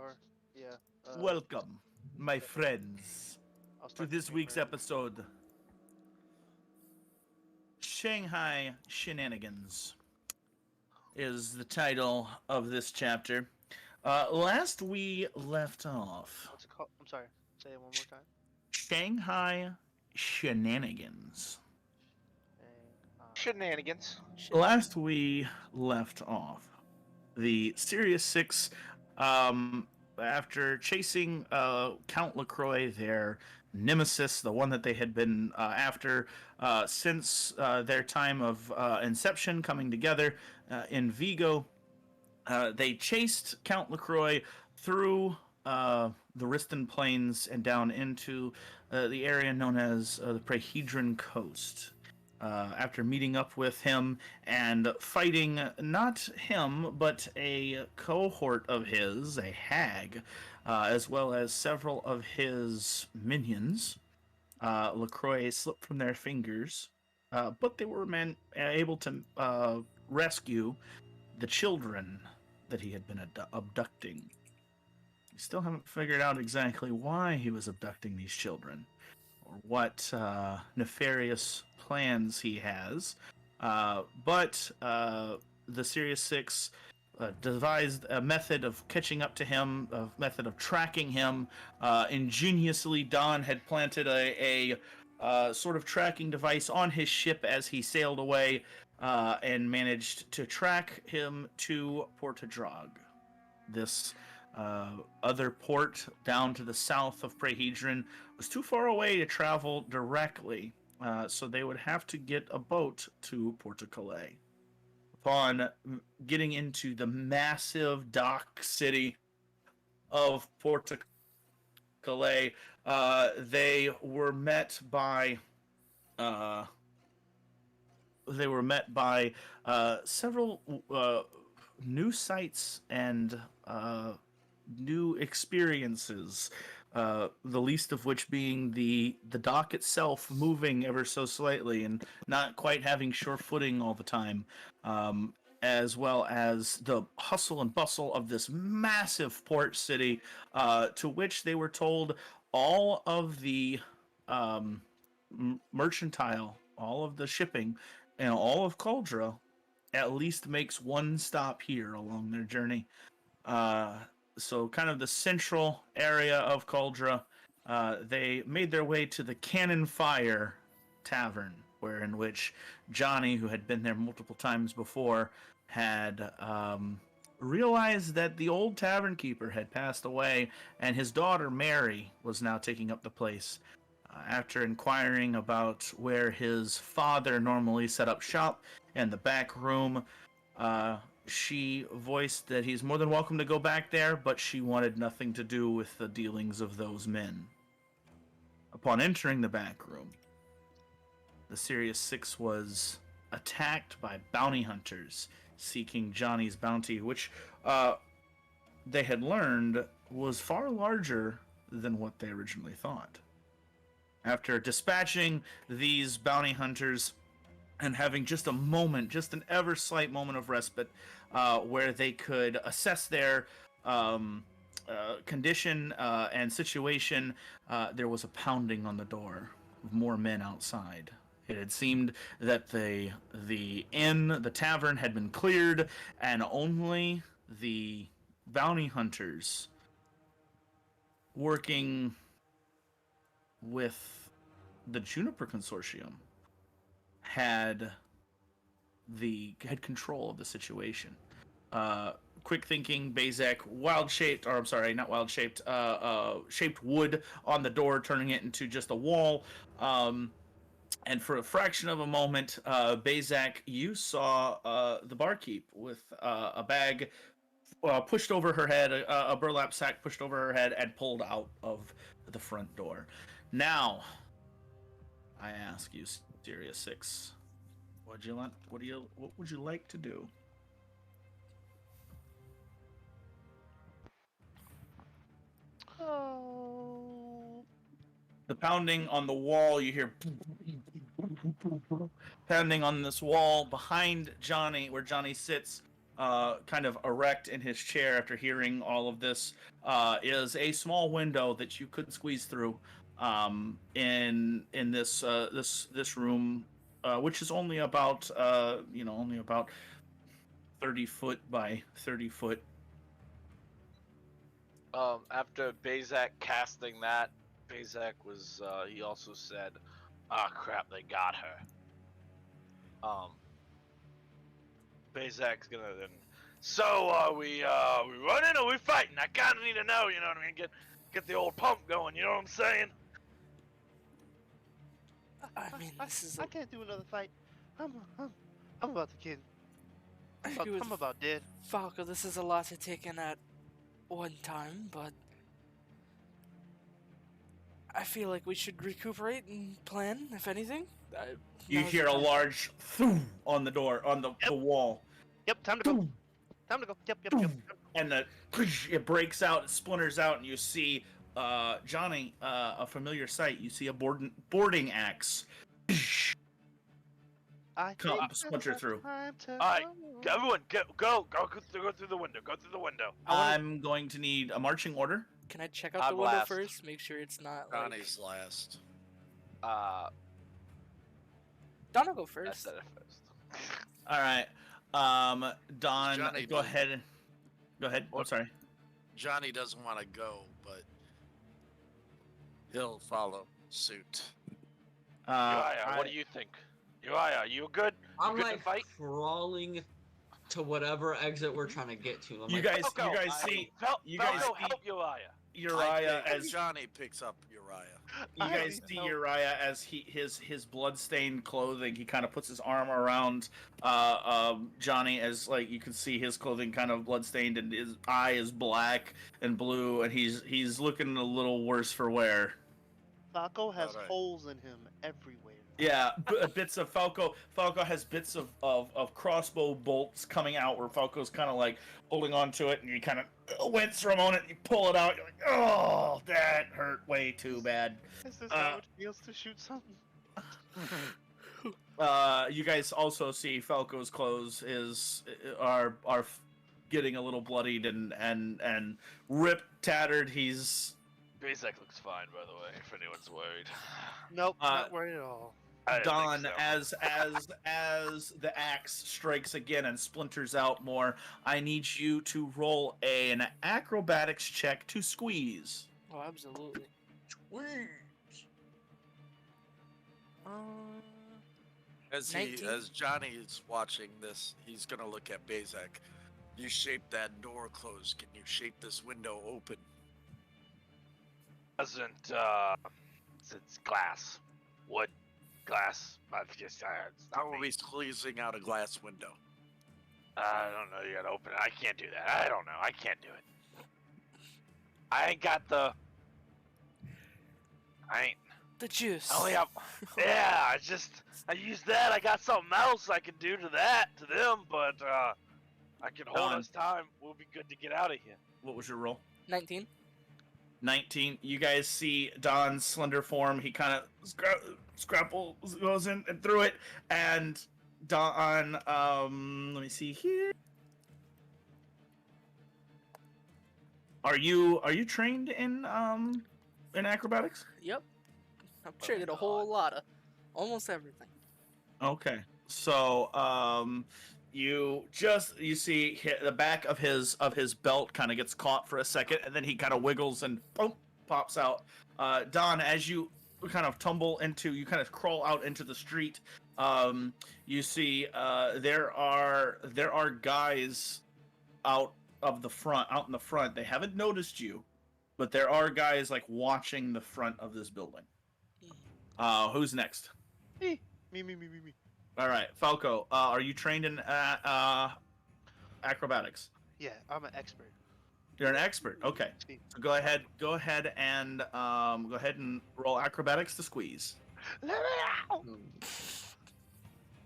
or yeah. Welcome, my Yeah. friends, I'll to start the this week's streamer. episode Shanghai Shenanigans is the title of this chapter. Last we left off, What's it called? I'm sorry. Say it one more time. Shanghai Shenanigans. Shanghai. Shenanigans. Last we left off, the Sirius Six, after chasing Count LaCroix, their nemesis, the one that they had been after since their time of inception coming together in Vigo, they chased Count LaCroix through the Riston Plains and down into the area known as the Prehedron Coast. After meeting up with him and fighting not him, but a cohort of his, a hag, as well as several of his minions, LaCroix slipped from their fingers, but they were able to rescue the children that he had been abducting. We still haven't figured out exactly why he was abducting these children, or what nefarious plans he has. But the Sirius Six devised a method of catching up to him, a method of tracking him. Ingeniously, Don had planted a sort of tracking device on his ship as he sailed away, and managed to track him to Portadrag, this other port down to the south of Prehedron. Was too far away to travel directly, so they would have to get a boat to Porto Calais. Upon getting into the massive dock city of Porto Calais, they were met by uh, several new sights and new experiences. The least of which being the dock itself moving ever so slightly and not quite having sure footing all the time, as well as the hustle and bustle of this massive port city, to which they were told all of the um, mercantile, all of the shipping, and all of Cauldra at least makes one stop here along their journey. Uh, so kind of the central area of Cauldra, they made their way to the Cannon Fire Tavern, where in which Johnny, who had been there multiple times before, had realized that the old tavern keeper had passed away, and his daughter Mary was now taking up the place. After inquiring about where his father normally set up shop in the back room, she voiced that he's more than welcome to go back there, but she wanted nothing to do with the dealings of those men. Upon entering the back room, the Sirius Six was attacked by bounty hunters seeking Johnny's bounty, which they had learned was far larger than what they originally thought. After dispatching these bounty hunters and having just a moment, just an ever slight moment of respite, where they could assess their condition and situation, there was a pounding on the door of more men outside. It had seemed that the tavern had been cleared, and only the bounty hunters working with the Juniper Consortium had control of the situation. Quick thinking, Bazek shaped wood on the door, turning it into just a wall. And for a fraction of a moment, Bazak, you saw the barkeep with a bag pushed over her head, a burlap sack pushed over her head, and pulled out of the front door. Now, I ask you, Sirius Six, what would you like to do? Oh. The pounding on the wall, you hear pounding on this wall behind Johnny, where Johnny sits. kind of erect in his chair after hearing all of this, is a small window that you could squeeze through in this room, which is only about only about 30 foot by 30 foot. After Bazak casting that, Bazak was, he also said, "Ah, crap, they got her." Bazak's gonna then. So are we running or we fighting? I kind of need to know. You know what I mean? Get the old pump going. You know what I'm saying? I mean, this is. I can't do another fight. I'm about to get. I agree with I'm about dead. Falco. This is a lot to take in at one time, but I feel like we should recuperate and plan, if anything. You now's hear the a time. large thump on the door, on the wall. Yep, time to go. Time to go. Yep. And it breaks out, it splinters out, and you see Johnny, a familiar sight. You see a boarding axe I come think splinter that's through. time to Alright, go. everyone, go through the window. Go through the window. I'm going to need a marching order. Can I check out I'm the window last. first? Make sure it's not like. Johnny's last. Don will go I first. said it first. All right, Don, Johnny go done. ahead. Go ahead. I'm sorry. Johnny doesn't want to go, but he'll follow suit. Uriah, what do you think? Uriah, you good? I'm good to like fight? crawling to whatever exit we're trying to get to. I'm You like, guys, Falco, you guys see you guys Falco, see help Uriah. Uriah as Johnny picks up Uriah. you guys see Uriah as his bloodstained clothing. He kind of puts his arm around Johnny, as like you can see his clothing kind of bloodstained, and his eye is black and blue, and he's looking a little worse for wear. Falco has Alright. holes in him everywhere. Yeah, bits of Falco. Falco has bits of crossbow bolts coming out where Falco's kind of like holding on to it, and you kind of wince for a moment, and you pull it out. You're like, oh, that hurt way too bad. Is this how it feels to shoot something? You guys also see Falco's clothes are getting a little bloodied and ripped, tattered. He's Bazak looks fine, by the way, if anyone's worried. Nope, not worried at all. I didn't Don, think so. as the axe strikes again and splinters out more. I need you to roll an acrobatics check to squeeze. Oh, absolutely. As 19. as Johnny is watching this, he's gonna look at Bazak. You shape that door closed. Can you shape this window open? Doesn't, it's glass. Wood. Glass. I've just, How are we squeezing out a glass window? I don't know, you gotta open it. I can't do that. I don't know. I can't do it. I ain't got the... The juice. I only have... Yeah, I used that. I got something else I can do to them, but, I can hold Don. us time. We'll be good to get out of here. What was your roll? 19. 19. You guys see Don's slender form. He kind of scrapples, goes in and through it, and Don. Let me see here. Are you trained in acrobatics? Yep. I've traded a whole lot of, almost everything. Okay, so you see the back of his belt kind of gets caught for a second, and then he kind of wiggles and boom, pops out. Don, as you kind of you kind of crawl out into the street. You see there are guys out in the front. They haven't noticed you, but there are guys like watching the front of this building. Who's next? Me. All right, Falco. Are you trained in acrobatics? Yeah, I'm an expert. You're an expert. Okay. So go ahead and roll acrobatics to squeeze. In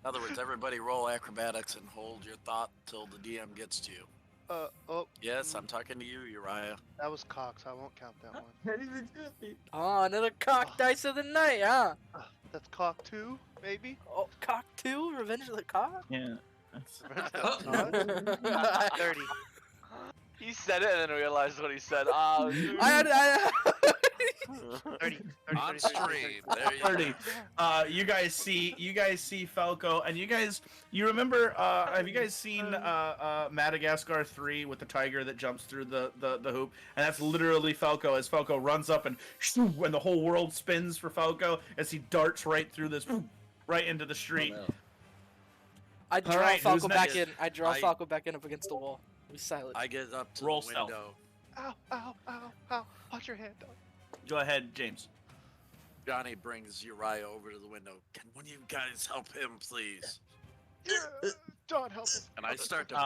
other words, everybody roll acrobatics and hold your thought till the DM gets to you. Yes, I'm talking to you, Uriah. That was Cox. I won't count that one. Oh, another cock dice of the night, huh? That's cock 2, maybe? Oh, cock 2? Revenge of the cock? Yeah. Not 30. He said it and then realized what he said. I 30. On stream. There you 30. go. You guys see Falco, and you remember, have you guys seen Madagascar 3 with the tiger that jumps through the hoop? And that's literally Falco, as Falco runs up and the whole world spins for Falco as he darts right through this, right into the street. Oh, no. I draw Alright, Falco who's back next? in. I draw I- Falco back in up against the wall. Be silent. I get up to Roll the stealth. window. Ow, ow, ow, ow. Watch your hand, dog. Go ahead, James. Johnny brings Uriah over to the window. Can one of you guys help him, please? John, help us. And I start to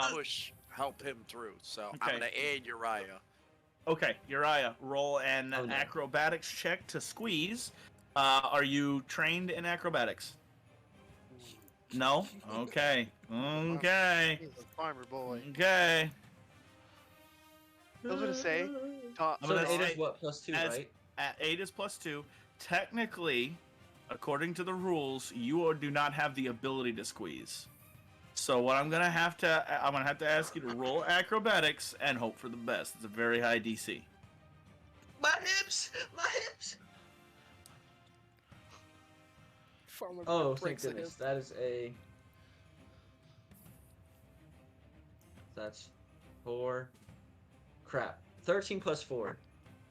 help him through. So I'm Okay. gonna aid Uriah. Okay, Uriah, roll an Oh, no. acrobatics check to squeeze. Are you trained in acrobatics? No? Okay. Okay. He's a farmer boy. Okay. I was gonna say, I'm So gonna an 8 say is what, plus 2, as- right? At 8 is +2. Technically, according to the rules, you do not have the ability to squeeze. So what I'm gonna have to ask you to roll acrobatics and hope for the best. It's a very high DC. My hips! My hips! Farmer Oh, thank breaks a goodness. hip. That is a... That's 4... Crap. 13 plus 4.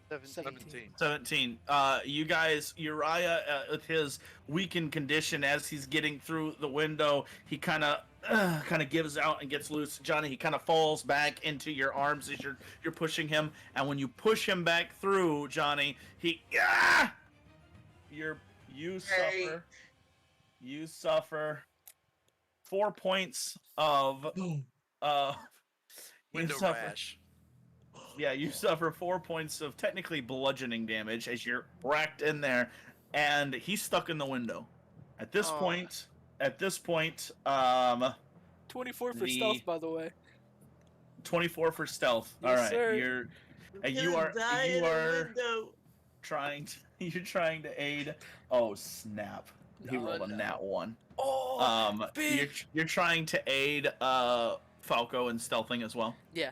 17. 17. You guys, Uriah, with his weakened condition, as he's getting through the window, he kind of gives out and gets loose. Johnny, he kind of falls back into your arms as you're pushing him, and when you push him back through, Johnny, you suffer 4 points of Window suffer- rash. Yeah, you suffer 4 points of technically bludgeoning damage as you're racked in there, and he's stuck in the window. At this Oh. point, 24 for The- stealth, by the way. 24 for stealth. Yes, All right, sir. you are trying to aid. Oh snap! He No, rolled a no. nat 1. Oh, You're, big. you're trying to aid Falco in stealthing as well. I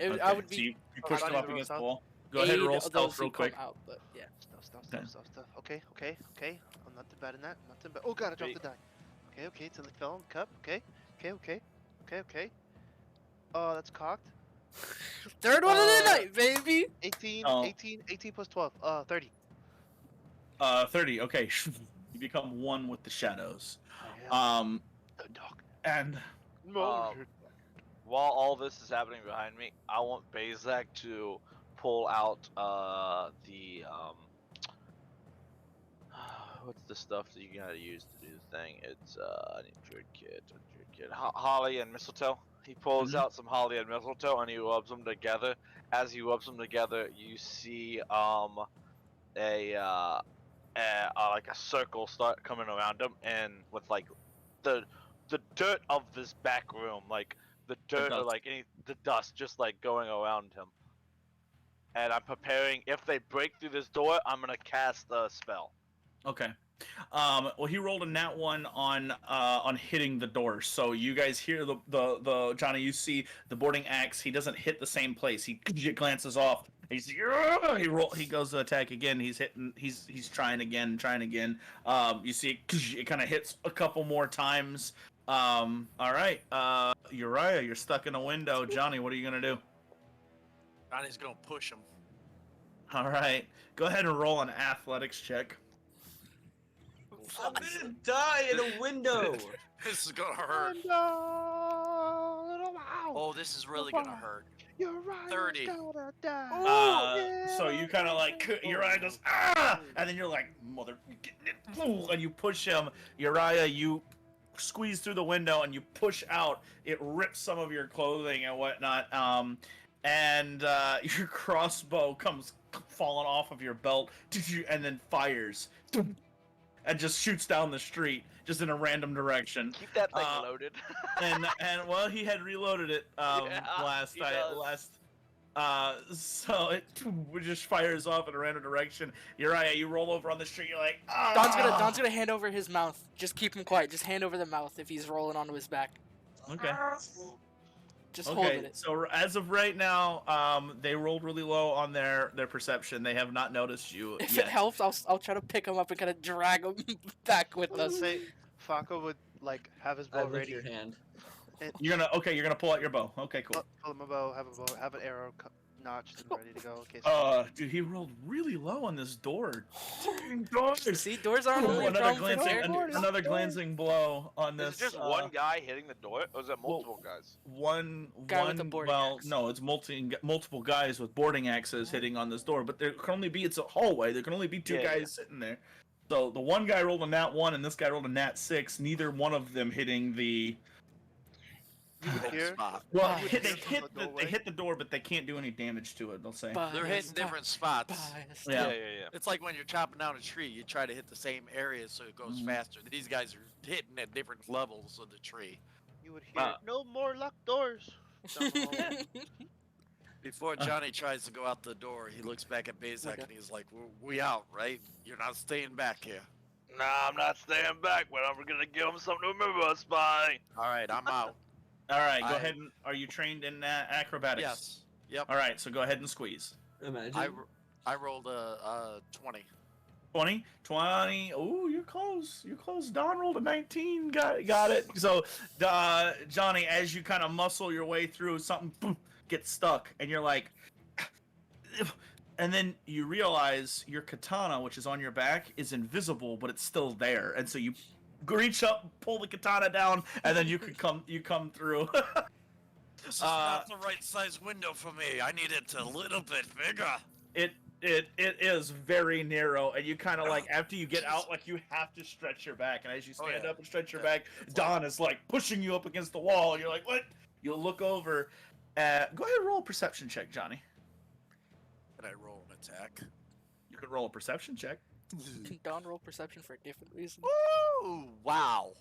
Okay, would so be you pushed I him need up to roll against the stealth? wall. Go ahead and roll aid stealth those real who come quick. out, but yeah. Stuff. Okay. I'm not too bad in that. Not too bad. Oh god, I dropped the die. Okay. It's in the fell in the cup. Okay. Oh, that's cocked. Third one of the Uh, night, baby. 18 Oh. 18 plus 12. 30. 30. Okay, you become one with the shadows. I am Um, the dog. and Um, While all this is happening behind me, I want Bazak to pull out what's the stuff that you gotta use to do the thing? It's I need a druid kit. Holly and mistletoe. He pulls out some holly and mistletoe and he rubs them together. As he rubs them together, you see like a circle start coming around him, and with like the dirt of this back room, like the dirt or dust. like the dust just like going around him. And I'm preparing, if they break through this door, I'm gonna cast a spell. okay. Well, he rolled a nat 1 on hitting the door. So you guys hear the Johnny. You see the boarding axe. He doesn't hit the same place. He glances off. He goes to attack again. He's hitting. He's trying again. You see it kind of hits a couple more times. All right. Uriah, you're stuck in a window. Johnny, what are you gonna do? Johnny's gonna push him. All right. Go ahead and roll an athletics check. I'm gonna die in a window! This is gonna hurt. Wow. Oh, this is really gonna hurt. You're right. 30. Gonna die. So you kind of like Uriah goes and then you're like mother, and you push him. Uriah, you squeeze through the window and you push out. It rips some of your clothing and whatnot. And your crossbow comes falling off of your belt, and then fires, and just shoots down the street, just in a random direction. Keep that thing Uh, loaded. and well, he had reloaded it he does. so it just fires off in a random direction. Uriah, you roll over on the street. You're like, Don's gonna hand over his mouth. Just keep him quiet. Just hand over the mouth if he's rolling onto his back. Okay. Just holding it. So as of right now, they rolled really low on their perception. They have not noticed you If yet. it helps, I'll try to pick him up and kind of drag him back with I was us. gonna say, Fako would like have his I bow lift ready. your hand. And You're gonna pull out your bow. Okay, cool. pull him a bow, have an arrow notched and ready to go. In case Dude, he rolled really low on this door. Dang, doors. See, doors aren't Ooh, only a another problem for glancing, Jared. another glancing blow on Is this. it just one guy hitting the door, or is it multiple guys? One Guy with a boarding axe. no, it's multiple guys with boarding axes hitting on this door, but there can only be, it's a hallway. There can only be two guys sitting there. So the one guy rolled a nat 1 and this guy rolled a nat 6. Neither one of them hitting the. you would hear. spot. Well, You would they hear from the they doorway. hit the door, but they can't do any damage to it. They'll say. They're hitting different spots. Yeah. It's like when you're chopping down a tree, you try to hit the same area so it goes faster. These guys are hitting at different levels of the tree. You would hear no more locked doors. Down the hallway. Before Johnny tries to go out the door, he looks back at Bazak and he's like, "We out, right? You're not staying back here." Nah, I'm not staying back, but I'm gonna give him something to remember us by. All right, I'm out. All right, go ahead and. Are you trained in acrobatics? Yes. Yep. All right, so go ahead and squeeze. Imagine. I rolled a 20. 20. Oh, you're close. You're close. Don rolled a 19. Got it. So, Johnny, as you kind of muscle your way through, something boom, gets stuck, and you're like, and then you realize your katana, which is on your back, is invisible, but it's still there, and so you reach up, pull the katana down, and then you come through. This is not the right size window for me. I need it a little bit bigger. It is very narrow, and you kind of like, after you get out, like you have to stretch your back, and as you stand up and stretch your back, Don is like pushing you up against the wall, and you're like, what? You'll look over. Go ahead and roll a perception check, Johnny. Can I roll an attack? You can roll a perception check. Don roll perception for a different reason. Woo! Wow.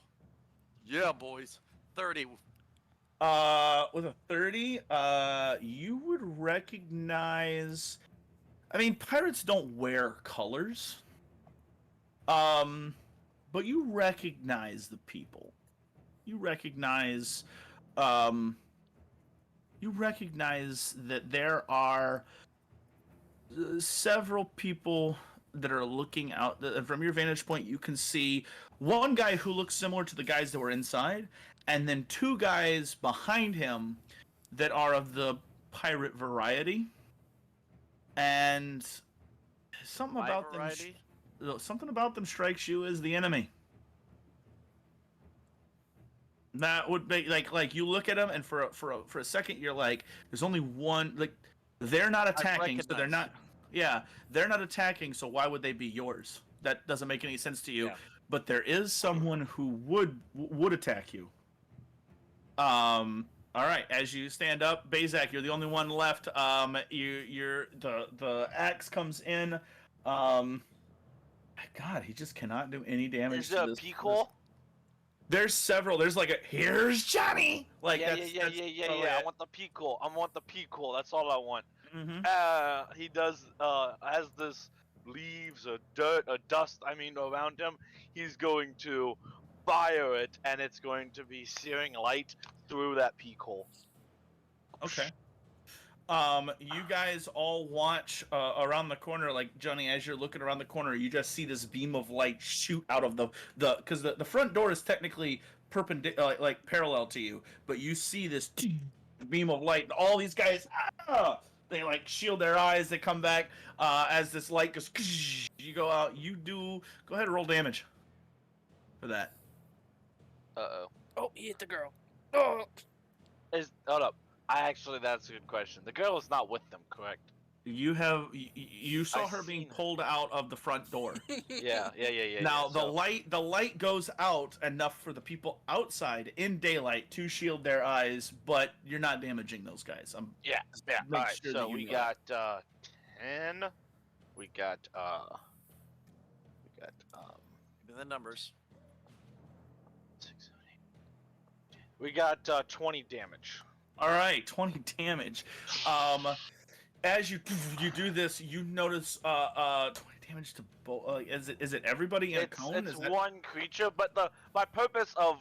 Yeah, boys. 30. With a 30, you would recognize. I mean, pirates don't wear colors. But you recognize the people. You recognize that there are several people that are looking out. From your vantage point, you can see one guy who looks similar to the guys that were inside, and then two guys behind him that are of the pirate variety. And something about them strikes you as the enemy. That would be like you look at them, and for a second you're like, there's only one. Like, they're not attacking, so they're not. Yeah, they're not attacking, so why would they be yours? That doesn't make any sense to you. Yeah. But there is someone who would attack you. All right, as you stand up, Bazak, you're the only one left. The axe comes in. God, he just cannot do any damage. Is there a peak-hole? There's several. There's like here's Johnny. Like yeah. I want the peak-hole. That's all I want. Mm-hmm. He does has this leaves or dirt or dust, around him. He's going to fire it, and it's going to be searing light through that peak hole. Okay. You guys all watch around the corner, like Johnny, as you're looking around the corner, you just see this beam of light shoot out of because the front door is technically perpendicular, like parallel to you, but you see this beam of light, and all these guys, they like shield their eyes, they come back, as this light goes, you go out, go ahead and roll damage for that. Oh, he hit the girl. Oh. Hold up. That's a good question. The girl is not with them, correct? You saw her being pulled out of the front door. Yeah. Now the light goes out enough for the people outside in daylight to shield their eyes, but you're not damaging those guys. Yeah. All right. Sure, so we got 10. We got the numbers. 6, 7, 8. We got 20 damage. All right, 20 damage. As you do this, you notice 20 damage to both. Is it everybody in a cone? It's one creature, but my purpose of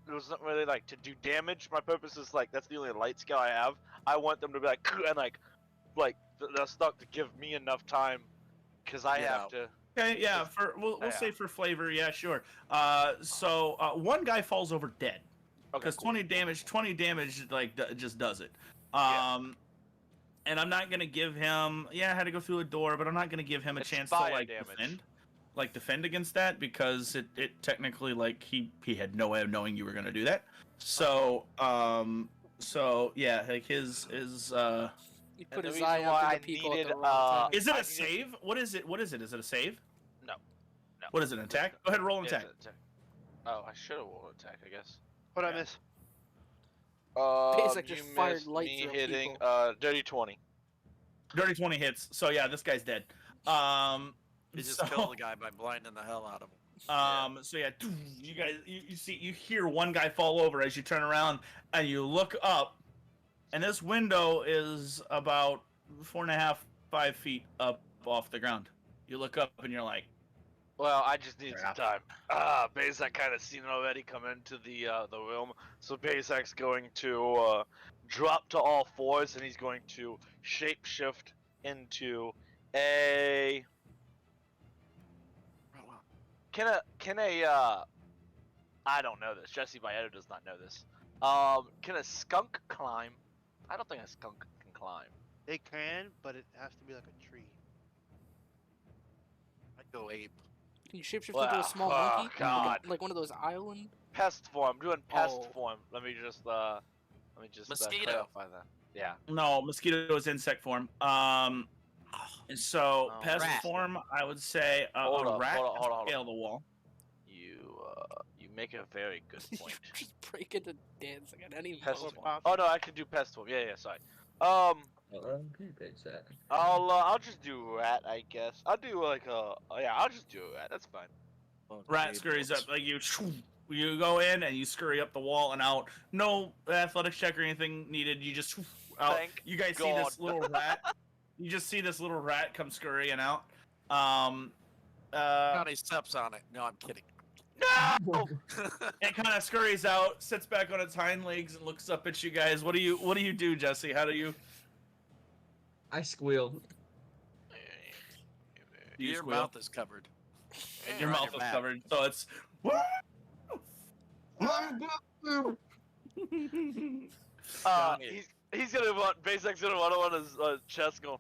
it wasn't really like to do damage. My purpose is like that's the only light skill I have. I want them to be like and like they'll start to give me enough time because I Get have out. to. Okay, yeah. We'll Yeah. say for flavor, yeah, sure. So one guy falls over dead Okay, because cool. 20 damage like just does it. Yeah. And I'm not gonna give him. Yeah, I had to go through a door, but I'm not gonna give him a It's chance to fire like damage. defend against that because it technically like he had no way of knowing you were gonna do that. So so yeah, like his He And put the his reason eye why out I to the people needed, at the wrong time. is it I a needed- save? What is it? What is it? Is it a save? No. What is it? An attack? Go ahead, and roll an Yeah, attack. it's an attack. Oh, I should have rolled attack, I guess. What'd I Yeah. miss? Basic You just fired missed light me through hitting people. dirty 20. Dirty 20 hits. So yeah, this guy's dead. You just so, killed the guy by blinding the hell out of him. So yeah, you guys, you hear one guy fall over as you turn around and you look up, and this window is about 4.5, 5 feet up off the ground. You look up and you're like, Well, I just need some Crap. time. Bazak kind of seen it already come into the room, so Bazak's going to drop to all fours, and he's going to shapeshift into a. Can a I don't know this. Jesse Bayeto does not know this. Can a skunk climb? I don't think a skunk can climb. It can, but it has to be like a tree. I'd go ape. Can you shapeshift into a small Oh, monkey? God. Like one of those island? Pest form. Doing pest Oh. form. Let me just Mosquito. clarify that. Yeah. no, mosquito is insect form. So Oh, pest rat. form, I would say Hold a up, rat hold up, can hold up, hold scale up. the wall. You make a very good point. Just break into dancing at any Pest moment. form. Oh no, I can do pest form. Yeah, sorry. I'll just do rat, I guess. I'll do like I'll just do a rat. That's fine. Rat scurries up like you go in and you scurry up the wall and out. No athletics check or anything needed. You just out. Thank You guys see this God. little rat. You just see this little rat come scurrying out. Johnny steps on it. No, I'm kidding. No! It kind of scurries out, sits back on its hind legs, and looks up at you guys. What do you do, Jesse? How do you? I squealed. You Your squeal? mouth is covered. And your You're on mouth your is back. covered, so it's. Johnny. He's gonna want Basic's gonna want on his chest going.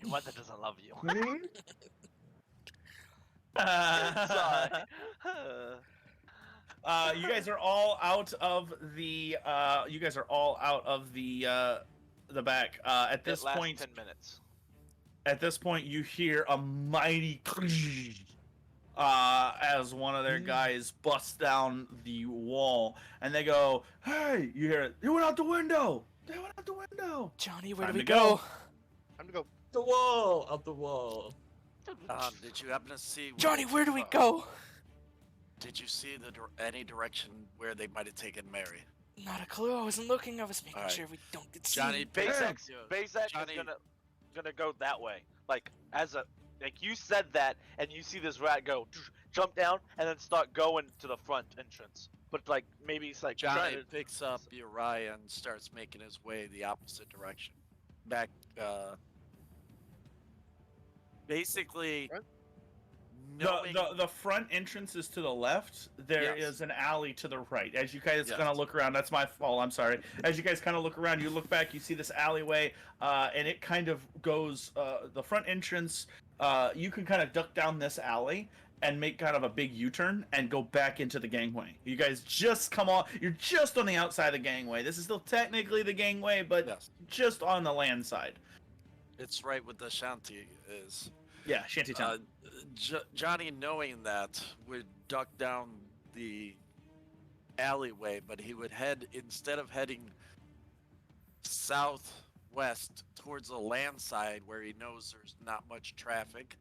Your mother doesn't love you. Sorry. You guys are all out of the. You guys are all out of the back. At this It lasts point, 10 minutes. at this point, you hear a mighty as one of their guys busts down the wall, and they go, "Hey!" You hear it. They went out the window. They went out the window. Johnny, where Time do we to go. go? Time to go. The wall, up the wall. Did you happen to see? Johnny, where do we go? Did you see any direction where they might have taken Mary? Not a clue. I wasn't looking. I was making Alright. sure we don't get seen. Johnny, Bazak Johnny- is gonna go that way. Like you said that, and you see this rat go jump down and then start going to the front entrance. But like maybe it's like Johnny trying to- picks up Uriah and starts making his way the opposite direction. Back, basically, Right. knowing The front entrance is to the left. There Yes. is an alley to the right. As you guys Yes. kind of look around, that's my fault. I'm sorry. As you guys kind of look around, you look back, you see this alleyway, and it kind of goes. The front entrance. You can kind of duck down this alley and make kind of a big U-turn and go back into the gangway. You guys just come on. You're just on the outside of the gangway. This is still technically the gangway, but yes, just on the land side. it's right what the shanty is. Yeah, shantytown. Johnny, knowing that, would duck down the alleyway, but he would head, instead of heading southwest towards the land side where he knows there's not much traffic,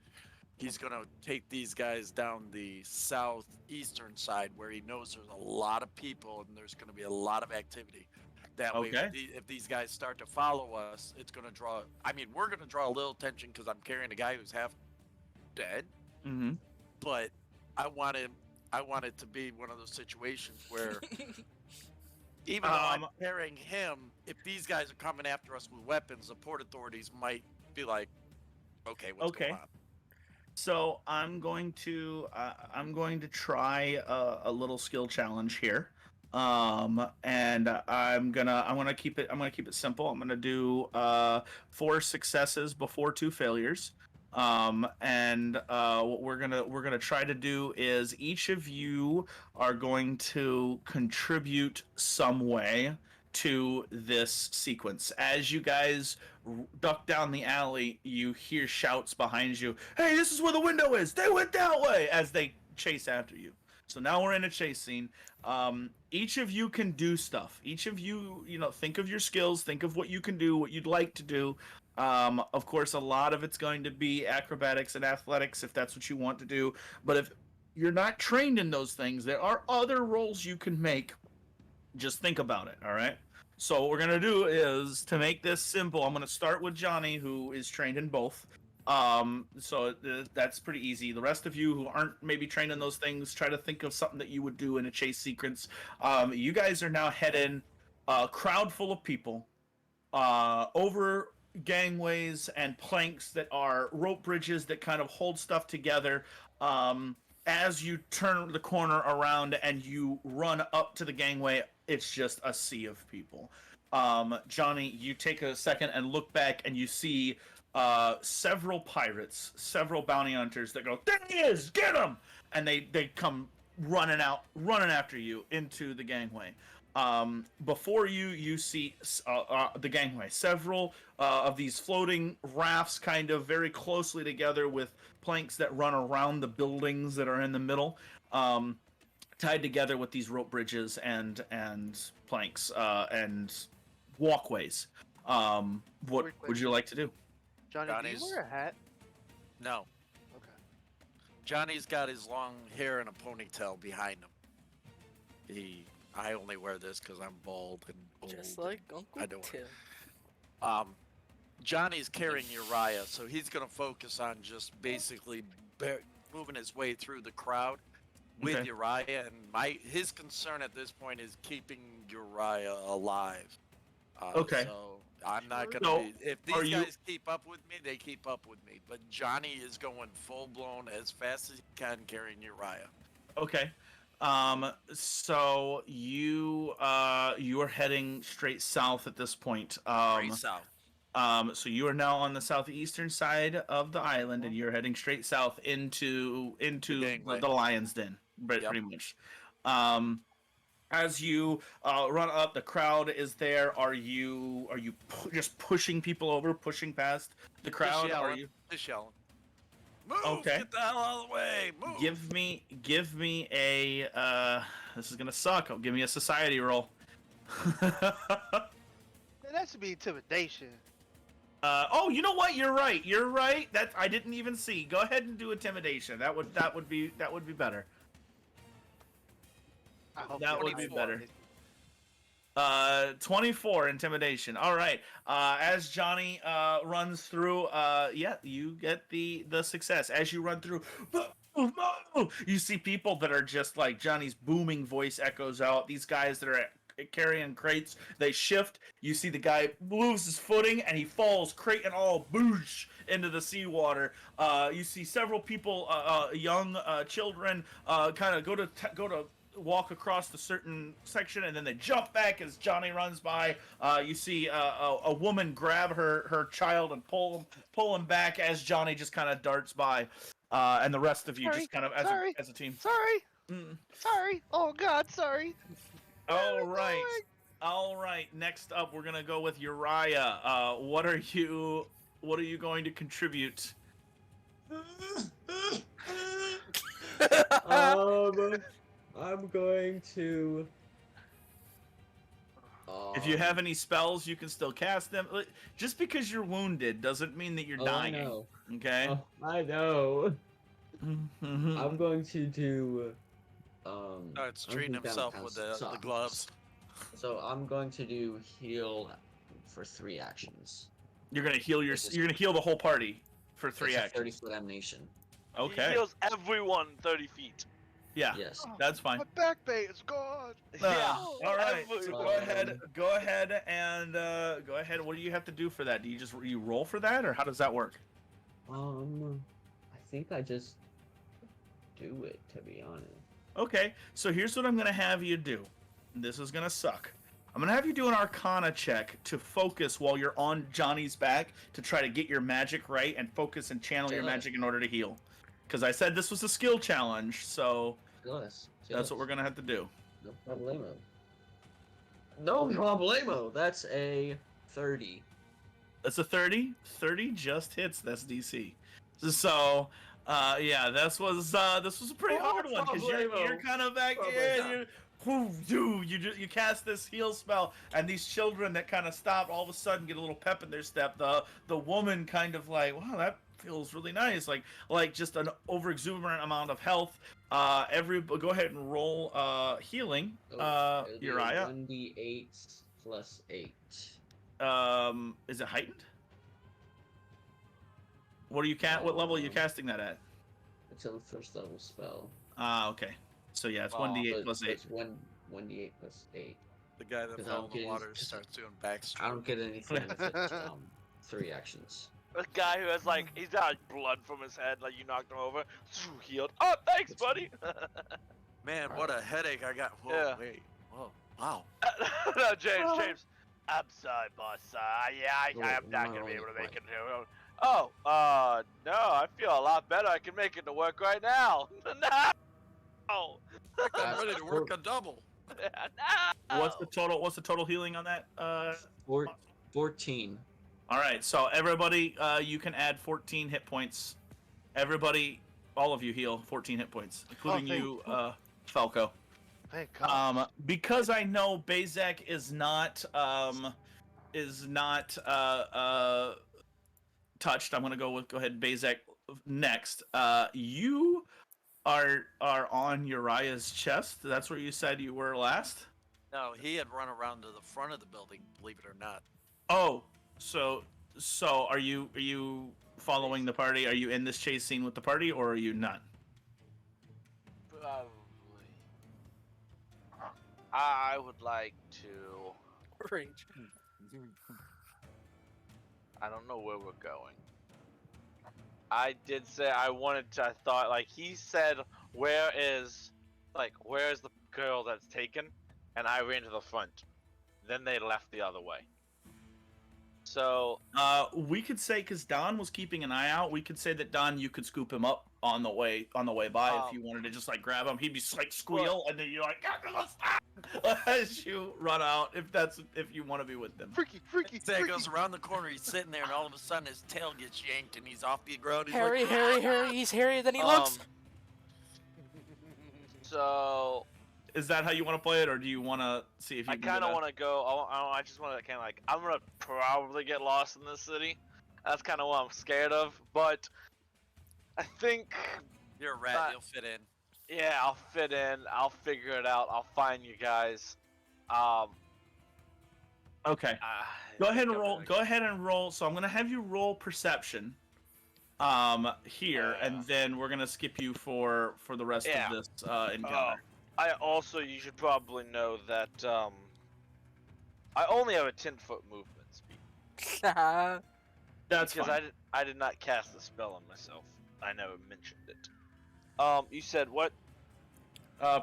he's going to take these guys down the southeastern side where he knows there's a lot of people and there's going to be a lot of activity. That way, Okay. if these guys start to follow us, it's going to draw. I mean, we're going to draw a little attention because I'm carrying a guy who's half dead. Mm-hmm. But I want I want it to be one of those situations where, even though I'm carrying him, if these guys are coming after us with weapons, the port authorities might be like, okay, what's going on? So I'm going to try a little skill challenge here, and I'm gonna keep it simple. I'm gonna do 4 successes before 2 failures, and what we're gonna try to do is each of you are going to contribute some way to this sequence. As you guys duck down the alley, you hear shouts behind you. Hey, this is where the window is. They went that way, as they chase after you. So now we're in a chase scene. Each of you can do stuff. Each of you, think of your skills, think of what you can do, what you'd like to do. Of course, a lot of it's going to be acrobatics and athletics if that's what you want to do. But if you're not trained in those things, there are other roles you can make. Just think about it, all right? So what we're gonna do is, to make this simple, I'm gonna start with Johnny, who is trained in both. That's pretty easy. The rest of you who aren't maybe trained in those things, try to think of something that you would do in a chase sequence. You guys are now heading a crowd full of people over gangways and planks that are rope bridges that kind of hold stuff together. As you turn the corner around and you run up to the gangway, it's just a sea of people. Johnny, you take a second and look back, and you see several pirates, several bounty hunters that go, "There he is! Get him!" And they come running after you into the gangway. Before you see the gangway. Several of these floating rafts, kind of very closely together with planks that run around the buildings that are in the middle, tied together with these rope bridges and planks and walkways. What would you like to do? Johnny, do you wear a hat? No. Okay. Johnny's got his long hair in a ponytail behind him. I only wear this because I'm bald and old. Just like Uncle I don't. Tim. Johnny's carrying Uriah, so he's going to focus on just basically moving his way through the crowd with Uriah. And his concern at this point is keeping Uriah alive. So I'm not going to if these guys keep up with me, they keep up with me. But Johnny is going full blown as fast as he can carrying Uriah. Okay. So you are heading straight south at this point. Straight south. So you are now on the southeastern side of the island, and you're heading straight south into the Lion's Den, pretty much. As you run up, the crowd is there. Are you just pushing people over, pushing past the crowd? Just yelling. Move! Okay. Get the hell out of the way! Move! Give me a. This is gonna suck. Give me a society roll. That should be intimidation. Oh, you know what? You're right. That I didn't even see. Go ahead and do intimidation. That would be better. That would be better. 24 intimidation. All right. As Johnny runs through, you get the success. As you run through, you see people that are just like Johnny's booming voice echoes out. These guys that are carrying crates, they shift. You see the guy lose his footing and he falls, crate and all, boosh, into the seawater. You see several people, young children, kind of go to walk across the certain section, and then they jump back as Johnny runs by. You see a woman grab her child and pull him back as Johnny just kind of darts by, and the rest of you just kind of as a team. Sorry. Oh God, sorry. All right. Next up, we're gonna go with Uriah. What are you going to contribute? I'm going to. If you have any spells, you can still cast them. Just because you're wounded doesn't mean that you're dying. I know. Okay. I know. I'm going to do. Starts treating himself with the gloves. So I'm going to do heal for 3 actions. You're gonna heal You're gonna heal the whole party for 3 actions. 30-foot animation. Okay. He heals everyone 30 feet. Yeah, Yes. that's fine. My back bay is gone. Yeah. All right. every- So go Um, ahead. Go ahead and go ahead. What do you have to do for that? Do you roll for that, or how does that work? I think I just do it, to be honest. Okay. So here's what I'm gonna have you do. This is gonna suck. I'm gonna have you do an Arcana check to focus while you're on Johnny's back to try to get your magic right and focus and channel your Yes. magic in order to heal. Because I said this was a skill challenge, so Yes. that's what we're gonna have to do. No problemo. No problemo. That's a 30. That's a 30. 30 just hits this DC. So, yeah, this was a pretty hard one because you're kind of back here. You cast this heal spell, and these children that kind of stop all of a sudden get a little pep in their step. The woman kind of like, wow, that feels really nice. Like just an over exuberant amount of health. Go ahead and roll healing. It'll be a Uriah. 1d8 plus 8. Is it heightened? What level are you casting that at? It's a first level spell. Okay. So yeah, it's 1d8 plus 8. It's 1d8 plus 8. The guy that 'Cause fell I'm in the getting- water starts doing backstroke. I don't get anything if it's 3 actions. A guy who has like he's got like, blood from his head, like you knocked him over, healed. Oh, thanks, buddy. Man, what a headache I got. Whoa, Yeah. wait. Whoa. Wow. No, James. I'm sorry, boss. I'm not not gonna be really able to make quite. it. Oh, no, I feel a lot better. I can make it to work right now. No. I'm ready to work a double. No. What's the total healing on that? 14. All right. So everybody, you can add 14 hit points. Everybody, all of you heal 14 hit points, including thank you, Falco. Thank God. Because I know Bazek is not touched. I'm gonna go ahead Bazek next. You are on Uriah's chest. That's where you said you were last. No, he had run around to the front of the building, believe it or not. Oh, so are you following the party? Are you in this chase scene with the party, or are you not? Probably. I would like to. Rage. I don't know where we're going. I did say I wanted to. I thought like he said, where is the girl that's taken? And I ran to the front. Then they left the other way. So We could say because Don was keeping an eye out. We could say that Don, you could scoop him up on the way by if you wanted to just like grab him. He'd be like squeal, and then you're like as you run out. If you want to be with them. Freaky. Say it goes around the corner, he's sitting there, and all of a sudden his tail gets yanked, and he's off the ground. He's Harry, like, Harry, he's hairier than he looks. So Is that how you want to play it, or do you want to see if you I kind of want to go. I just want to kind of like I'm gonna probably get lost in this city. That's kind of what I'm scared of. But I think You're a rat, you'll fit in. yeah, I'll fit in. I'll figure it out. I'll find you guys. Okay. I Go ahead think and I'm roll. gonna- Go ahead and roll. So I'm gonna have you roll perception. Here, and then we're gonna skip you for the rest Yeah. of this encounter. You should probably know that I only have a 10-foot movement speed That's because fine. I did not cast the spell on myself. I never mentioned it. You said what?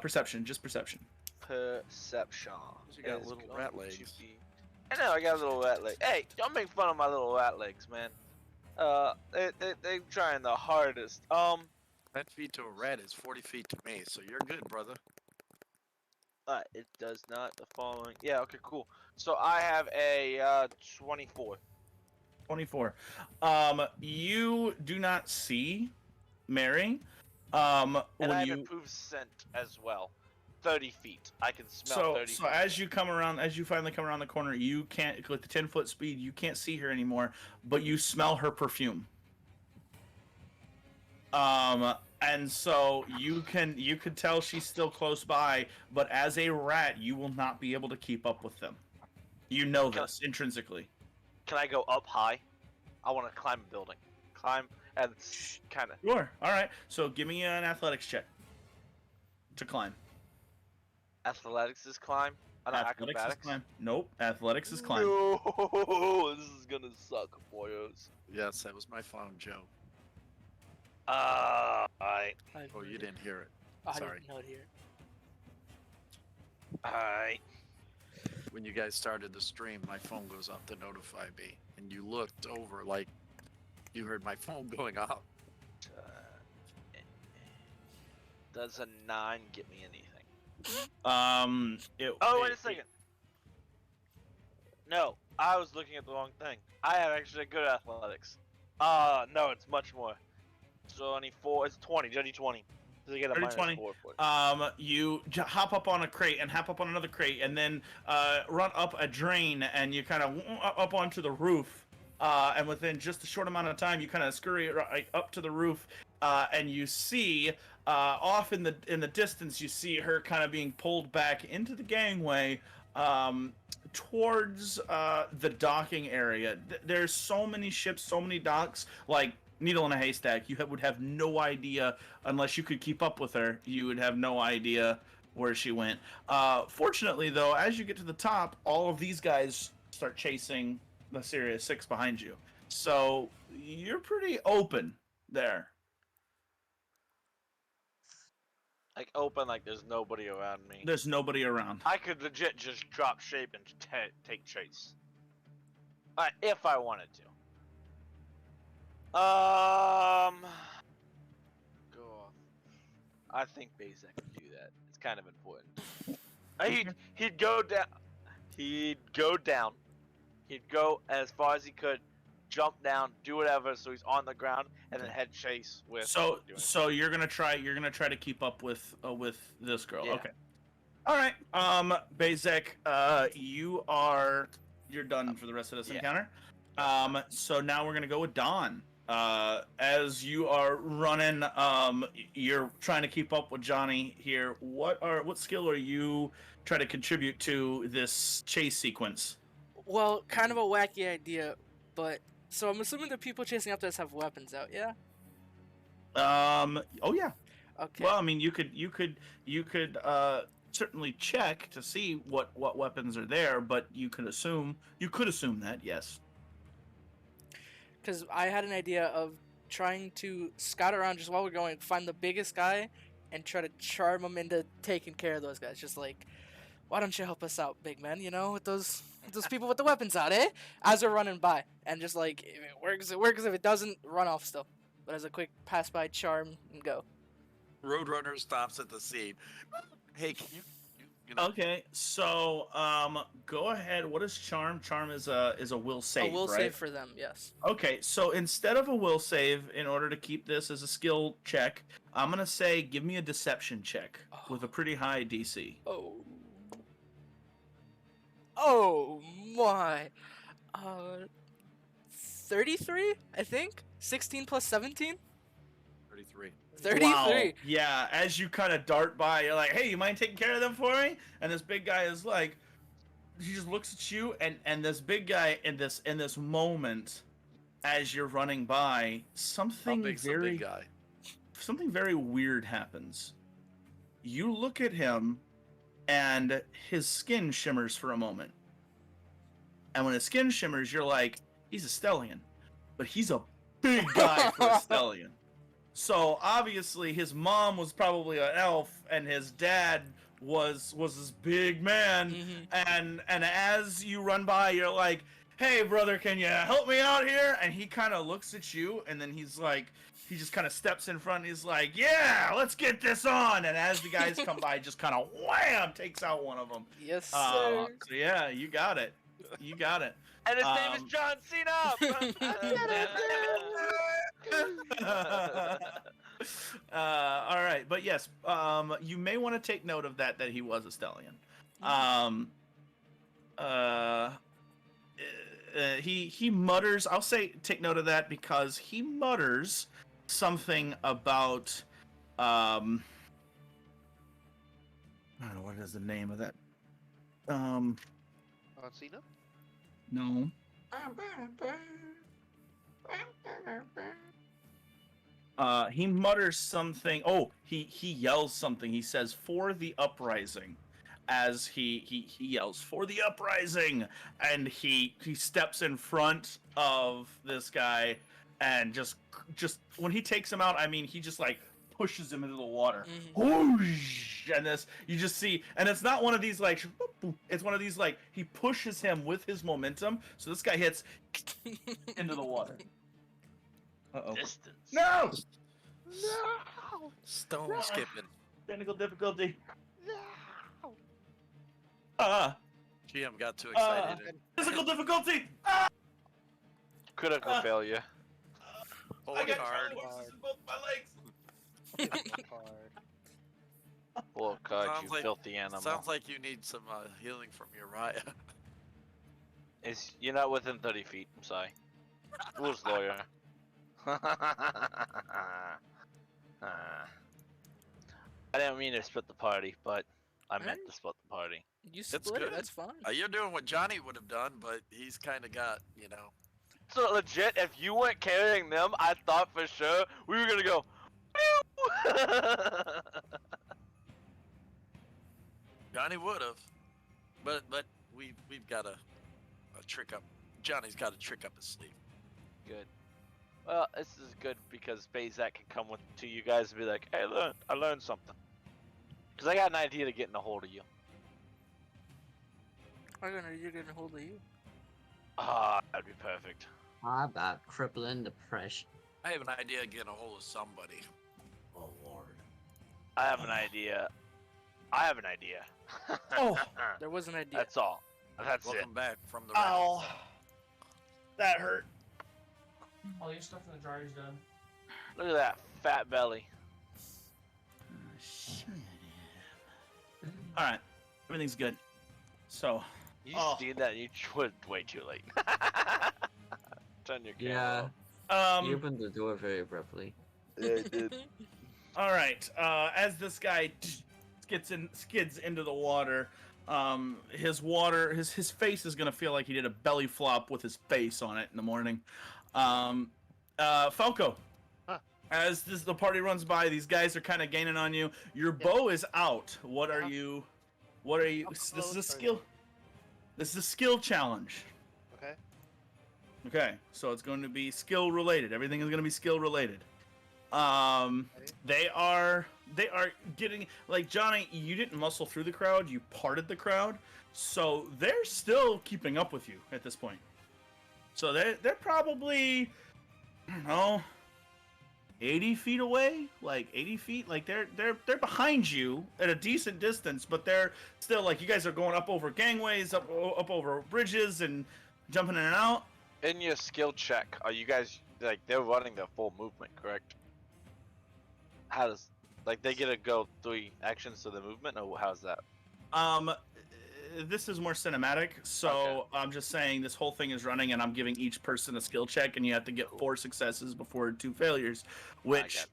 Perception, just perception. Perception. You got is little going rat to legs. be- I know I got little rat legs. Hey, don't make fun of my little rat legs, man. They're trying the hardest. 10 feet to a rat is 40 feet to me, so you're good, brother. It does not the following. Yeah, okay, cool. So I have a 24. 24. You do not see Mary. And When I have you improved scent as well. 30 feet. I can smell 30 so feet. as you finally come around the corner, you can't with the 10-foot speed. You can't see her anymore, but you smell her perfume. And so you could tell she's still close by, but as a rat, you will not be able to keep up with them. You know this intrinsically. Can I go up high? I want to climb a building. Climb and kind of. Sure. All right. So give me an athletics check. to climb. Athletics is climb. Not Athletics is acrobatics. climb. Nope. Athletics is climb. No, this is gonna suck, boyos. Yes, that was my phone, Joe. Alright. Oh, you didn't hear it. I Sorry. didn't know it here. Alright. When you guys started the stream, my phone goes off to notify me, and you looked over like you heard my phone going off. Does a 9 get me anything? Oh, Wait a second. No, I was looking at the wrong thing. I have actually good athletics. No, it's much more. So only 4. It's 20. Dirty 20. So you get a minus 20. 4 for it. You hop up on a crate and hop up on another crate and then run up a drain and you kind of up onto the roof. And within just a short amount of time, you kind of scurry right up to the roof, and you see off in the distance, you see her kind of being pulled back into the gangway towards the docking area. There's so many ships, so many docks, like needle in a haystack. You would have no idea unless you could keep up with her. You would have no idea where she went. Fortunately, though, as you get to the top, all of these guys start chasing the Sirius 6 behind you. So you're pretty open there. Like open, like there's nobody around me. There's nobody around. I could legit just drop shape and take chase. If I wanted to. Go off. I think Bezek could do that. It's kind of important. He'd go down. He'd go down. He'd go as far as he could, jump down, do whatever, so he's on the ground, and then head chase with. So you're gonna try to keep up with this girl. Yeah. Okay. All right. Bezek, you're done for the rest of this encounter. So now we're gonna go with Dawn. As you are running, you're trying to keep up with Johnny here. What skill are you trying to contribute to this chase sequence? Well, kind of a wacky idea, but so I'm assuming the people chasing after us have weapons out, yeah? Oh yeah. Okay. Well, I mean, you could certainly check to see what weapons are there, but you could assume that, yes. Because I had an idea of trying to scout around just while we're going, find the biggest guy, and try to charm him into taking care of those guys. Just like, why don't you help us out, big man? You know, with those people with the weapons out, eh? As we're running by, and just like, if it works, it works. If it doesn't, run off still. But as a quick pass by, charm and go. Roadrunner stops at the scene. Hey, can you know? Okay, so go ahead. What is charm? Charm is a will save, A will right? save for them, yes. Okay, so instead of a will save, in order to keep this as a skill check, I'm gonna say give me a deception check with a pretty high DC. Oh my. 33, I think? 16 plus 17? 33. 33. Wow. Yeah, as you kind of dart by, you're like, hey, you mind taking care of them for me? And this big guy is like, he just looks at you, and this big guy in this moment, as you're running by, How something big's the big guy? something very weird happens. You look at him, and his skin shimmers for a moment. And when his skin shimmers, you're like, he's a Stellian. But he's a big guy for a Stellian. So obviously his mom was probably an elf, and his dad was this big man. Mm-hmm. And as you run by, you're like, hey brother, can you help me out here? And he kind of looks at you, and then he's like, he just kind of steps in front, and he's like, yeah, let's get this on. And as the guys come by, just kind of wham, takes out one of them. Yes, sir. So yeah, you got it. You got it. And his name is John Cena. All right, but yes, you may want to take note of that he was a Stellian. He mutters. I'll say take note of that because he mutters something about I don't know what is the name of that. Cena? No. He mutters something. Oh, he yells something. He says, "For the uprising," as he yells, "For the uprising!" And he steps in front of this guy, and just when he takes him out, I mean, he just like pushes him into the water. Whoosh! And this you just see, and it's not one of these like, it's one of these like he pushes him with his momentum, so this guy hits into the water. Uh-oh. Distance. No! No! Stone skipping. Technical difficulty. No! GM got too excited. Physical difficulty. Critical failure. Hold I got hard. Charlie horses in both my legs. Well, God, Sounds you like- filthy animal. Sounds like you need some healing from Uriah. You're not within 30 feet. I'm sorry. Rules lawyer. I didn't mean to split the party, but I meant to split the party. You That's split it. good. That's fine. You're doing what Johnny would have done, but he's kind of got, you know. So legit, if you weren't carrying them, I thought for sure we were gonna go. Johnny would have, but we've got a trick up. Johnny's got a trick up his sleeve. Good. Well, this is good because Bazak can come with to you guys and be like, "Hey, I learned something." Cause I got an idea to get in a hold of you. You're getting a hold of you. Ah, that'd be perfect. How about crippling depression? I have an idea of getting a hold of somebody. Oh Lord. I have an idea. I have an idea. Oh, There was an idea. That's all. That's it. Welcome back from the ow. round. That hurt. All your stuff in the jar is done. Look at that fat belly. All right, everything's good. So, You Oh. see that? You would way too late. Turn your Yeah. camera You opened the door very abruptly. off. Yeah, I did. all right. As this guy skids into the water, his face is gonna feel like he did a belly flop with his face on it in the morning. Falco. Huh. As the party runs by, these guys are kind of gaining on you. Your bow is out. What are Yeah. you? What are you? How This is close a are skill. you? This is a skill challenge. Okay. Okay, so it's going to be skill related. Everything is going to be skill related. They are getting like Johnny. You didn't muscle through the crowd. You parted the crowd, so they're still keeping up with you at this point. So they're probably, I don't know, 80 feet away, like 80 feet. Like they're behind you at a decent distance, but they're still like you guys are going up over gangways, up over bridges, and jumping in and out. In your skill check, are you guys like they're running their full movement, correct? How does they get to go 3 actions to the movement, or how's that? This is more cinematic, so Okay. I'm just saying this whole thing is running, and I'm giving each person a skill check, and you have to get 4 successes before 2 failures. Which,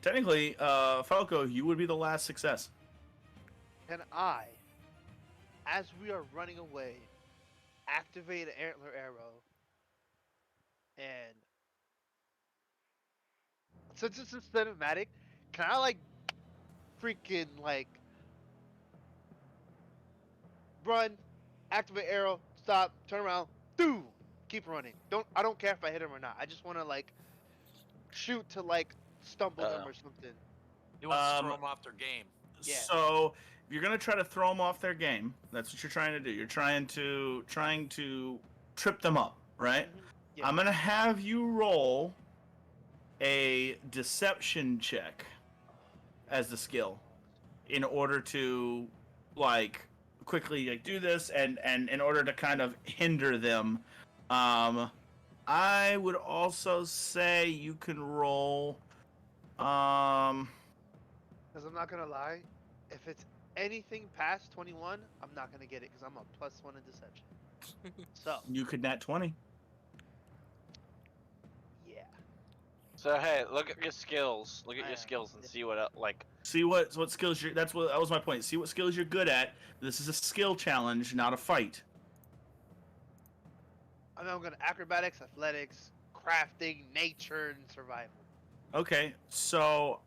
technically, Falco, you would be the last success. Can I, as we are running away, activate an antler arrow, and since this is cinematic, can I freaking run, activate arrow, stop, turn around, do, keep running. I don't care if I hit him or not. I just want to shoot to stumble them or something. He wants to throw them off their game. Yeah. So if you're gonna try to throw them off their game, that's what you're trying to do. You're trying to trip them up, right? Yeah. I'm gonna have you roll a deception check as the skill in order to quickly do this and in order to kind of hinder them. I would also say you can roll Because I'm not gonna lie, if it's anything past 21, I'm not gonna get it because I'm a +1 in deception. So you could nat 20. yeah. So hey, look at your skills. Look at I your am, skills and yeah. see what See what skills you're. That was my point. See what skills you're good at. This is a skill challenge, not a fight. I mean, I'm gonna acrobatics, athletics, crafting, nature, and survival. Okay, so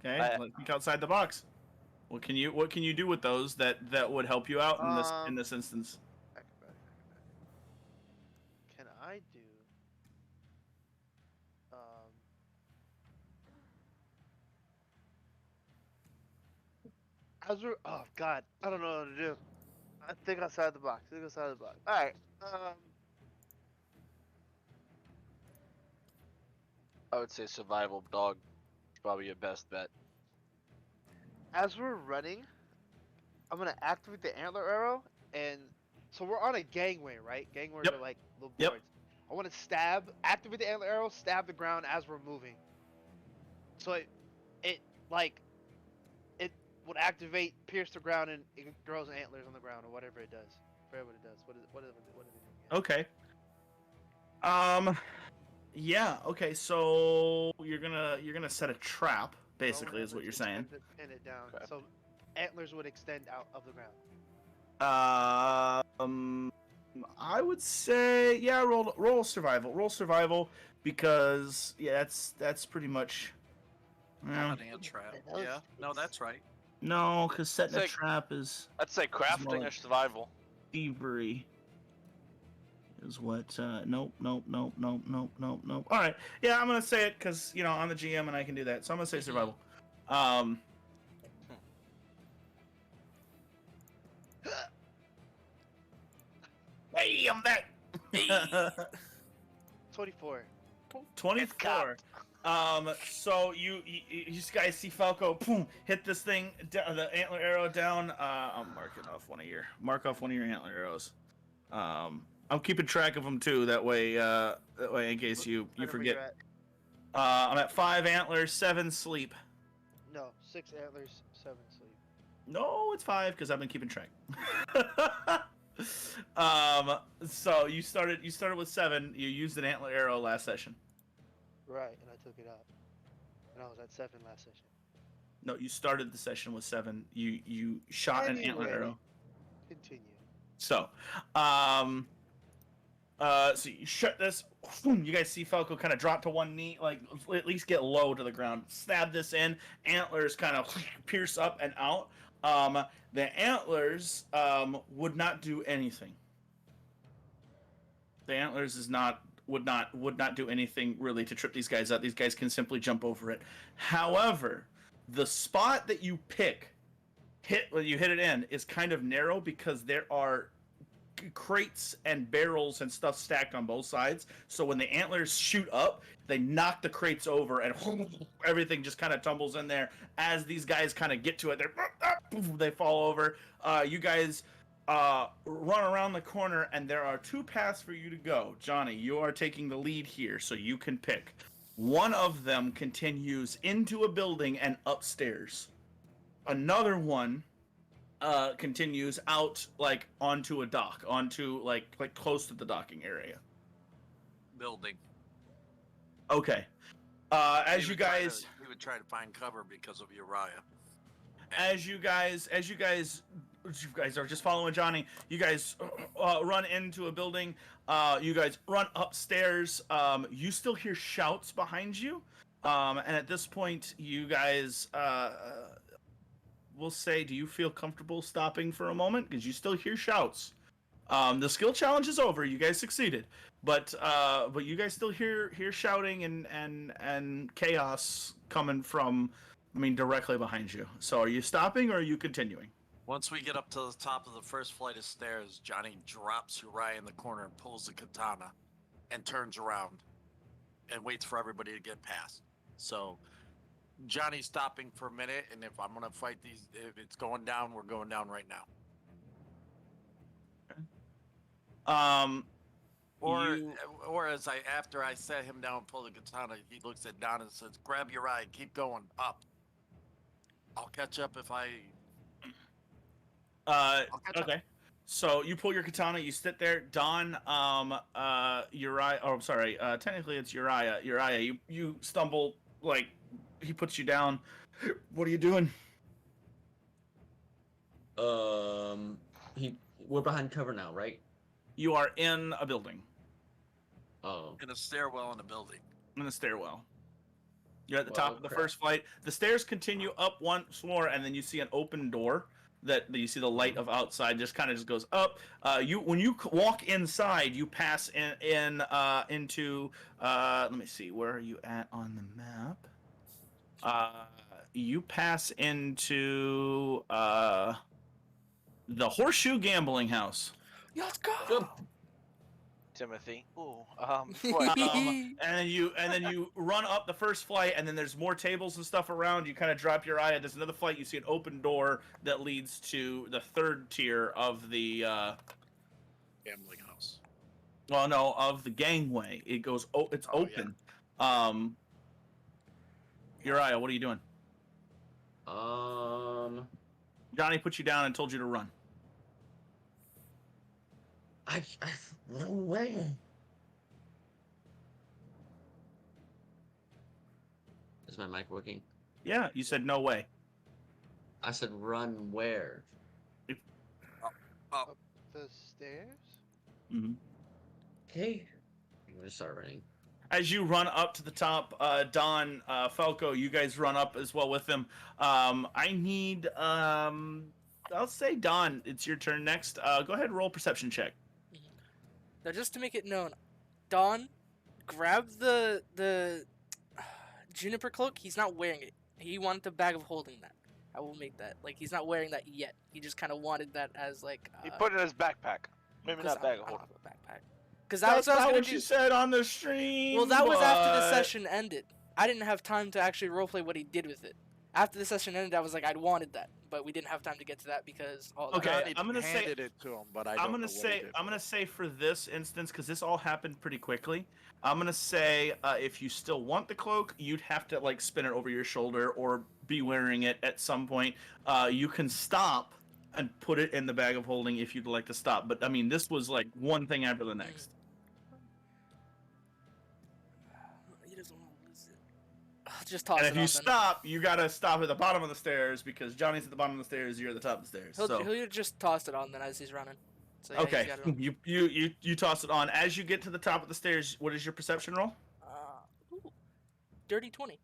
okay, I- let's think outside the box. What can you do with those that would help you out in this instance? Acrobatic. Can I do um as we're oh god, I don't know what to do. I think outside the box. Think outside the box. Alright. I would say survival dog is probably your best bet. As we're running, I'm gonna activate the antler arrow, and so we're on a gangway, right? Gangways Yep. are like little Yep. boards. I want to activate the antler arrow, stab the ground as we're moving. So it like it would activate, pierce the ground, and it grows antlers on the ground or whatever it does. I forget what it does. What are they doing? Okay. Yeah. Okay. So you're gonna set a trap, basically, is what you're saying. Pin it down. Okay. So antlers would extend out of the ground. I would say yeah. Roll survival because yeah, that's pretty much. Well, An ant trap. Those Yeah. No, things. that's right. no, because setting a Say- trap is I'd say crafting like- or survival. thievery. Is what? Nope. All right. Yeah, I'm gonna say it because I'm the GM and I can do that. So I'm gonna say survival. Hey, I'm back. 24. 24. So you guys see Falco, boom, hit this thing, the antler arrow down. I'm mark off one of your antler arrows. I'm keeping track of them too. That way in case you Whatever forget. you're at. I'm at 5 antlers, 7 sleep. No, 6 antlers, 7 sleep. No, it's 5 because I've been keeping track. So you started with 7. You used an antler arrow last session. Right, and I took it out. And I was at 7 last session. No, you started the session with 7. You shot an antler Anyway. arrow. Continue. So, so you shut this. You guys see Falco kind of drop to one knee, like at least get low to the ground. Stab this in. Antlers kind of pierce up and out. The antlers would not do anything. The antlers would not do anything really to trip these guys up. These guys can simply jump over it. However, the spot that you pick when you hit it in is kind of narrow because there are crates and barrels and stuff stacked on both sides. So when the antlers shoot up, they knock the crates over and everything just kind of tumbles in there. As these guys kind of get to it, they fall over. You guys run around the corner, and there are 2 paths for you to go. Johnny, you are taking the lead here, so you can pick. One of them continues into a building and upstairs. Another one continues out like onto a dock, onto like close to the docking area. Building. Okay. As you guys he would try to find cover because of Uriah. as you guys are just following Johnny, you guys run into a building. You guys run upstairs. You still hear shouts behind you, and at this point, you guys will say, "Do you feel comfortable stopping for a moment? Because you still hear shouts." The skill challenge is over. You guys succeeded, but you guys still hear shouting and chaos coming from, directly behind you. So, are you stopping or are you continuing? Once we get up to the top of the first flight of stairs, Johnny drops Uriah in the corner and pulls the katana and turns around and waits for everybody to get past. So Johnny's stopping for a minute, and if I'm gonna fight these, if it's going down, we're going down right now. Or as after I set him down and pull the katana, he looks at Don and says, "Grab Uriah, keep going up. I'll catch up if I." Okay. So you pull your katana, you sit there. Don, Uriah. Oh, I'm sorry. Technically, it's Uriah. Uriah, you stumble, like he puts you down. What are you doing? We're behind cover now, right? You are in a building, Oh. In a stairwell in a building. in a stairwell. You're at the Well, top of the crap. first flight. The stairs continue up once more, and then you see an open door that you see the light of outside just kind of just goes up. When you walk inside, you pass into let me see, where are you at on the map? You pass into the Horseshoe Gambling House. Yeah, let's go. Good. Timothy. Ooh. Before I And then you run up the first flight, and then there's more tables and stuff around. You kind of drop your eye. There's another flight. You see an open door that leads to the third tier of the Gambling house. well, no, of the gangway. It goes. It's Oh, yeah. open. Uriah, what are you doing? Johnny put you down and told you to run. No way. Is my mic working? Yeah, you said no way. I said run where? The stairs? Mm-hmm. Okay. I'm gonna start running. As you run up to the top, Don, Falco, you guys run up as well with them. I need, I'll say Don, it's your turn next. Go ahead and roll perception check. Now, just to make it known, Don, grab the juniper cloak. He's not wearing it. He wanted the bag of holding that. I will make that. Like, he's not wearing that yet. He just kind of wanted that as, like... He put it in his backpack. Maybe not bag of I don't holding. have a backpack. Because that was what I was not going what to you do. said on the stream. Well, that was after the but- session ended. I didn't have time to actually roleplay what he did with it. After the session ended, I was like, I'd wanted that, but we didn't have time to get to that because all that. Okay, Johnny I'm gonna say- handed it to him, but I don't I'm know gonna what he say did I'm with gonna it. say for this instance, because this all happened pretty quickly. I'm gonna say if you still want the cloak, you'd have to like spin it over your shoulder or be wearing it at some point. You can stop and put it in the bag of holding if you'd like to stop. But I mean, this was like one thing after the next. He doesn't want to lose it. Just toss And it if you on then. stop, you gotta stop at the bottom of the stairs because Johnny's at the bottom of the stairs. You're at the top of the stairs. He'll just toss it on then as he's running. So, yeah, Okay, he's got it on. you toss it on. As you get to the top of the stairs, what is your perception roll? Ooh, dirty 20.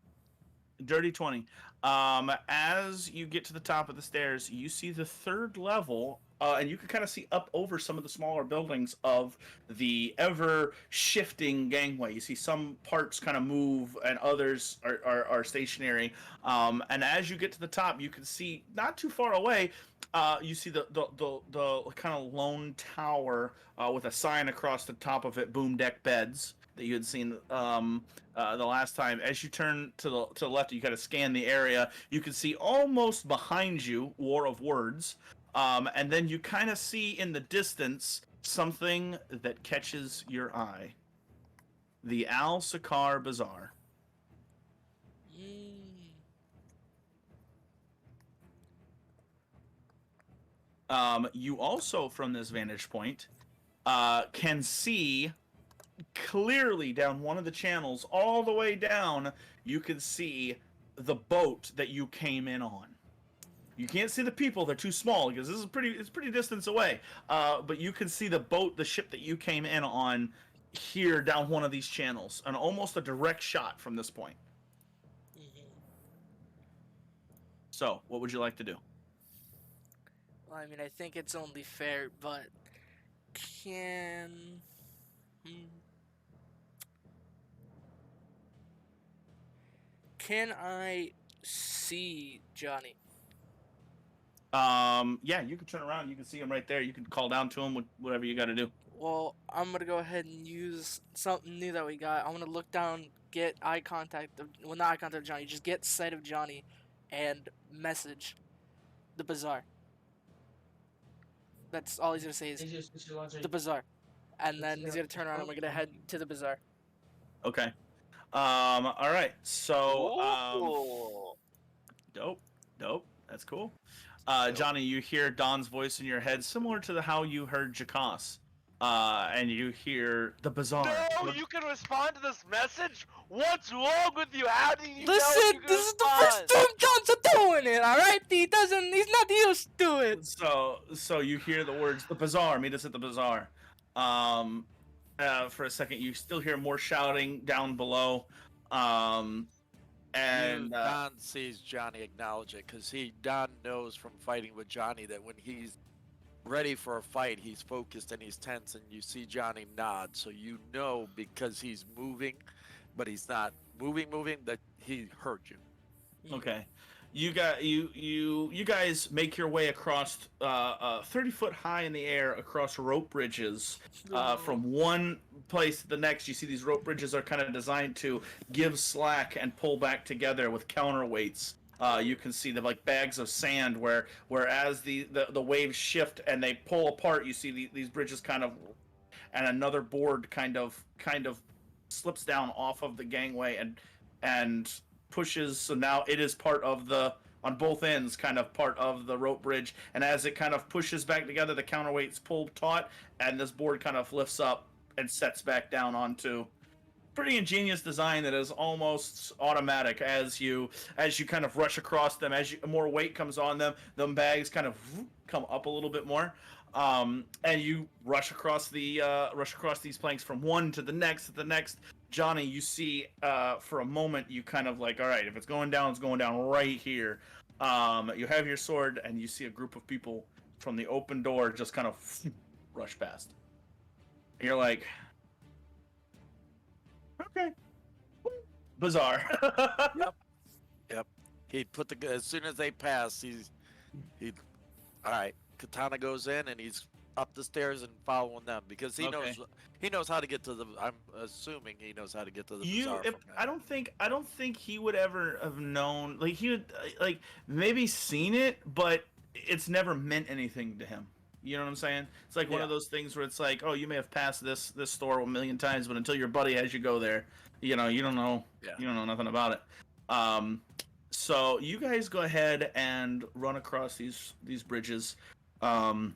Dirty 20. As you get to the top of the stairs, you see the third level, and you can kind of see up over some of the smaller buildings of the ever shifting gangway. You see some parts kind of move and others are stationary. And as you get to the top, you can see not too far away, you see the kind of lone tower with a sign across the top of it, boom deck beds, that you had seen the last time. As you turn to the left, you kind of scan the area. You can see almost behind you War of Words, and then you kind of see in the distance something that catches your eye: the Al Sakar Bazaar. You also, from this vantage point, can see clearly down one of the channels, all the way down. You can see the boat that you came in on. You can't see the people; they're too small because this is pretty distance away. But you can see the boat, the ship that you came in on, here down one of these channels, and almost a direct shot from this point. So, what would you like to do? Well, I mean, I think it's only fair, but can... Can I see Johnny? Yeah, you can turn around. You can see him right there. You can call down to him, whatever you got to do. Well, I'm gonna go ahead and use something new that we got. I'm gonna look down, get eye contact. Well, not eye contact with Johnny, just get sight of Johnny, and message the bazaar. That's all he's gonna say is He's just launching. the bazaar, and then he's gonna turn around and we're gonna head to the bazaar. Okay. All right. So, Ooh. dope. That's cool. Johnny, you hear Don's voice in your head, similar to how you heard Jakas. And you hear the bazaar. No, you can respond to this message? What's wrong with you? How do you know Listen, you can this is the respond? first time John's doing it. All right, he's not used to it. So you hear the words, the bazaar, meet us at the bazaar. for a second. You still hear more shouting down below. And Don sees Johnny acknowledge it because Don knows from fighting with Johnny that when he's ready for a fight, he's focused and he's tense, and you see Johnny nod, so you know because he's moving, but he's not moving that he heard you. okay, you guys make your way across 30-foot high in the air across rope bridges from one place to the next. You see these rope bridges are kind of designed to give slack and pull back together with counterweights. You can see the like bags of sand whereas the waves shift and they pull apart, you see these bridges kind of, and another board kind of slips down off of the gangway and pushes, so now it is part of the, on both ends, kind of part of the rope bridge, and as it kind of pushes back together, the counterweight's pulled taut, and this board kind of lifts up and sets back down onto pretty ingenious design that is almost automatic. As you kind of rush across them, as more weight comes on them bags kind of come up a little bit more, and you rush across these planks from one to the next. Johnny, you see for a moment, you kind of like, all right, if it's going down, it's going down right here. You have your sword, and you see a group of people from the open door just kind of rush past. And you're like, okay, bizarre. Yep. He put as soon as they pass, he all right. Katana goes in and he's up the stairs and following them because he knows how to get to the. I'm assuming he knows how to get to the bazaar. I don't think he would ever have known. Like he would like maybe seen it, but it's never meant anything to him. You know what I'm saying? It's like one of those things where it's like, oh, you may have passed this store a million times, but until your buddy has you go there, you don't know. Yeah. You don't know nothing about it. So you guys go ahead and run across these bridges. Bezek,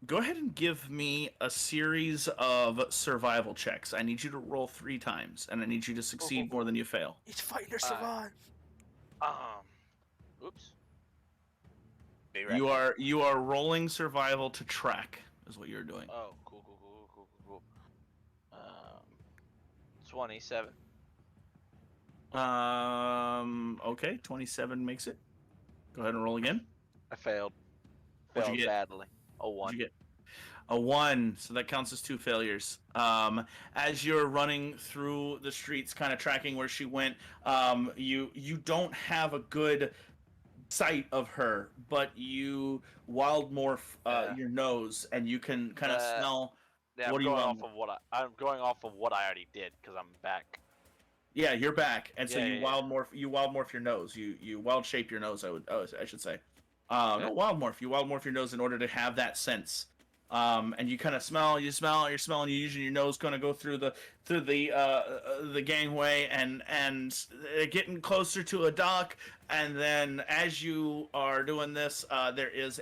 go ahead and give me a series of survival checks. I need you to roll 3 times, and I need you to succeed more than you fail. He's fighting to survive. Oops. You are rolling survival to track, is what you're doing. Oh, cool. 27. Okay, 27 makes it. Go ahead and roll again. I failed. What'd you get? Badly. A 1. What'd you get? A 1, so that counts as 2 failures. As you're running through the streets, kind of tracking where she went, you don't have a good sight of her, but you wild morph your nose, and you can kind of smell. Yeah, I'm going off of what I already did because I'm back. Yeah, you're back, and so Yeah, wild morph your nose. You wild shape your nose. I should say. No, wild morph. You wild morph your nose in order to have that sense. And you kind of smell. You're smelling. You're using your nose, going to go through the gangway, and getting closer to a dock. And then as you are doing this, there is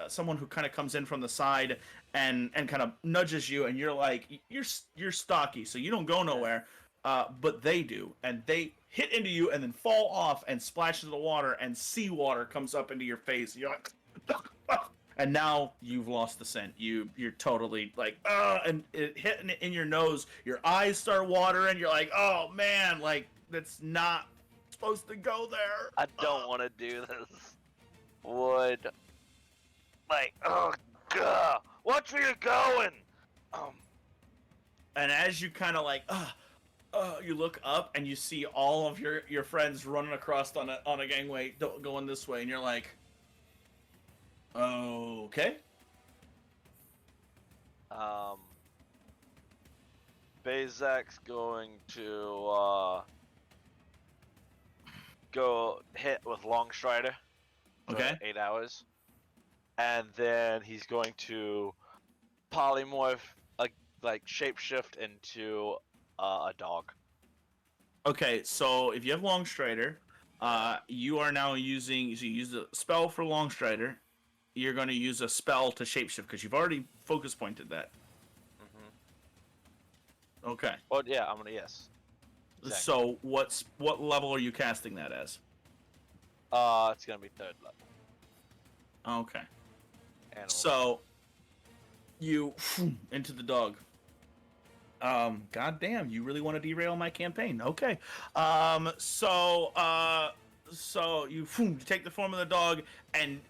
someone who kind of comes in from the side and kind of nudges you, and you're like, you're stocky, so you don't go nowhere. But they do, and they hit into you and then fall off and splash into the water, and seawater comes up into your face. You're like, and now you've lost the scent. You're totally like, and it hitting in your nose. Your eyes start watering. You're like, oh man, like that's not supposed to go there. I don't want to do this. Oh god, watch where you're going. And as you kind of like, you look up and you see all of your friends running across on a gangway going this way, and you're like, okay. Bezek's going to go hit with Longstrider. Okay. 8 hours, and then he's going to polymorph, like shapeshift into a dog. Okay, so if you have Longstrider, you are now using. So you use a spell for Longstrider. You're going to use a spell to shapeshift because you've already focus pointed that. Mm-hmm. Okay. Well, yeah, I'm gonna yes. Exactly. So what level are you casting that as? It's gonna be 3rd level. Okay. Animals. So you into the dog. God damn, you really want to derail my campaign? Okay. So you take the form of the dog and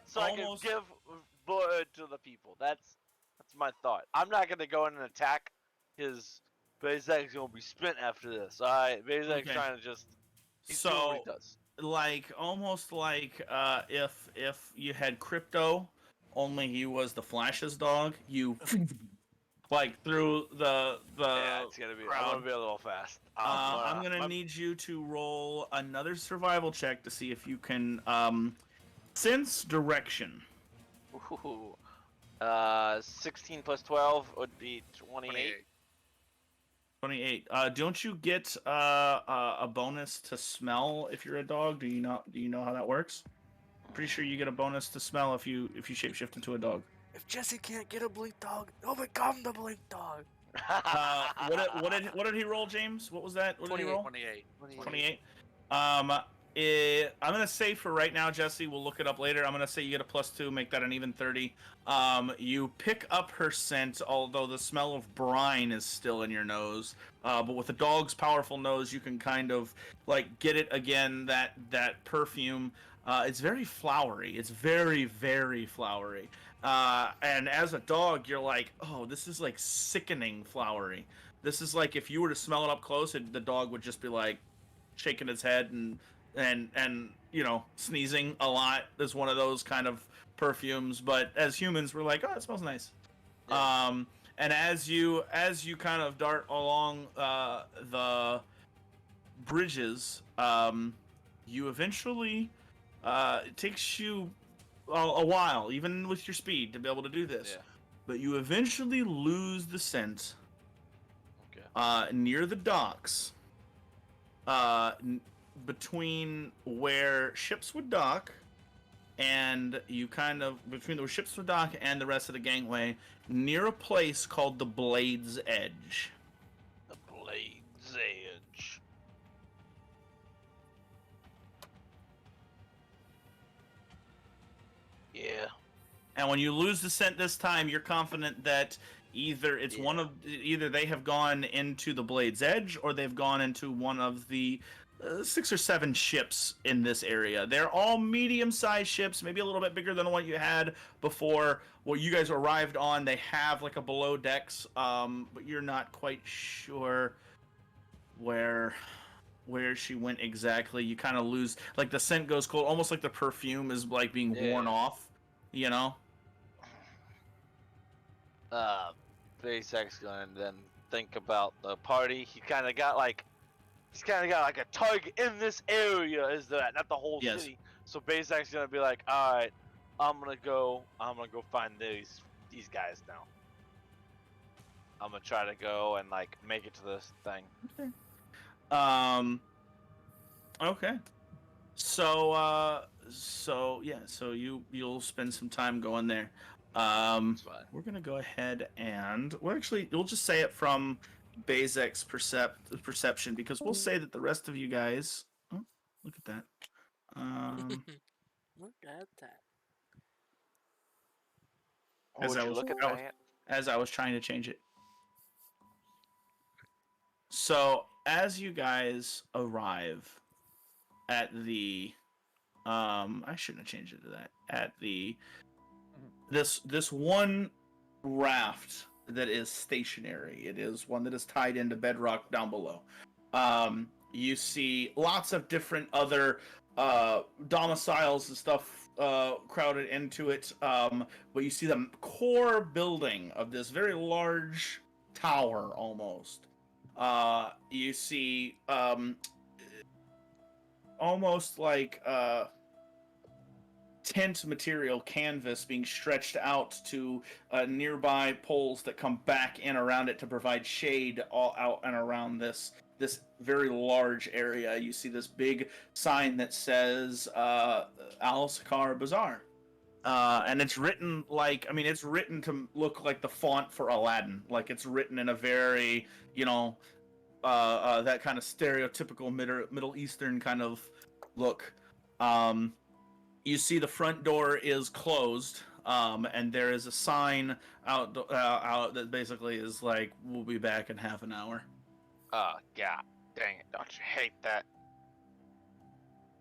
so I almost can give blood to the people. That's my thought. I'm not gonna go in and attack his. Bezek's gonna be spent after this. Alright, Bezek's Okay. trying to just. He's doing what he So does. like almost like if you had crypto, only he was the Flash's dog. You like through the Yeah, it's gonna be. I'm crowd. gonna be a little fast. I'm gonna need you to roll another survival check to see if you can sense direction. Ooh. 16 plus 12 would be 28. 28. Don't you get a bonus to smell if you're a dog? Do you not? Do you know how that works? Pretty sure you get a bonus to smell if you shapeshift into a dog. If Jesse can't get a blink dog, he'll become the blink dog. What did he roll, James? What was that? What did he roll? 28. 28. I'm gonna say for right now, Jesse. We'll look it up later. I'm gonna say you get a +2, make that an even 30. You pick up her scent, although the smell of brine is still in your nose. But with a dog's powerful nose, you can kind of like get it again. That perfume. It's very flowery. It's very, very flowery. And as a dog, you're like, oh, this is like sickening flowery. This is like if you were to smell it up close, the dog would just be like shaking its head and you know sneezing a lot. Is one of those kind of perfumes. But as humans, we're like, oh, it smells nice. Yeah. And as you kind of dart along the bridges, you eventually it takes you a while, even with your speed, to be able to do this. Yeah. But you eventually lose the scent Okay. near the docks, between where ships would dock, and you kind of between the ships would dock and the rest of the gangway, near a place called the Blade's Edge. The Blade's Edge. Yeah. And when you lose the scent this time, you're confident that either it's either they have gone into the Blade's Edge or they've gone into one of the 6 or 7 ships in this area. They're all medium-sized ships, maybe a little bit bigger than what you had before. What you guys arrived on, they have like a below decks, but you're not quite sure where she went exactly. You kind of lose, like the scent goes cold, almost like the perfume is like being worn off, you know? SpaceX gonna then think about the party. He's kind of got like a target in this area. Is that not the whole city? So SpaceX gonna be like, all right, I'm gonna go find these guys now. I'm gonna try to go and like make it to this thing. Okay. So you'll spend some time going there. That's fine. We're gonna go ahead and we'll just say it from Bezek's perception, because we'll say that the rest of you guys. Oh, look at that. Look at that. As I was trying to change it. So as you guys arrive at the, I shouldn't have changed it to that. At the this one raft that is stationary. It is one that is tied into bedrock down below. You see lots of different other domiciles and stuff crowded into it. But you see the core building of this very large tower almost. You see almost like tent material canvas being stretched out to nearby poles that come back in around it to provide shade all out and around this very large area. You see this big sign that says Al-Sakar Bazaar. And it's written like, I mean, it's written to look like the font for Aladdin. Like it's written in a very, you know, that kind of stereotypical Middle Eastern kind of look. you see the front door is closed, and there is a sign out that basically is like, "We'll be back in half an hour." Oh, God. Dang it. Don't you hate that?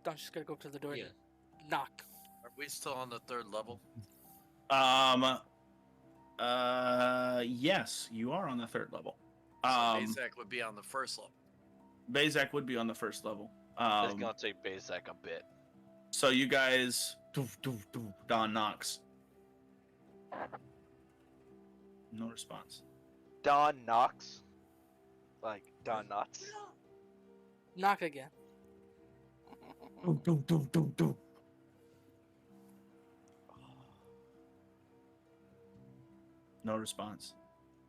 Don't just gotta go up to the door Yeah. and knock. Are we still on the 3rd level? Yes, you are on the 3rd level. So Bazak would be on the 1st level. Bazak would be on the 1st level. It's gonna take Bazak a bit. So you guys, Don knocks. No response. Don knocks. Like Don Knotts. Knock again. No response.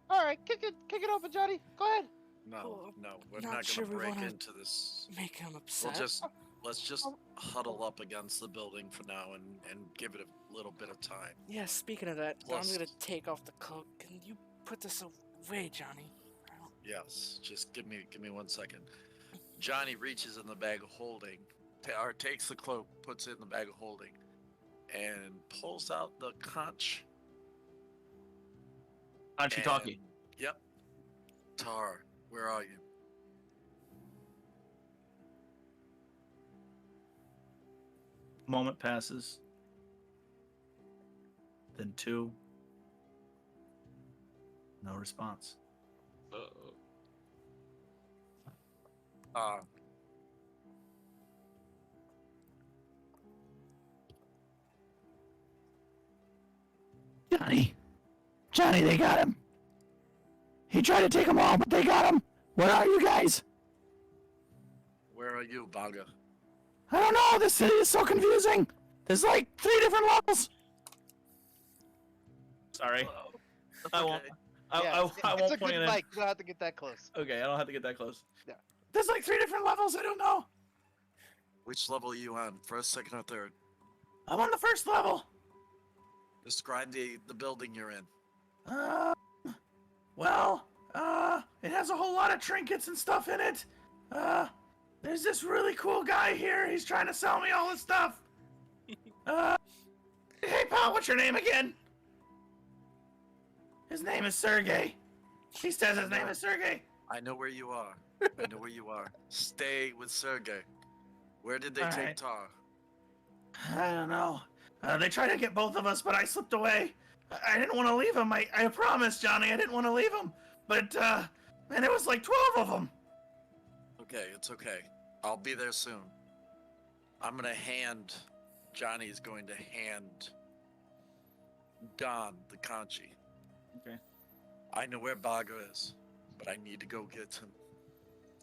All right, kick it open, Johnny. Go ahead. No, no, we're not not sure gonna we break wanna into this. Make him We'll upset. let's just huddle up against the building for now and give it a little bit of time. Yeah, speaking of that, Plus- I'm gonna take off the cloak. Can you put this away, Johnny? Yes, just give me 1 second. Johnny reaches in the bag of holding, or takes the cloak, puts it in the bag of holding, and pulls out the conch. Anchitaki. and- Yep. Tar, where are you? Moment passes. Then 2. No response. Uh, Johnny, they got him. He tried to take them all, but they got him. Where are you guys? where are you, Baga? I don't know. This city is so confusing. There's like 3 different levels. Sorry. I won't. Okay. I it's won't a point good it. mic. You don't have to get that close. Okay, I don't have to get that close. Yeah. There's like 3 different levels. I don't know. Which level are you on? 1st, 2nd, or 3rd? I'm on the 1st level. Describe the building you're in. It has a whole lot of trinkets and stuff in it. There's this really cool guy here. He's trying to sell me all this stuff. Hey, pal, what's your name again? His name is Sergey. He says his name is Sergey. I know where you are. I know where you are. Stay with Sergey. Where did they All take right. Tar? I don't know. They tried to get both of us, but I slipped away. I didn't want to leave him. I promise, Johnny, I didn't want to leave him. But, man, it was like 12 of them. Okay, it's okay. I'll be there soon. Johnny's going to hand Don the Conchi. Okay. I know where Baga is, but I need to go get him.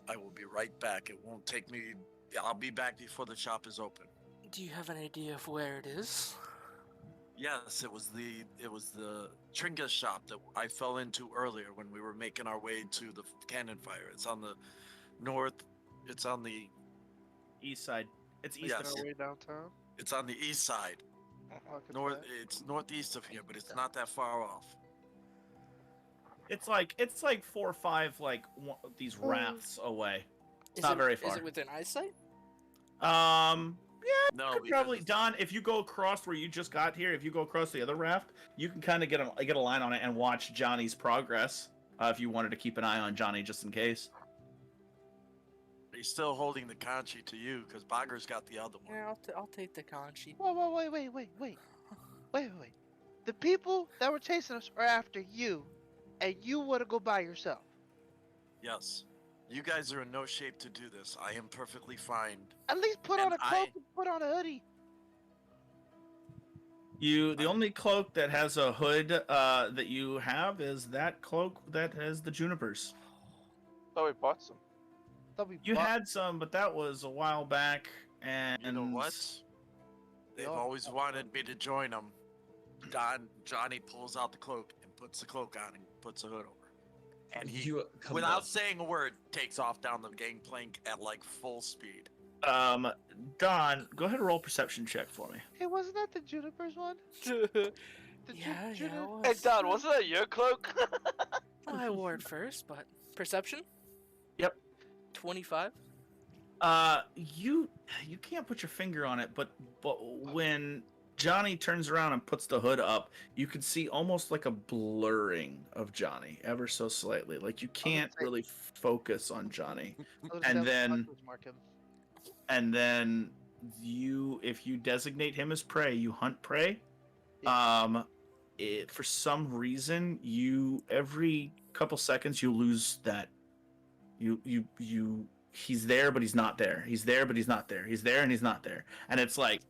I will be right back. It won't take me. I'll be back before the shop is open. Do you have an idea of where it is? Yes, it was the trinket shop that I fell into earlier when we were making our way to the cannon fire. It's on the north. It's on the East side. It's east Yes. On our way downtown. It's on the east side. Look at North. that. It's northeast of here, but it's not that far off. It's like 4 or 5 these rafts away. Is not it, very Is far. it within eyesight? No, Could because probably Don, if you go across where you just got here, if you go across the other raft, you can kind of get a line on it and watch Johnny's progress. If you wanted to keep an eye on Johnny just in case. he's still holding the Conchi to you because Bagger's got the other one. Yeah, I'll take the Conchi. Whoa, wait. The people that were chasing us are after you, and you want to go by yourself. Yes. You guys are in no shape to do this. I am perfectly fine. At least put And on a cloak and put on a hoodie. The only cloak that has a hood that you have is that cloak that has the junipers. Oh, we bought some. Thought we You bought- had some, but that was a while back. And You know what? They've Yeah. always wanted me to join them. Johnny pulls out the cloak and puts the cloak on and puts the hood over. And he, You come without on. saying a word, takes off down the gangplank at like full speed. Don, go ahead and roll a perception check for me. Hey, wasn't that the Junipers one? The Yeah, Juni- it was. Hey, Don, wasn't that your cloak? I wore it first, but perception. Yep. 25. You can't put your finger on it, but when Johnny turns around and puts the hood up, you can see almost like a blurring of Johnny, ever so slightly. Like you can't say- really focus on Johnny. I was And gonna say, then hunters mark him. and then if you designate him as prey, you hunt prey. Yeah. For some reason, you every couple seconds you lose that. You he's there but he's not there. He's there but he's not there. He's there and he's not there. And it's like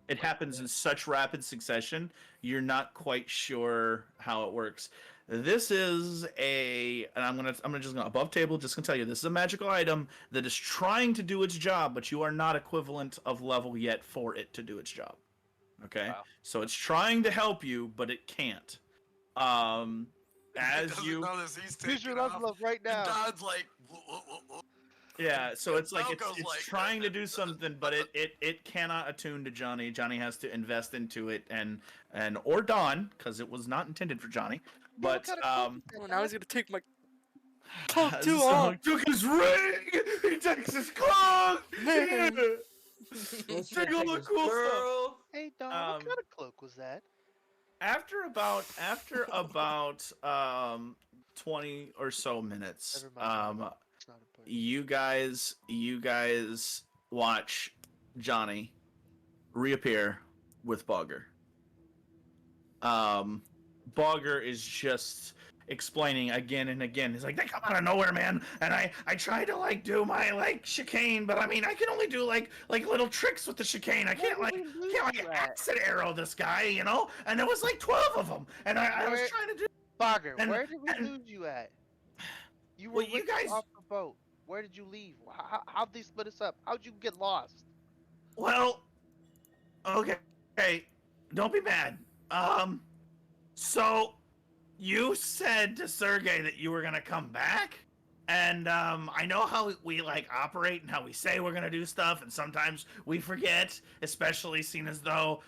it happens in such rapid succession, you're not quite sure how it works. This is and I'm just gonna above table, just gonna tell you this is a magical item that is trying to do its job, but you are not equivalent of level yet for it to do its job. Okay? Wow. So it's trying to help you, but it can't. He As doesn't you notice he's Who's your taking off, level up right and now? Don's like, whoa. Yeah, so it's like Falco's it's like- trying to do something, but it cannot attune to Johnny. Johnny has to invest into it, and or Don, because it was not intended for Johnny. But Oh, now he's gonna take my cloak too. so Oh, he took his ring. He takes his cloak. Man. What's Take your all the name, cool stuff. girl? Hey, Don, what Um, kind of cloak was that? After about 20 or so minutes, Never mind. It's not important. you guys watch Johnny reappear with Bogger. Bogger is just explaining again and again. He's like, they come out of nowhere, man. And I tried to like do my like chicane, but I mean I can only do like little tricks with the chicane. I can't Where like did we lose can't like you at? acid arrow this guy, you know? And there was like 12 of them. And I was Where- trying to do Bogger, and- where did we and- lose you at? You were Well, you with us guys- off the boat. Where did you leave? How'd they split us up? How'd you get lost? Well, okay. Hey, don't be mad. So you said to Sergey that you were gonna come back, and I know how we like operate and how we say we're gonna do stuff, and sometimes we forget, especially seeing as though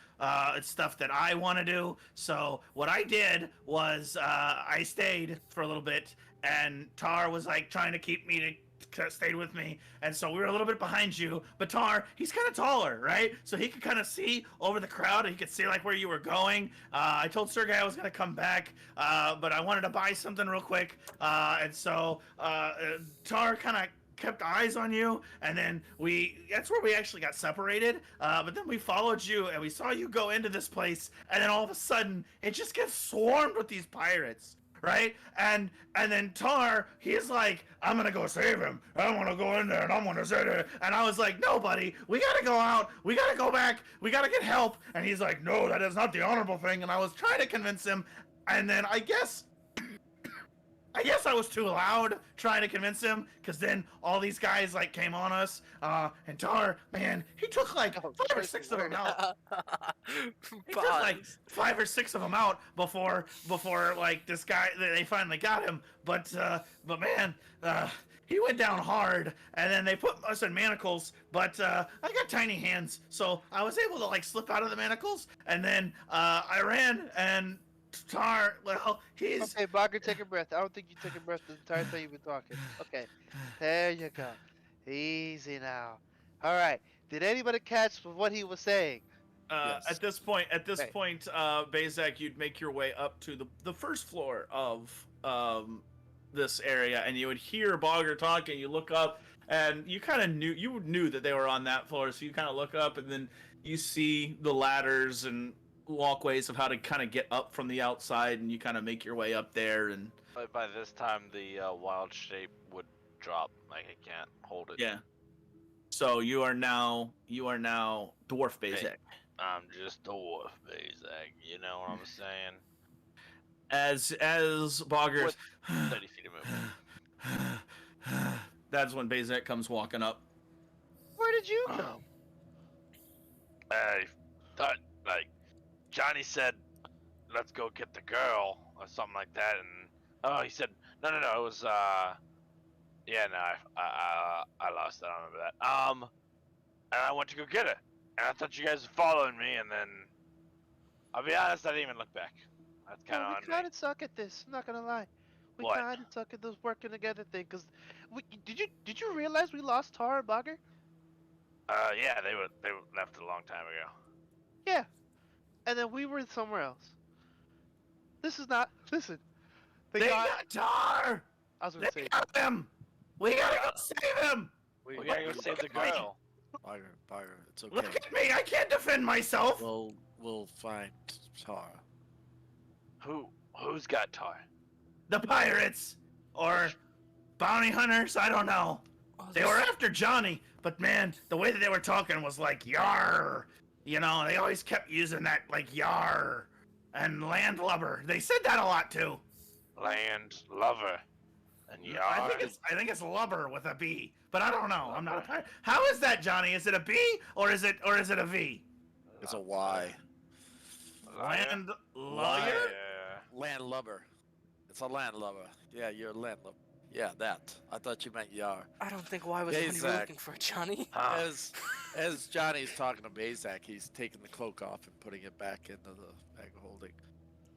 it's stuff that I want to do. So what I did was I stayed for a little bit, and Tar was like trying to keep me to stayed with me, and so we were a little bit behind you. But Tar, he's kind of taller, right? So he could kind of see over the crowd, and he could see like where you were going. I told Sergey I was gonna come back, but I wanted to buy something real quick, and so Tar kind of kept eyes on you, and then that's where we actually got separated, but then we followed you and we saw you go into this place, and then all of a sudden it just gets swarmed with these pirates, right? And then Tar, he's like, I'm gonna go save him. I want to go in there and I'm gonna save it. And I was like, no, buddy, we gotta go out. We gotta go back. We gotta get help. And he's like, no, that is not the honorable thing. And I was trying to convince him. And then I guess I was too loud trying to convince him, because then all these guys like came on us. And Tar, man, he took like 5 or 6 of them out. He took like 5 or 6 of them out before like this guy, they finally got him. But man, he went down hard, and then they put us in manacles. But I got tiny hands, so I was able to like slip out of the manacles, and then I ran, and Tar, well, he's Okay, Bogger, take a breath. I don't think you took a breath the entire time you've been talking. Okay, there you go. Easy now. All right. Did anybody catch what he was saying? Yes. At this point, Okay. Bazak, you'd make your way up to the first floor of this area, and you would hear Bogger talking. You look up, and you kind of knew that they were on that floor, so you kind of look up, and then you see the ladders and walkways of how to kind of get up from the outside, and you kind of make your way up there, and But by this time, the wild shape would drop. Like it can't hold it. yeah. So you are now Dwarf Bazak. I'm just dwarf, Bazak. You know what I'm saying? As Bogger, With 30 feet of movement. that's when Bazak comes walking up. Where did you go? I thought, like, Johnny said, let's go get the girl, or something like that, and, he said, no, it was, yeah, no, I lost it, I don't remember that, and I went to go get her, and I thought you guys were following me, and then, I'll be honest, I didn't even look back. That's kind Well, of we on me. kind of suck at this. I'm not gonna lie. We What? kind of suck at this working together thing. Cause did you realize we lost Tar and Bogger? Yeah, they were left a long time ago. Yeah, and then we were somewhere else. This is not. Listen, they They got. got Tar. I was gonna They say. got him. We gotta go save him. We We gotta go save the girl. Bugger, it's okay. Look at me. I can't defend myself. We'll find Tara. Who's got Tar? The pirates or bounty hunters. I don't know. Oh, They were after Johnny, but man, the way that they were talking was like yar. You know, they always kept using that like yar and landlubber. They said that a lot too. Land lover. And Yar. I think it's lubber with a B, but I don't know. I'm not a pirate. How is that, Johnny? Is it a B or is it a V? It's a Y. Land Liar. lawyer? Landlubber. It's a landlubber. Yeah, you're a landlubber. Yeah, that. I thought you meant Yar. I don't think Y was the one you were Bazak. looking for, Johnny. Huh. As Johnny's talking to Bazak, he's taking the cloak off and putting it back into the bag of holding.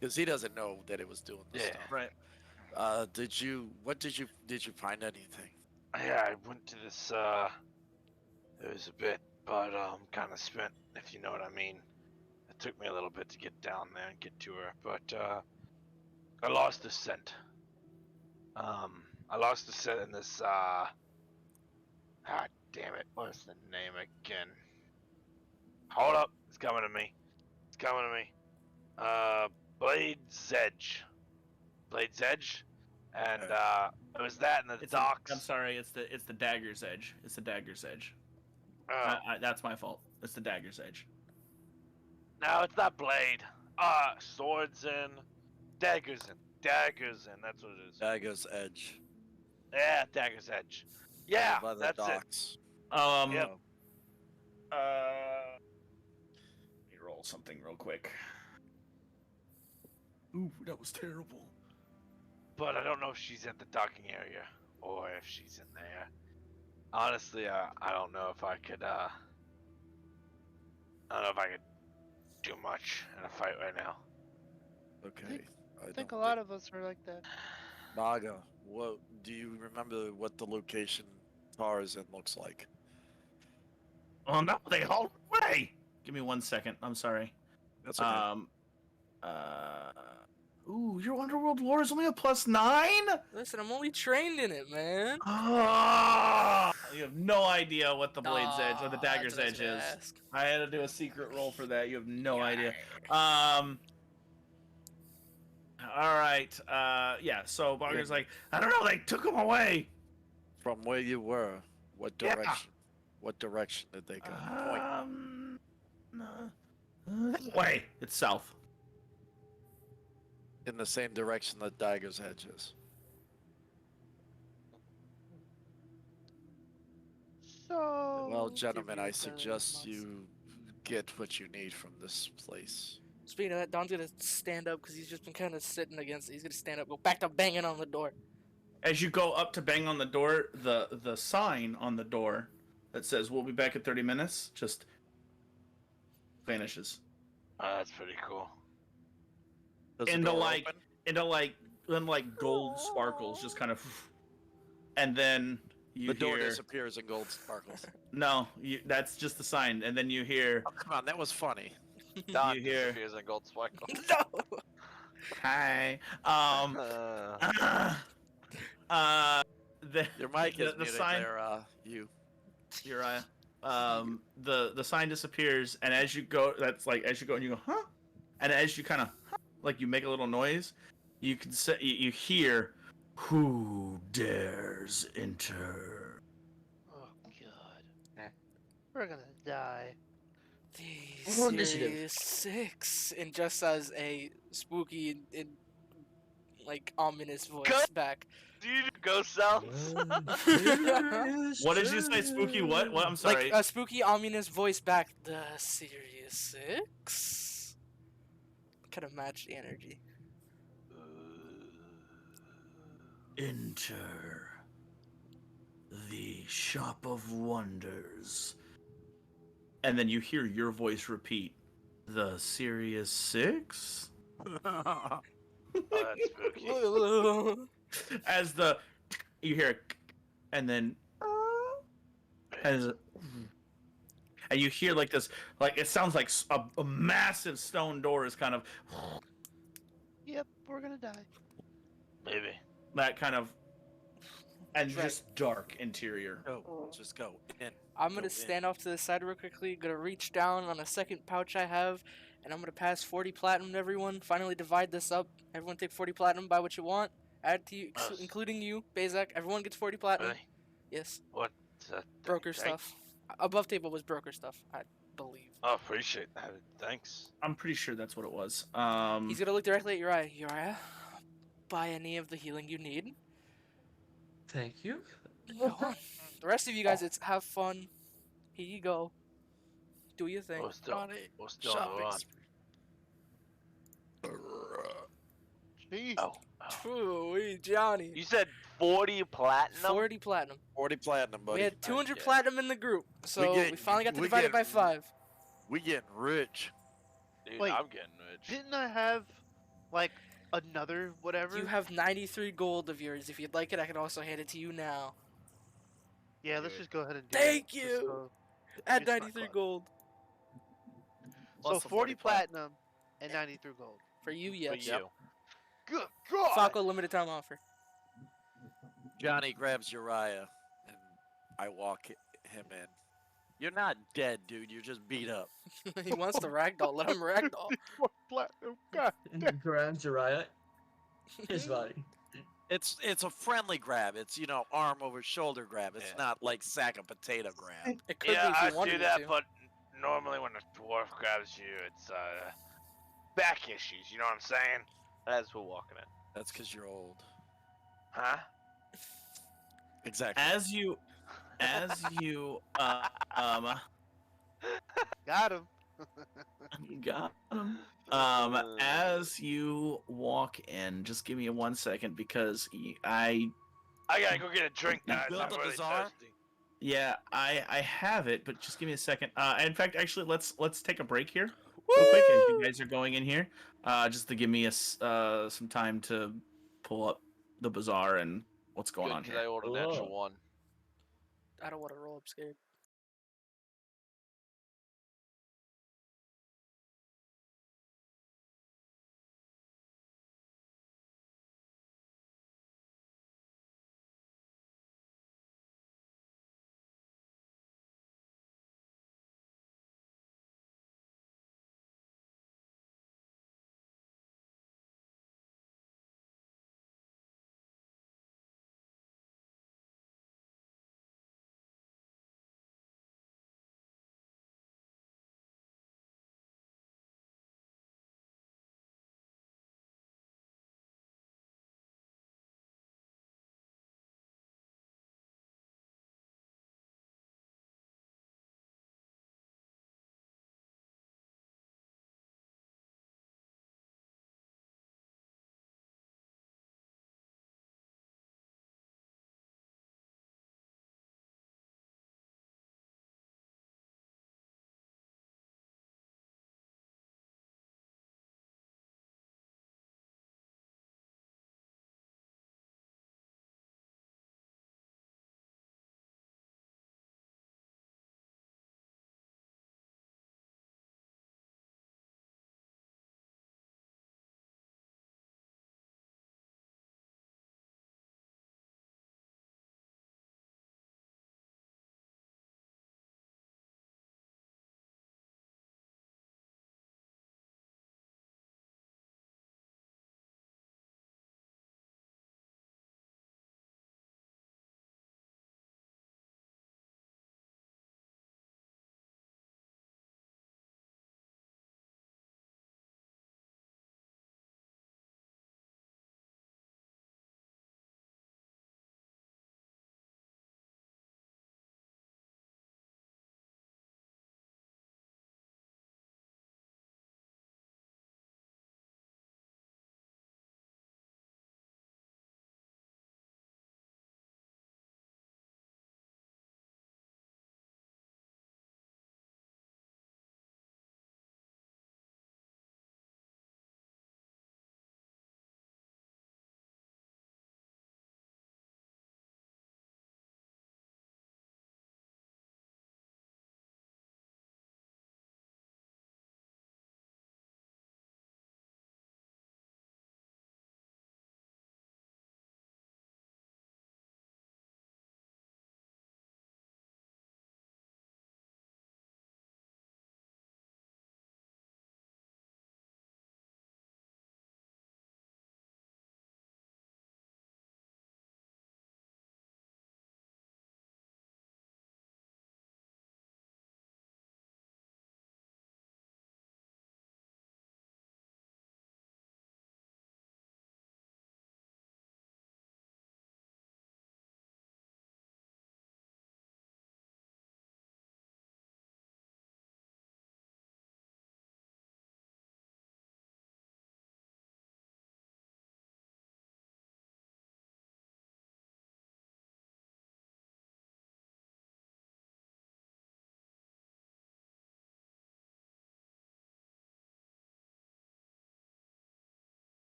Because he doesn't know that it was doing this Yeah. stuff. Right. Did you find anything? Yeah, I went to this, it was a bit, but, kind of spent, if you know what I mean. It took me a little bit to get down there and get to her, but, I lost the scent. I lost the scent in this, ah, damn it, what's the name again? Hold up, it's coming to me. It's coming to me. Blade's Edge. Blade's Edge? And, it was that in the docks. I'm sorry. It's the dagger's edge. It's the dagger's edge. Oh. That's my fault. It's the dagger's edge. No, it's not blade. Swords in, daggers in, that's what it is. Dagger's Edge. Yeah, dagger's edge. Yeah, By the that's docks. Yep. Let me roll something real quick. Ooh, that was terrible. it. But I don't know if she's at the docking area or if she's in there. Honestly, I don't know if I could. I don't know if I could do much in a fight right now. Okay. I think a lot of us are like that. Naga, what do you remember what the location Tarzan looks like? Oh no, they hauled away. Give me 1 second. I'm sorry. That's okay. Ooh, your Underworld lore is only a +9? Listen, I'm only trained in it, man. Ah, you have no idea what the Blade's Edge or the Aw, Dagger's that's Edge what I was is. gonna ask. I had to do a secret roll for that. You have no idea. All right. Yeah. So Bogger's like, I don't know. They took him away. From where you were, what Yeah. direction? What direction did they go? Point. That way. It's south. In the same direction that Dagger's Edge is. So. Well, give gentlemen, you I the suggest months. you get what you need from this place. Speaking of that, Don's gonna stand up because he's just been kind of sitting against it. He's gonna stand up, go back to banging on the door. As you go up to bang on the door, the sign on the door that says "We'll be back in 30 minutes" just vanishes That's pretty cool. Does the into door like open? gold sparkles, just kind of, and then you The door hear disappears in gold sparkles. no, that's just the sign, and then you hear Oh, come on, that was funny. Don You hear- disappears in gold sparkle. No. hi. The Your mic is the muted sign there, you. Uriah. The sign disappears, and as you go, that's like as you go and you go, huh? And as you kind of like you make a little noise, you can say you hear, "Who dares enter?" Oh god. We're gonna die. The Roll initiative. Serious Six, and just as a spooky and like ominous voice Go- back. Do you do ghost sounds? What did you say, spooky? What? I'm sorry. Like a spooky ominous voice back. The Serious Six. Kind of match the energy. Enter the Shop of Wonders. And then you hear your voice repeat, "The Serious Six?" Oh, that's spooky. as you hear it, and then as and you hear like this, like it sounds like a massive stone door is kind of Yep, we're gonna die. Maybe. that kind of, and Right. just dark interior. Go. Just go in. I'm Go gonna in. stand off to the side real quickly. Gonna reach down on a second pouch I have, and I'm gonna pass 40 platinum to everyone. Finally divide this up. Everyone take 40 platinum. Buy what you want. Add to you, Oh, including you, Bazak. Everyone gets 40 platinum. Really? Yes. What's that? Broker Thanks. stuff. Above table was broker stuff, I believe. I appreciate that. Thanks. I'm pretty sure that's what it was. He's gonna look directly at Uriah. Uriah, buy any of the healing you need. Thank you. Go on. The rest of you guys, it's have fun. Here you go. Do your thing. We're still, Johnny, we're still on the shopping run. Jeez. Oh. Ooh, Johnny. You said 40 platinum? 40 platinum. 40 platinum, buddy. We had 200 yeah. platinum in the group, so we finally got to divide it by 5. We getting rich. Dude, Wait. I'm getting rich. Didn't I have like another whatever? You have 93 gold of yours. If you'd like it, I can also hand it to you now. Yeah, let's Dude. just go ahead and do Thank it. you! So, Add It's my 93 club. gold. Plus the 40 platinum. platinum and 93 gold. For you, For yes. you. Good God! Falco limited time offer. Johnny grabs Uriah, and I walk him in. You're not dead, dude. You're just beat up. He wants to ragdoll. Let him ragdoll. 54 platinum. God. And grabs Uriah. His body. It's a friendly grab. It's arm over shoulder grab. It's Yeah. not like sack of potato grab. It could Yeah, be if I you wanted do it that, to. but normally when a dwarf grabs you, it's back issues. You know what I'm saying? That's what walking in. That's because you're old. Huh? Exactly. As you Got him. got him. As you walk in, just give me 1 second because I gotta go get a drink, You guys. built I'm the really bazaar? thirsty. yeah, I have it, but just give me a second. In fact, actually, let's take a break here real quick as you guys are going in here, just to give me some time to pull up the bazaar and what's going Good, on 'cause here. I ordered an extra Oh. one. I don't want to roll. I'm scared.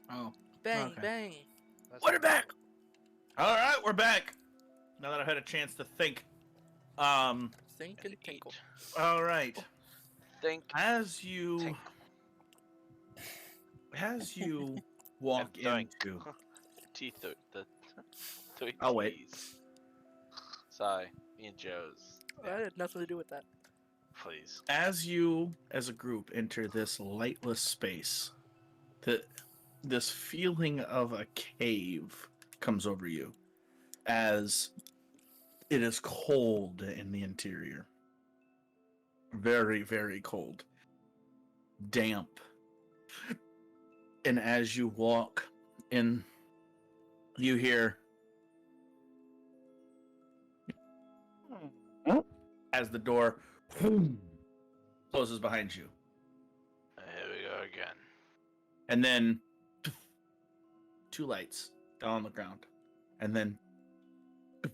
Oh. Bang, Okay. bang. That's We're not back. All right, we're back. Now that I've had a chance to think. Think and tinkle. Eat. All right. Think. As you walk And think. into, Teeth. The three I'll wait. T's. Sorry, me and Joe's. I had nothing to do with that. Please. As you, as a group, enter this lightless space, this feeling of a cave comes over you, as it is cold in the interior. Very, very cold. Damp. And as you walk in, you hear as the door closes behind you. Here we go again. And then 2 lights down on the ground. And then This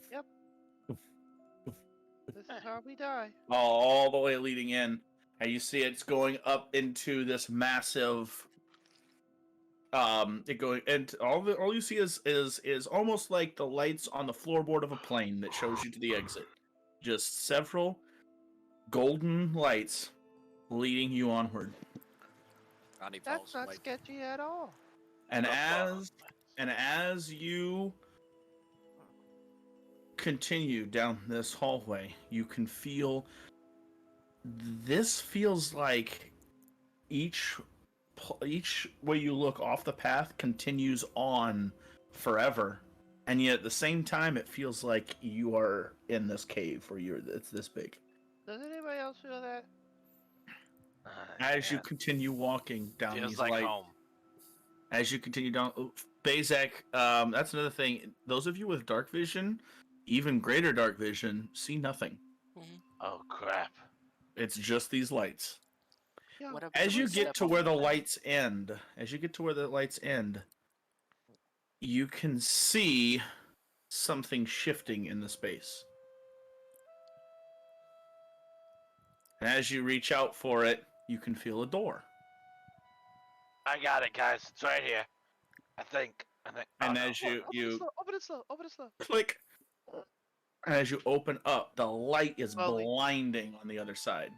is how we die. all the way leading in. And you see it's going up into this massive it going, and all you see is almost like the lights on the floorboard of a plane that shows you to the exit. Just several golden lights leading you onward. Johnny That's falls not like sketchy at all. And as you continue down this hallway, you can feel this feels like each way you look off the path continues on forever, and yet at the same time it feels like you are in this cave where it's this big. Does anybody else feel that? As you continue walking down Feels these like lights, home. as you continue down, Bazak, that's another thing. Those of you with dark vision, even greater dark vision, see nothing. Oh crap. It's just these lights. Yeah. What As you step get to off where the ladder. lights end, you can see something shifting in the space. And as you reach out for it, you can feel a door. I got it, guys. It's right here. I think. And oh, as you Open it slow. Open it slow. click, and as you open up, the light is Slowly. blinding on the other side.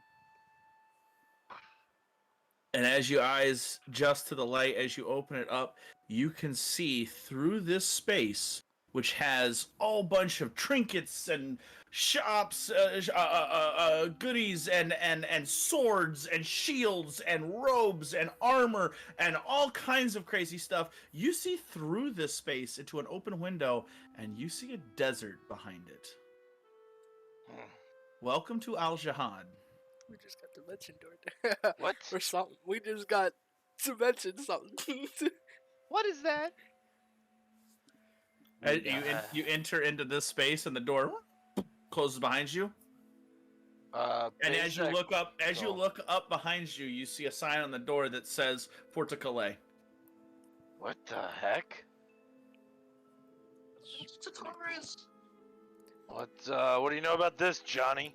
And as you eyes just to the light, as you open it up, you can see through this space, which has all bunch of trinkets and shops, goodies, and swords and shields and robes and armor and all kinds of crazy stuff. You see through this space into an open window, and you see a desert behind it. Welcome to Al Jihad. We just got to mention door. What? Or something. We just got to mention something. What is that? You enter into this space, and the door closes behind you. And as you look up behind you, you see a sign on the door that says Porta Calais. What the heck? It's a Taurus. What do you know about this, Johnny?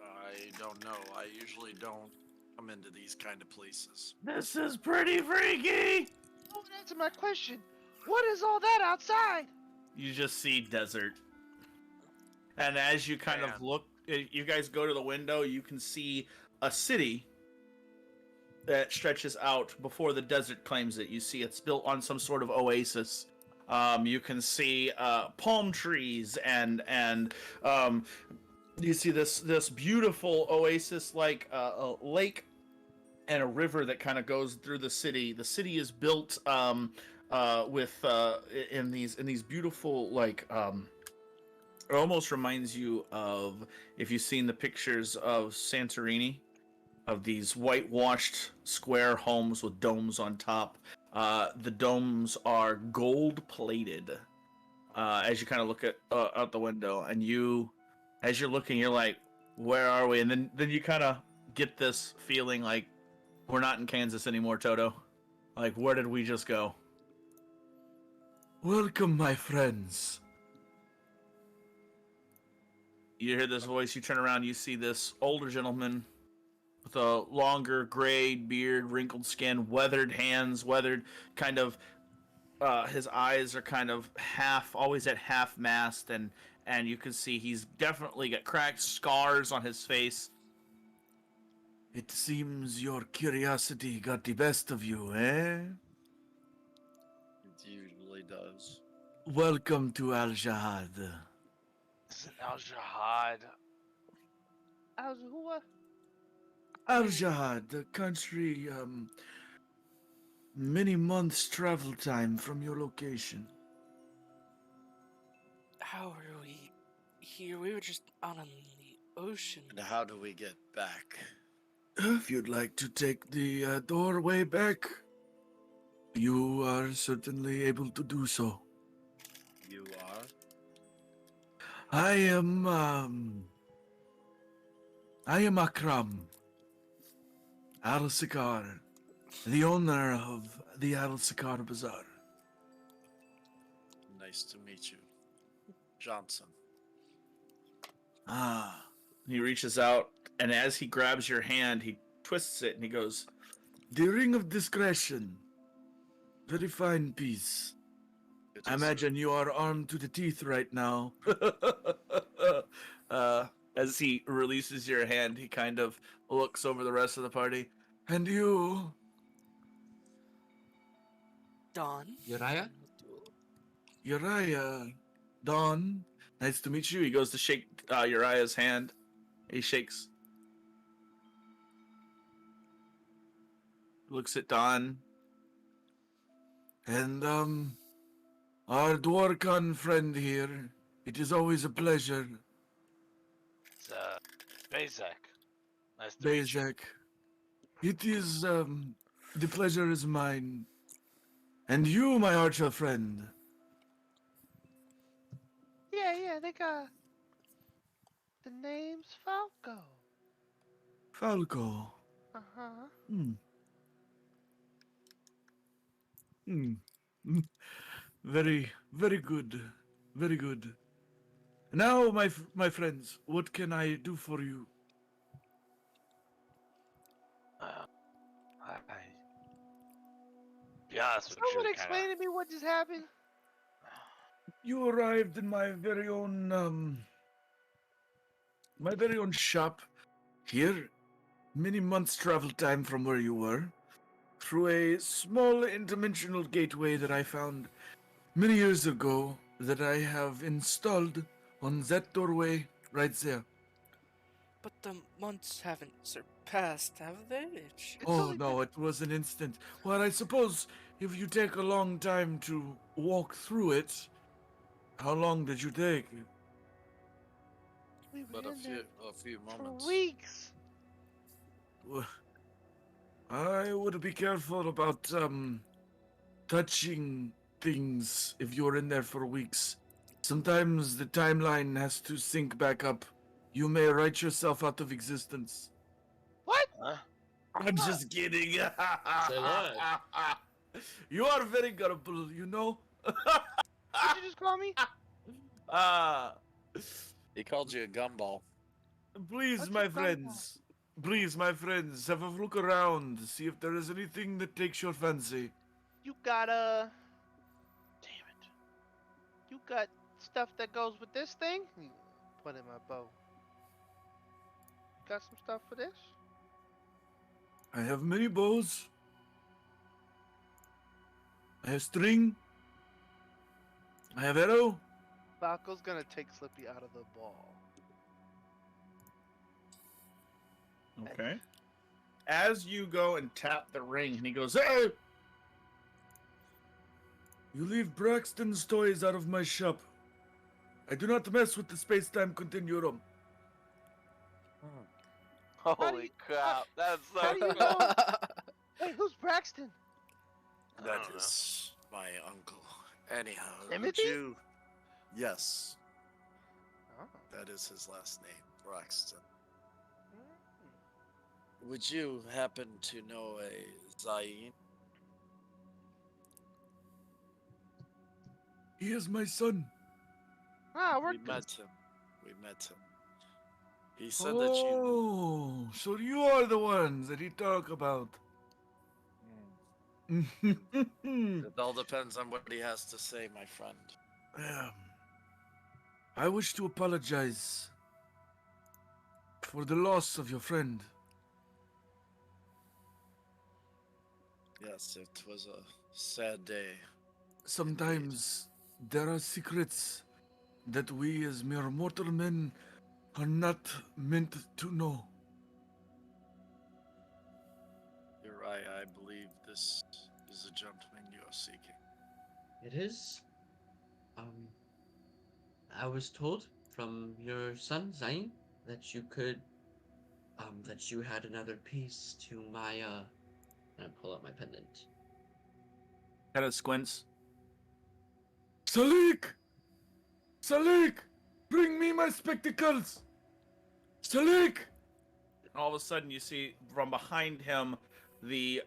I don't know. I usually don't come into these kind of places. This is pretty freaky. Don't answer my question. What is all that outside? You just see desert. And as you kind of look, you guys go to the window, you can see a city that stretches out before the desert claims it. You see it's built on some sort of oasis. You can see palm trees and you see this beautiful oasis like a lake and a river that kind of goes through the city. The city is built with in these beautiful like it almost reminds you of if you've seen the pictures of Santorini, of these whitewashed square homes with domes on top. The domes are gold plated. As you kind of look at out the window, and as you're looking, you're like, where are we? And then you kind of get this feeling like we're not in Kansas anymore, Toto. Like, where did we just go? Welcome, my friends. You hear this voice, you turn around, you see this older gentleman with a longer gray beard, wrinkled skin, weathered hands, weathered kind of. His eyes are kind of always at half mast, and you can see he's definitely got cracked scars on his face. It seems your curiosity got the best of you, eh? It usually does. Welcome to Al Jahad. Isn't Al Jihad? Azua? Al Jahad, a country, many months travel time from your location. How are we here? We were just out on the ocean. And how do we get back? If you'd like to take the doorway back, you are certainly able to do so. You are? I am Akram Al-Sikar, the owner of the Al-Sikar Bazaar. Nice to meet you. Johnson. Ah. He reaches out, and as he grabs your hand, he twists it, and he goes, "The ring of discretion. Very fine piece. It I is imagine you are armed to the teeth right now." As he releases your hand, he kind of looks over the rest of the party. And you? Dawn. Uriah? Uriah. Dawn. Nice to meet you. He goes to shake Uriah's hand. He shakes. Looks at Dawn. And, our Dwarkan friend here. It is always a pleasure. It's Bezek. Nice to meet you. Bezek. It is, the pleasure is mine. And you, my archer friend. Yeah, they got. The name's Falco. Falco. Uh-huh. Hmm. Hmm. Hmm. Very, very good. Very good. Now, my friends, what can I do for you? Be honest with Someone you, explain to me what just happened? You arrived in my very own shop here, many months travel time from where you were, through a small interdimensional gateway that I found many years ago that I have installed on that doorway right there. But the months haven't surpassed, have they? It's Oh only no, it was an instant. Well, I suppose if you take a long time to walk through it, how long did you take? we but were a in there few for moments. weeks. Well, I would be careful about touching things if you're in there for weeks. Sometimes the timeline has to sync back up. You may write yourself out of existence. What? Huh? I'm just kidding. Say what? You are very gullible, you know? What'd you just call me? Ah, He called you a gumball. please, What's my your gun friends. Please, my friends, have a look around. See if there is anything that takes your fancy. You got Damn it. You got stuff that goes with this thing? Put in my bow. Got some stuff for this? I have many bows. I have string. I have arrow. Falco's gonna take Slippy out of the ball. Okay. As you go and tap the ring, and he goes, "Hey! You leave Braxton's toys out of my shop. I do not mess with the space-time continuum." Holy you- crap, that's so how do you cool. know? Wait, who's Braxton? I That don't know. is my uncle. Anyhow, would Timothy? you? Yes, Oh. that is his last name, Braxton. Would you happen to know a Zayn? He is my son. Ah, we're We good. met him. We met him. He said that you. Oh, so you are the ones that he talk about. It all depends on what he has to say, my friend. I wish to apologize for the loss of your friend. Yes, it was a sad day. Sometimes there are secrets that we as mere mortal men are not meant to know. You're right. I believe this is the gentleman you are seeking. It is. I was told from your son Zain that you could, that you had another piece to my And I pull out my pendant. Kind of squints. Salik! Salik! Bring me my spectacles! Salik! All of a sudden, you see from behind him the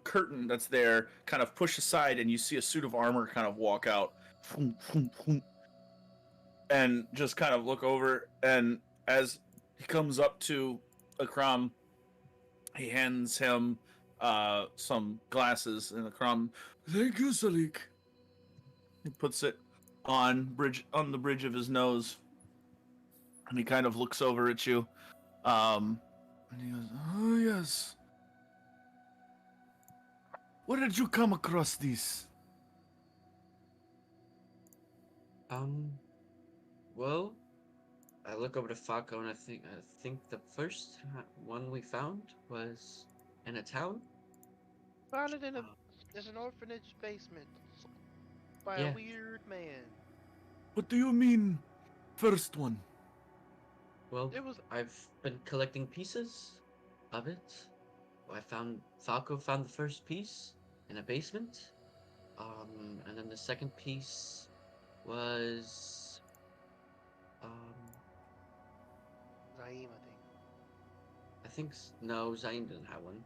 curtain that's there kind of push aside, and you see a suit of armor kind of walk out, and just kind of look over. And as he comes up to Akram, he hands him some glasses, and Akram, Thank you, Salik. he puts it on the bridge of his nose, and he kind of looks over at you. And he goes, oh yes. Where did you come across these? Well, I look over to Falco and I think the first one we found was in a town. Found it in Uh, there's an orphanage basement by Yeah. a weird man. What do you mean, first one? Well, It was I've been collecting pieces of it. Falco found the first piece in a basement. And then the second piece was Zaim, I think. no, Zayn didn't have one.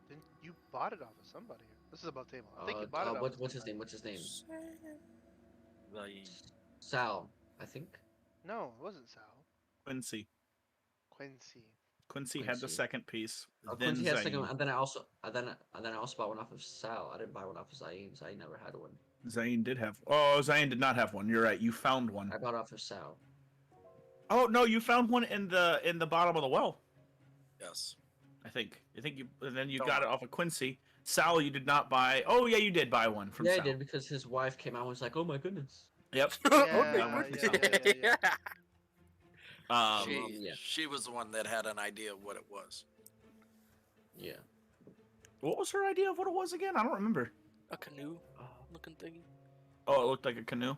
Then you bought it off of somebody. This is about table. I think you bought it off of what's his somebody. name? What's his name? Zayn. Sal, I think. No, it wasn't Sal. Quincy. Quincy. Had the Quincy. second piece. Oh, Then Quincy had a second Zayn. one, and then I also bought one off of Sal. I didn't buy one off of Zayn. Zayn never had one. Zayn did have. Oh, Zayn did not have one. You're right. You found one. I bought off of Sal. Oh no, you found one in the bottom of the well. Yes. I think you. And then you Don't got it worry. off of Quincy. Sal, you did not buy. Oh yeah, you did buy one from Yeah, Sal. I did because his wife came out and was like, "Oh my goodness." Yep. Yeah, yeah. Yeah. She was the one that had an idea of what it was. Yeah. What was her idea of what it was again? I don't remember. A canoe Uh, looking thingy. Oh, it looked like a canoe.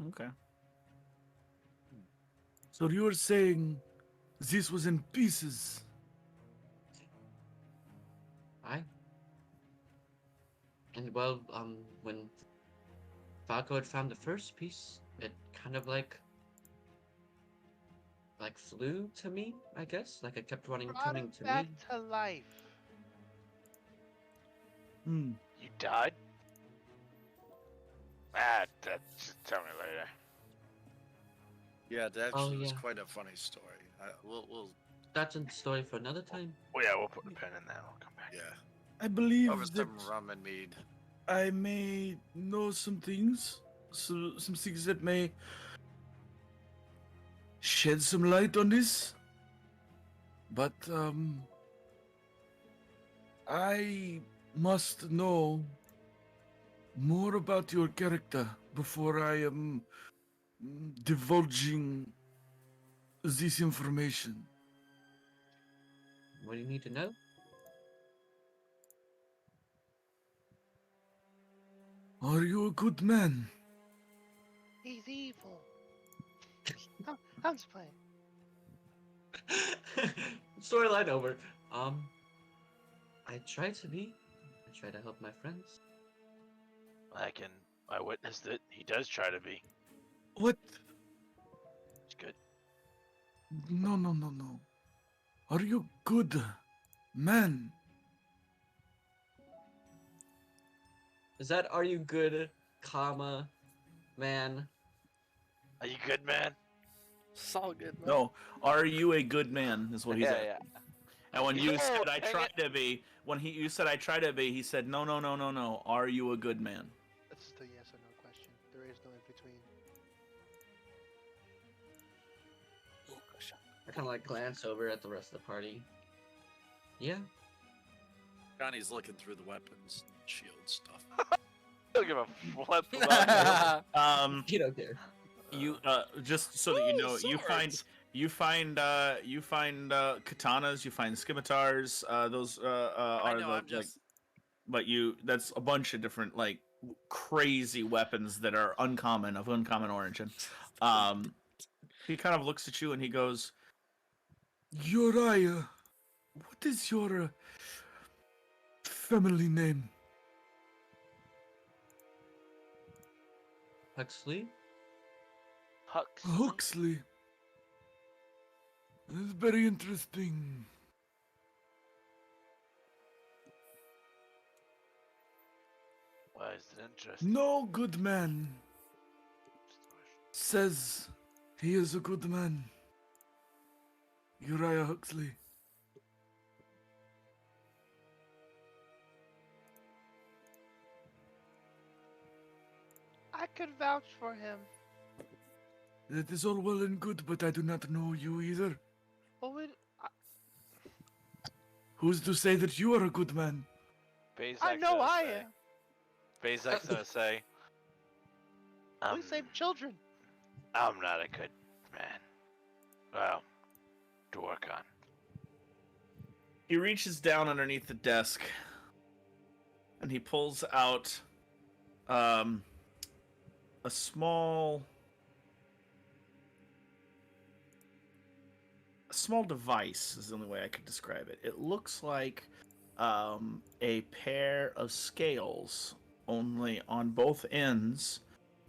Okay. So you were saying this was in pieces? And well, when Falco had found the first piece, it kind of like flew to me, I guess. Like it kept coming to back me. to life. Hmm. You died? Ah, tell me later. Yeah, that actually was yeah. quite a funny story. We'll That's a story for another time. Well, yeah, we'll put a pin in that. We'll come back. yeah. I believe Over that some rum and mead. I may know some things, some things that may shed some light on this. But I must know more about your character before I am divulging this information. What do you need to know? Are you a good man? He's evil. I'm just playing. Storyline over. I try to be. I try to help my friends. I witnessed it. He does try to be. What? It's good. No. Are you good man? Is that are you good, comma, man. Are you good, man? It's all good, man. No, are you a good man? Is what he's Yeah, asking. yeah. And when you Yo, said I dang try it. to be, you said I try to be, he said no, no, no, no, no. Are you a good man? It's just a yes or no question. There is no in between. I kind of like glance over at the rest of the party. Yeah. Johnny's looking through the weapons, shield stuff. Don't give a flip about you. You don't care. You just so that you know, swords! you find katanas, you find scimitars. Those I are know. the I'm just. but that's a bunch of different like crazy weapons that are of uncommon origin. He kind of looks at you and he goes, Uriah, what is your family name? Huxley? Hux. Huxley. That's very interesting. Why is it interesting? No good man says he is a good man. Uriah Huxley. I could vouch for him. That is all well and good, but I do not know you either. Well, Who's to say that you are a good man? I know I am. Bezek's gonna say, We save children. I'm not a good man. Well, to work on. he reaches down underneath the desk and he pulls out a small device is the only way I could describe it. It looks like a pair of scales, only on both ends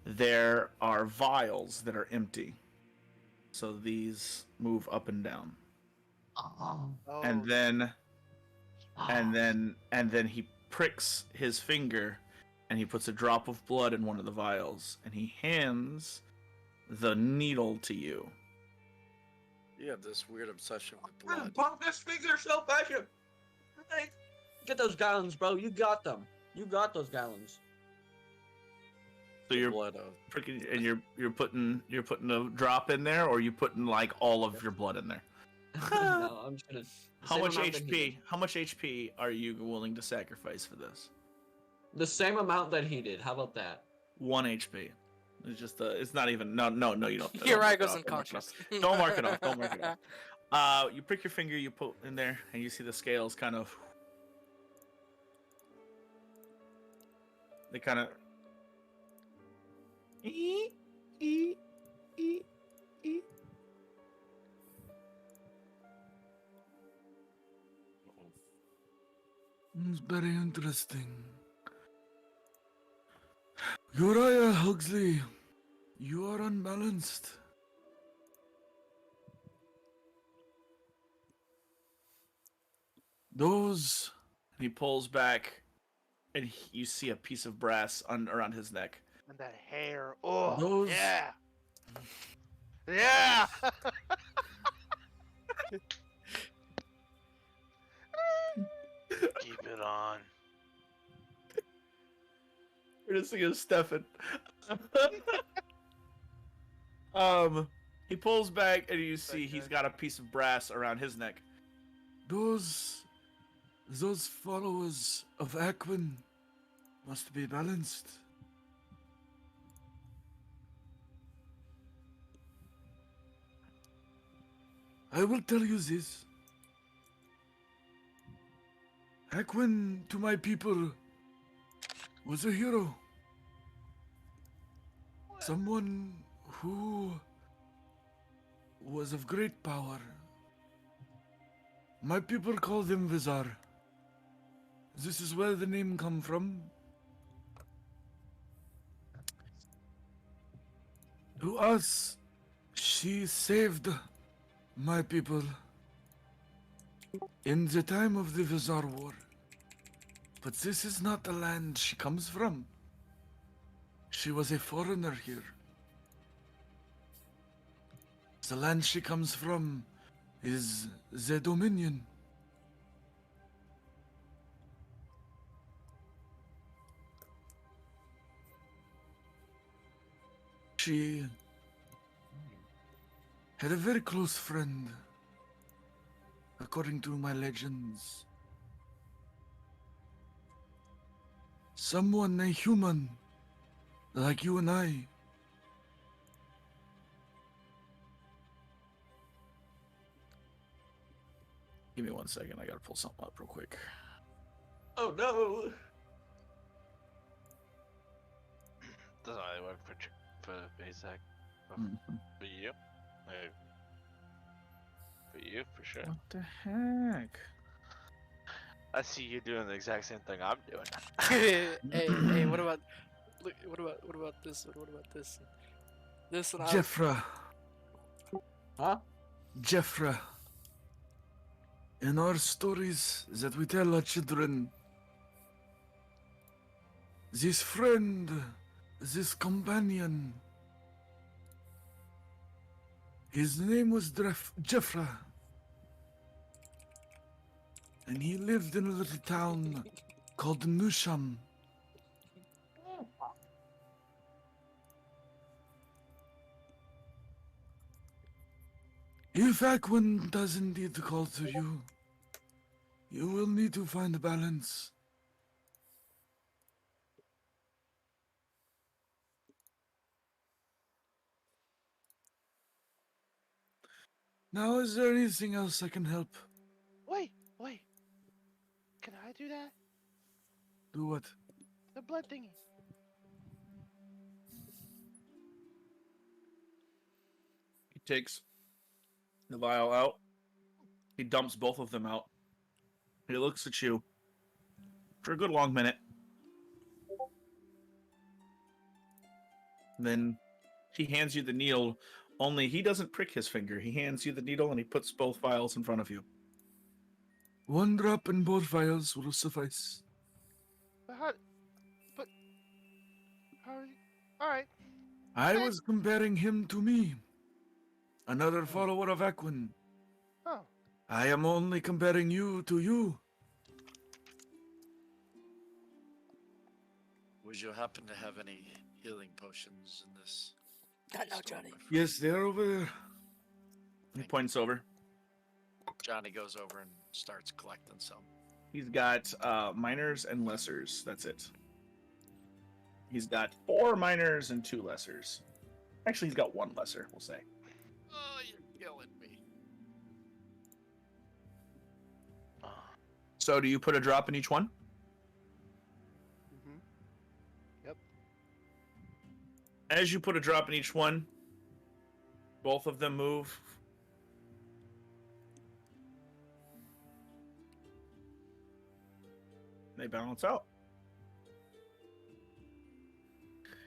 there are vials that are empty. So these move up and down. Oh. And then he pricks his finger and he puts a drop of blood in one of the vials and he hands the needle to you. You have this weird obsession with I'm gonna blood. pump this finger so fast. Get those gallons, bro. You got them. You got those gallons. So you're blood of. pricking and you're putting a drop in there, or you putting like all of your blood in there. No, I'm just gonna. How same much amount that he did. HP? How much HP are you willing to sacrifice for this? The same amount that he did. How about that? 1 HP. It's just it's not even no you don't. Uriah don't mark it goes off, unconscious. Don't mark it off. Don't mark it off. You prick your finger, you put in there, and you see the scales kind of. They kind of. It's very interesting. Uriah Huxley, you are unbalanced. Those He pulls back, and you see a piece of brass around his neck. And that hair. Oh, Those- yeah. Yeah. Keep it on. We're just thinking of Stefan. He pulls back, and you see he's got a piece of brass around his neck. those followers of Aquin must be balanced. I will tell you this. Aquin, to my people, was a hero. Someone who was of great power. My people call them Vizar. This is where the name come from. To us, she saved my people in the time of the Vizar War. But this is not the land she comes from. She was a foreigner here. The land she comes from is the Dominion. She had a very close friend, according to my legends. Someone, a human, like you and I. Give me 1 second. I gotta pull something up real quick. Oh no! Doesn't really work for basic. Mhm. For you, for you for sure. What the heck? I see you doing the exact same thing I'm doing. Hey, what about this? What about this? This and I. Jeffra. Huh? Jeffra. In our stories that we tell our children, this friend, this companion, his name was Jeffra. And he lived in a little town called Nusham. If Akwin does indeed call to you, you will need to find balance. Now, is there anything else I can help? Wait. Can I do that? Do what? The blood thingy. He takes the vial out. He dumps both of them out. He looks at you for a good long minute. Then he hands you the needle, only he doesn't prick his finger. He hands you the needle and he puts both vials in front of you. One drop in both vials will suffice. But how? All right. I was comparing him to me, another follower of Akwin. Oh. I am only comparing you to you. Would you happen to have any healing potions in this? Not now, store, Johnny. my friend? Yes, they're over there. He points over. Johnny goes over and starts collecting some. He's got minors and lessers. That's it. He's got 4 minors and 2 lessers. Actually, he's got 1 lesser, we'll say. Oh, you're killing me. So do you put a drop in each one? Mm-hmm. As you put a drop in each one, both of them move. They balance out.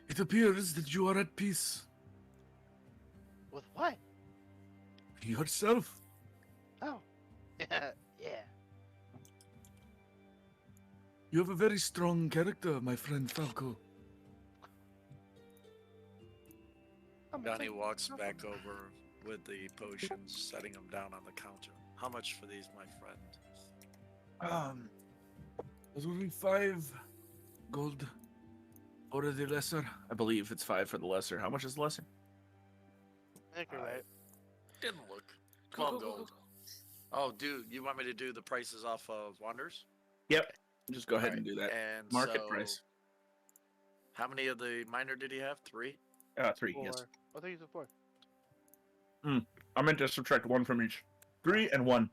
It appears that you are at peace. With what? Yourself. Oh. Yeah. You have a very strong character, my friend Falco. Johnny walks back over with the potions, setting them down on the counter. How much for these, my friend? It will be 5 gold for the lesser. I believe it's 5 for the lesser. How much is the lesser? I think you're right. Didn't look. Go, 12 go, go, gold. Oh, dude, you want me to do the prices off of Wonders? Yep. Just go ahead Alright, and do that. And Market so, price. How many of the minor did he have? 3? 3, 4. yes. I think it's a 4. I meant to subtract 1 from each. 3 and 1.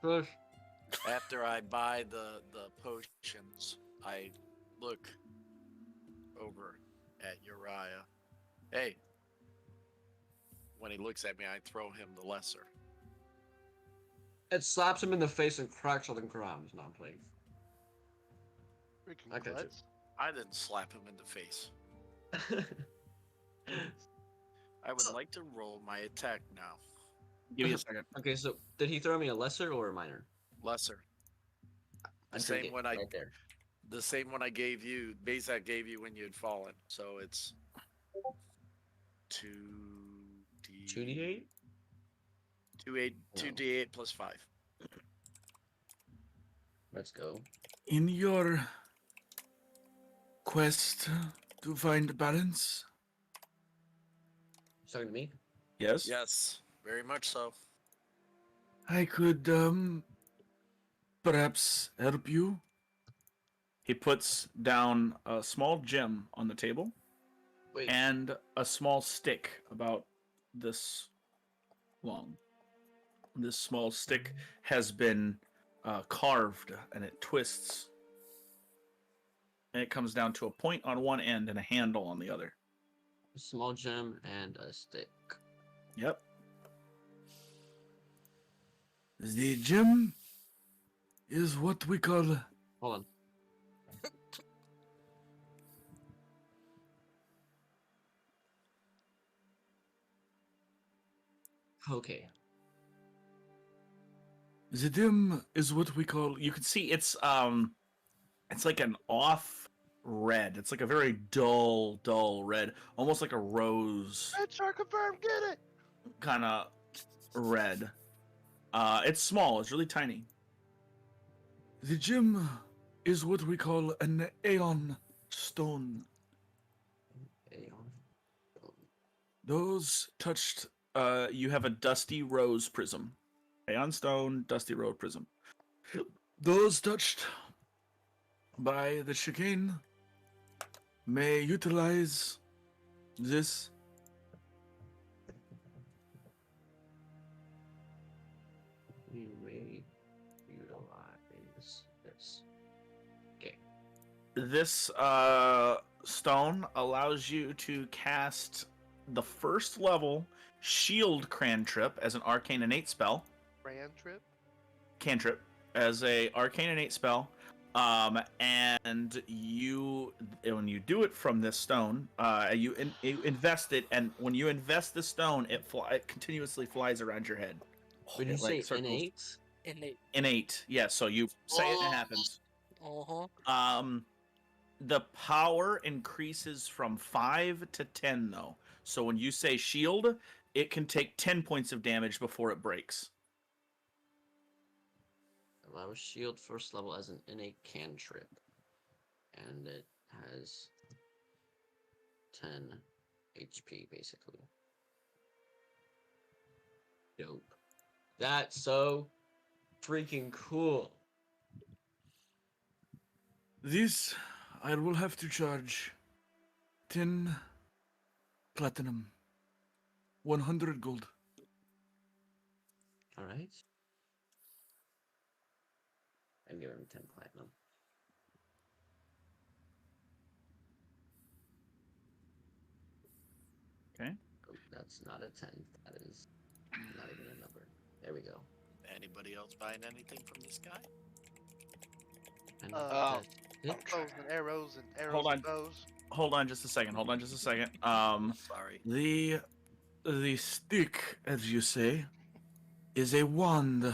Push. After I buy the potions, I look over at Uriah. Hey. When he looks at me, I throw him the lesser. It slaps him in the face and cracks all the ground. Not playing. Freaking I got you. klutz. I didn't slap him in the face. I would like to roll my attack now. Give me a second. Okay, so did he throw me a lesser or a minor? Lesser. I The take same it one right there. the same one I gave you, Bezak gave you when you had fallen. So it's 2d 2d8? 2d8 plus 5. Let's go. In your quest to find balance, You talking to me? Yes. Yes, very much so. I could perhaps help you. He puts down a small gem on the table Wait. and a small stick about this long. This small stick has been carved and it twists. And it comes down to a point on one end and a handle on the other. A small gem and a stick. Yep. The gem is what we call Hold on. Okay. the gem is what we call. You can see it's like an off red. It's like a very dull red, almost like a rose Red Shark confirmed, get it! kind of red. It's small. It's really tiny. The gem is what we call an Aeon stone. Aeon. Those touched. You have a dusty rose prism. Aeon stone, dusty rose prism. Those touched by the chicane may utilize this. We may utilize this. Okay. This stone allows you to cast the first level shield cantrip as an arcane innate spell. Brand trip? Cantrip as a arcane innate spell. And you, when you do it from this stone, you invest it, and when you invest the stone, it continuously flies around your head. Would you It, like, say circles. innate? Innate. Innate, yeah. So you say it, and it happens. The power increases from 5 to 10, though. So when you say shield, it can take 10 points of damage before it breaks. Allow shield first level as an innate cantrip. And it has 10 HP basically. Dope. That's so freaking cool. This I will have to charge 10 platinum, 100 gold. Alright. And give him 10 platinum. Okay. Oh, that's not a 10. That is not even a number. There we go. Anybody else buying anything from this guy? And Uh, that's it. Bows and arrows and arrows Hold and on. bows. Hold on just a second. Sorry. The stick, as you say, is a wand.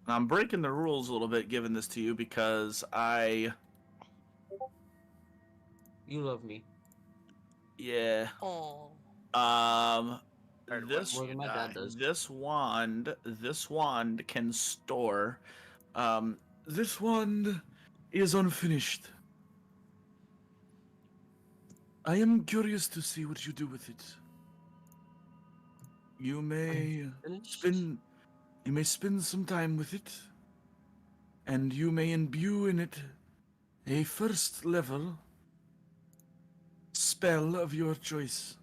I'm breaking the rules a little bit giving this to you because You love me. yeah. Oh. Heard This More than my dad does. this wand can store This wand is unfinished. I am curious to see what you do with it. You may Finished? spend some time with it, and you may imbue in it a first level spell of your choice.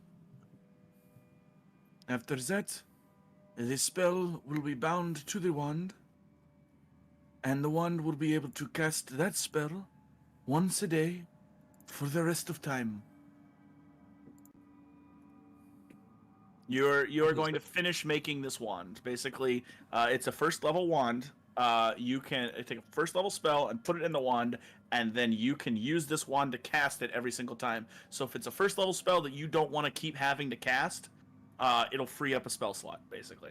After that, the spell will be bound to the wand, and the wand will be able to cast that spell once a day for the rest of time. you're going to finish making this wand. Basically, it's a first level wand. You can take a first level spell and put it in the wand, and then you can use this wand to cast it every single time. So if it's a first level spell that you don't want to keep having to cast, it'll free up a spell slot, basically.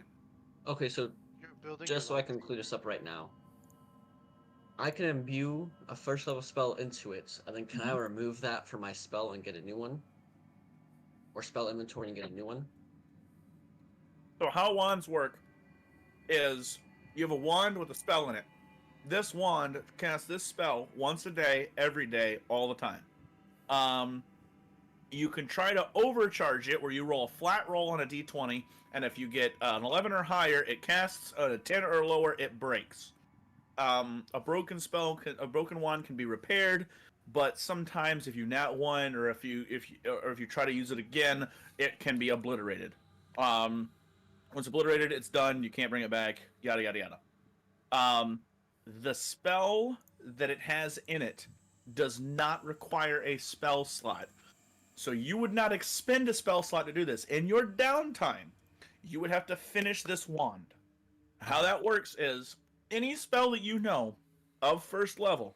Okay, so You're building just so your I can clear this up right now, I can imbue a first level spell into it, and then can I remove that from my spell and get a new one? Or spell inventory and get a new one? So how wands work is you have a wand with a spell in it. This wand casts this spell once a day, every day, all the time. You can try to overcharge it where you roll a flat roll on a d20, and if you get an 11 or higher, it casts. A 10 or lower, it breaks. A broken wand can be repaired, but sometimes if you nat one, or if you try to use it again, it can be obliterated. Once obliterated, it's done. You can't bring it back. Yada yada yada. The spell that it has in it does not require a spell slot. So you would not expend a spell slot to do this. In your downtime, you would have to finish this wand. How that works is any spell that you know of first level,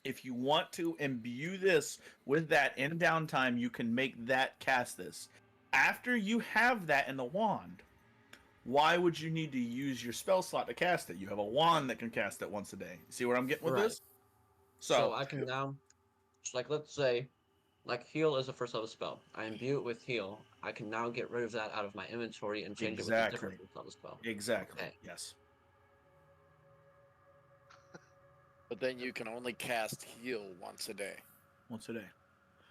if you want to imbue this with that in downtime, you can make that cast this. After you have that in the wand, why would you need to use your spell slot to cast it? You have a wand that can cast it once a day. See where I'm getting with this? So I can now, like, let's say, like, heal is a first level spell. I imbue it with heal. I can now get rid of that out of my inventory and change it with a different first level spell. Exactly. Okay. Yes. But then you can only cast heal once a day. Once a day.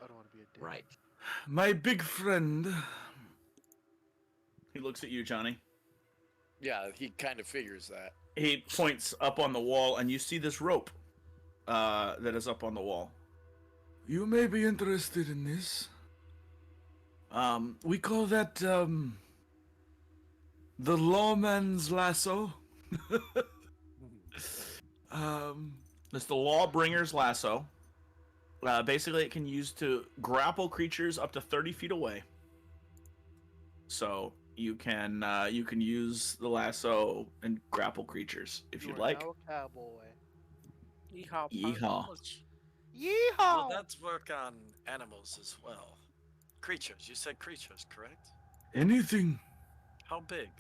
I don't want to be a dick. Right. My big friend. He looks at you, Johnny. Yeah, he kind of figures that. He points up on the wall, and you see this rope that is up on the wall. You may be interested in this. We call that, the lawman's lasso. It's the Lawbringer's lasso. Basically, it can use to grapple creatures up to 30 feet away. So you can use the lasso and grapple creatures if you'd like. Now a cowboy. Yeehaw. Yeehaw. Yeehaw! Well, that's work on animals as well. Creatures. You said creatures, correct? Anything. How big?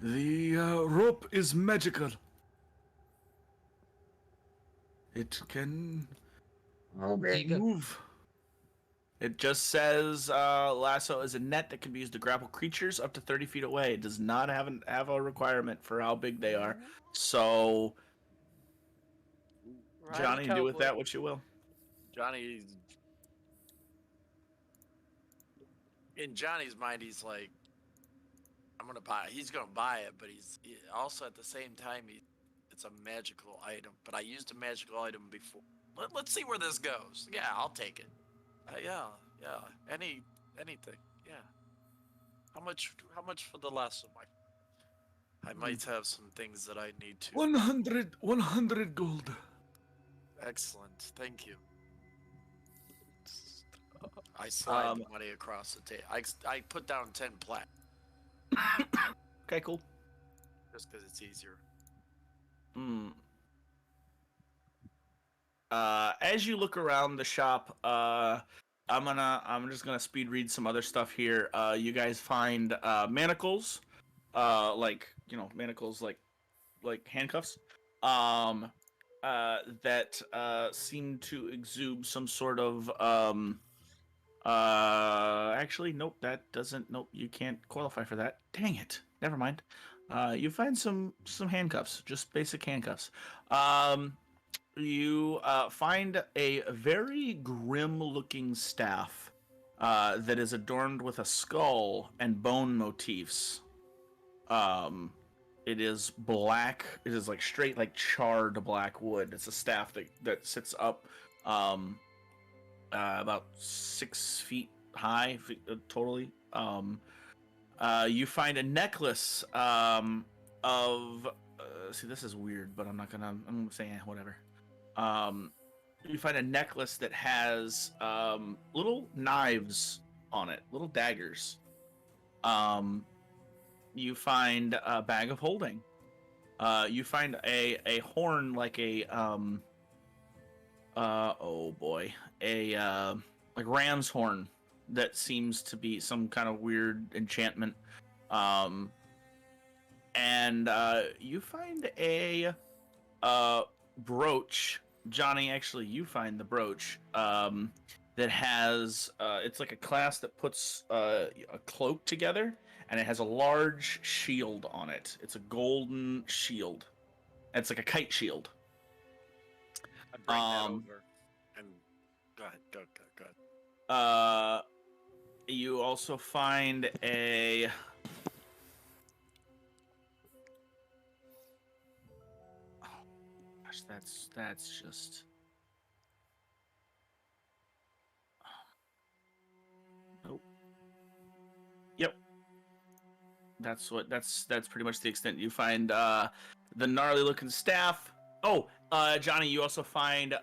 The rope is magical. It can move. It just says lasso is a net that can be used to grapple creatures up to 30 feet away. It does not have a requirement for how big they are. So, Ride a Johnny, do with cowboy. that what you will. Johnny. In Johnny's mind, he's like, I'm gonna buy it. He's gonna buy it, but also at the same time, it's a magical item. But I used a magical item before. Let's see where this goes. Yeah, I'll take it. Yeah. Anything. Yeah. How much for the lasso, Mike? I might have some things that I need to. 100 gold. Excellent. Thank you. I slide the money across the table. I put down 10 plat. Okay, cool. Just because it's easier. As you look around the shop, I'm just gonna speed read some other stuff here. You guys find manacles, manacles like handcuffs, that seem to exude some sort of actually nope, that doesn't, nope, you can't qualify for that. Dang it. Never mind. You find some handcuffs, just basic handcuffs. You find a very grim-looking staff that is adorned with a skull and bone motifs. It is black. It is like straight, like charred black wood. It's a staff that sits up about 6 feet high, totally. You find a necklace of. See, this is weird, but I'm gonna say whatever. You find a necklace that has little knives on it, little daggers. You find a bag of holding. You find a horn like a oh boy, a like ram's horn that seems to be some kind of weird enchantment. Um, and you find a brooch. Johnny, actually, you find the brooch that has it's like a class that puts a cloak together, and it has a large shield on it. It's a golden shield. It's like a kite shield. I bring that Um, over. And go ahead. Go ahead. You also find a gosh, that's just nope. Yep. That's pretty much the extent. You find the gnarly looking staff. Oh, Johnny, you also find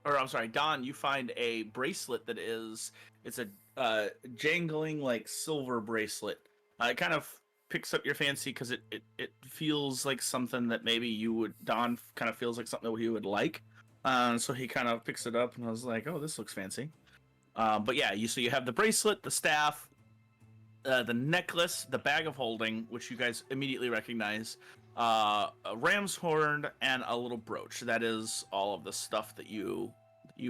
or I'm sorry, Don, you find a bracelet that it's a jangling like silver bracelet. It kind of picks up your fancy because it feels like something that maybe you would Don kind of feels like something that he would like. So he kind of picks it up and I was like, oh, this looks fancy. But yeah, you have the bracelet, the staff, the necklace, the bag of holding, which you guys immediately recognize, a ram's horn, and a little brooch. That is all of the stuff that you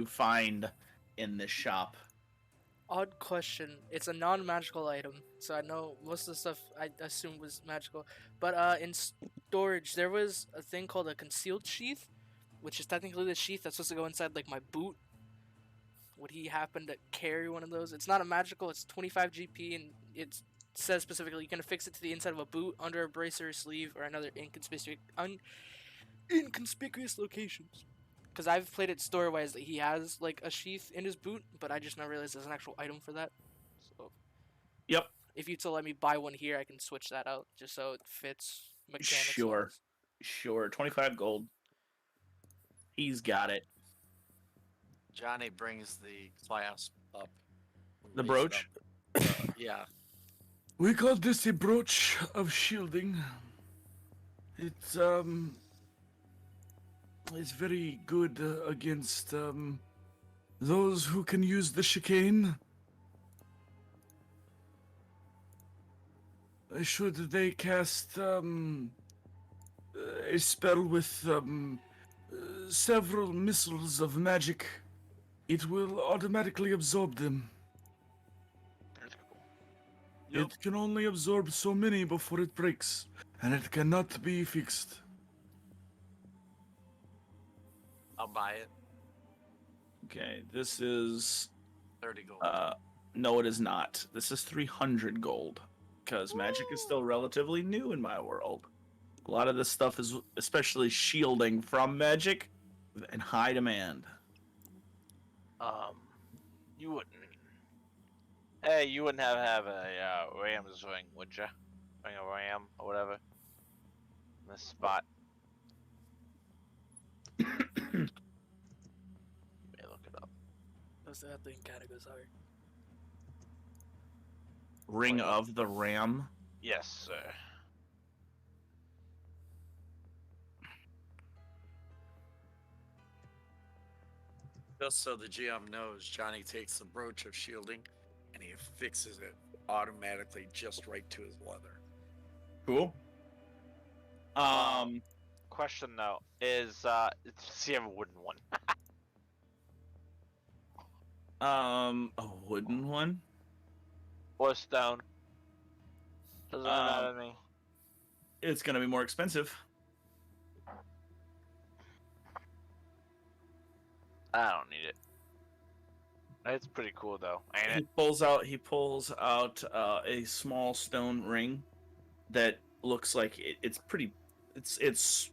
find in this shop. Odd question. It's a non-magical item, so I know most of the stuff I assumed was magical. But in storage, there was a thing called a concealed sheath, which is technically the sheath that's supposed to go inside like my boot. Would he happen to carry one of those? It's not a magical. It's 25 GP, and it says specifically you can affix it to the inside of a boot, under a bracer, sleeve, or another inconspicuous locations. Because I've played it story-wise that he has like a sheath in his boot, but I just now realized there's an actual item for that. So Yep. if you to let me buy one here, I can switch that out just so it fits mechanics. Sure. 25 gold. He's got it. Johnny brings the clasp up. The raises brooch? up. Yeah. We call this a brooch of shielding. It's very good against those who can use the chicane. Should they cast a spell with several missiles of magic, it will automatically absorb them. That's cool. It can only absorb so many before it breaks, and it cannot be fixed. I'll buy it. Okay, this is 30 gold. no, it is not. This is 300 gold because magic is still relatively new in my world. A lot of this stuff is, especially shielding from magic, in high demand. You wouldn't. Hey, you wouldn't have a ram's ring, would you? Ring a ram or whatever. In this spot. Let me look it up. That thing kind of goes hard. Ring of the Ram. Yes, sir. Just so the GM knows, Johnny takes the brooch of shielding and he fixes it automatically just right to his leather. Cool. Question though is, does he have a wooden one? A wooden one. Or stone? Doesn't really matter to me. It's gonna be more expensive. I don't need it. It's pretty cool though, ain't He it? pulls out a small stone ring that looks like it's pretty. It's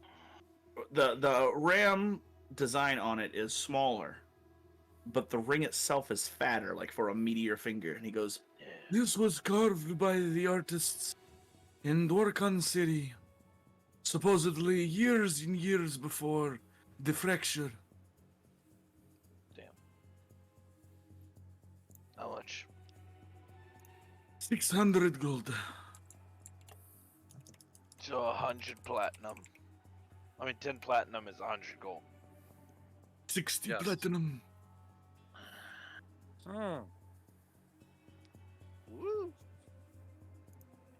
the ram design on it is smaller, but the ring itself is fatter, like for a meteor finger. And he goes, This was carved by the artists in Dwarkan City, supposedly years and years before the fracture. Damn. How much? 600 gold. So 100 platinum. I mean, 10 platinum is 100 gold. 60 Yes. platinum. Woo.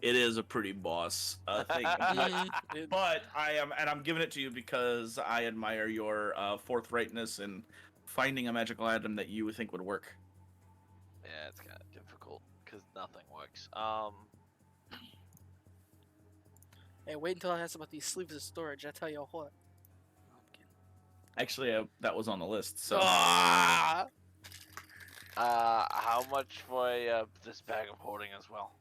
It is a pretty boss thing, but I'm giving it to you because I admire your forthrightness in finding a magical item that you think would work. Yeah, it's kind of difficult because nothing works. Hey, wait until I ask about these sleeves of storage. I tell you what. No, I'm kidding. Actually, that was on the list. So Ah! How much for this bag of hoarding as well?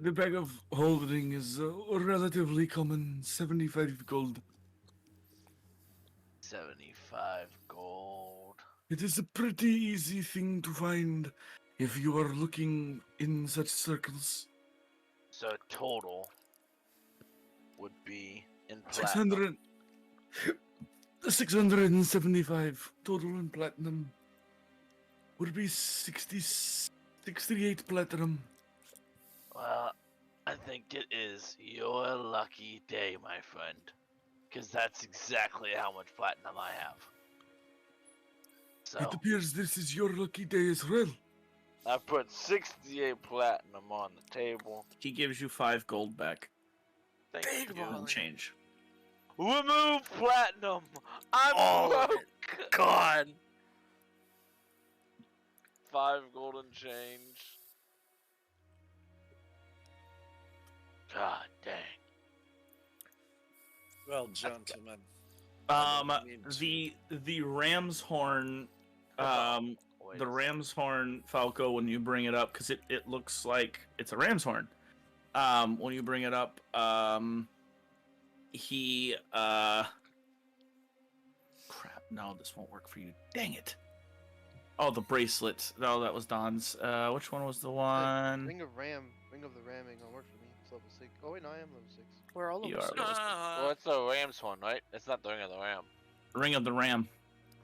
The bag of holding is relatively common, 75 gold. 75 gold. It is a pretty easy thing to find if you are looking in such circles. So total would be in platinum. 675 total in platinum. Would be 68 platinum. Well, I think it is your lucky day, my friend. Because that's exactly how much platinum I have. It So, appears this is your lucky day as well. I put 68 platinum on the table. he gives you 5 gold back. Thank Big you. baller. Change. Remove platinum! I'm Oh, broke! God. 5 golden change. God dang. Well, gentlemen. The ram's horn, Wait the a ram's horn, Falco, when you bring it up, because it looks like it's a ram's horn. When you bring it up, he crap, no, this won't work for you. Dang it. Oh, the bracelet. No, that was Don's. Which one was the one? Ring of the Ram ain't gonna work for me. It's level 6. Oh wait, no, I am level 6. We're all You over. are six. level Well, it's the Ram's one, right? It's not the Ring of the Ram. Ring of the Ram.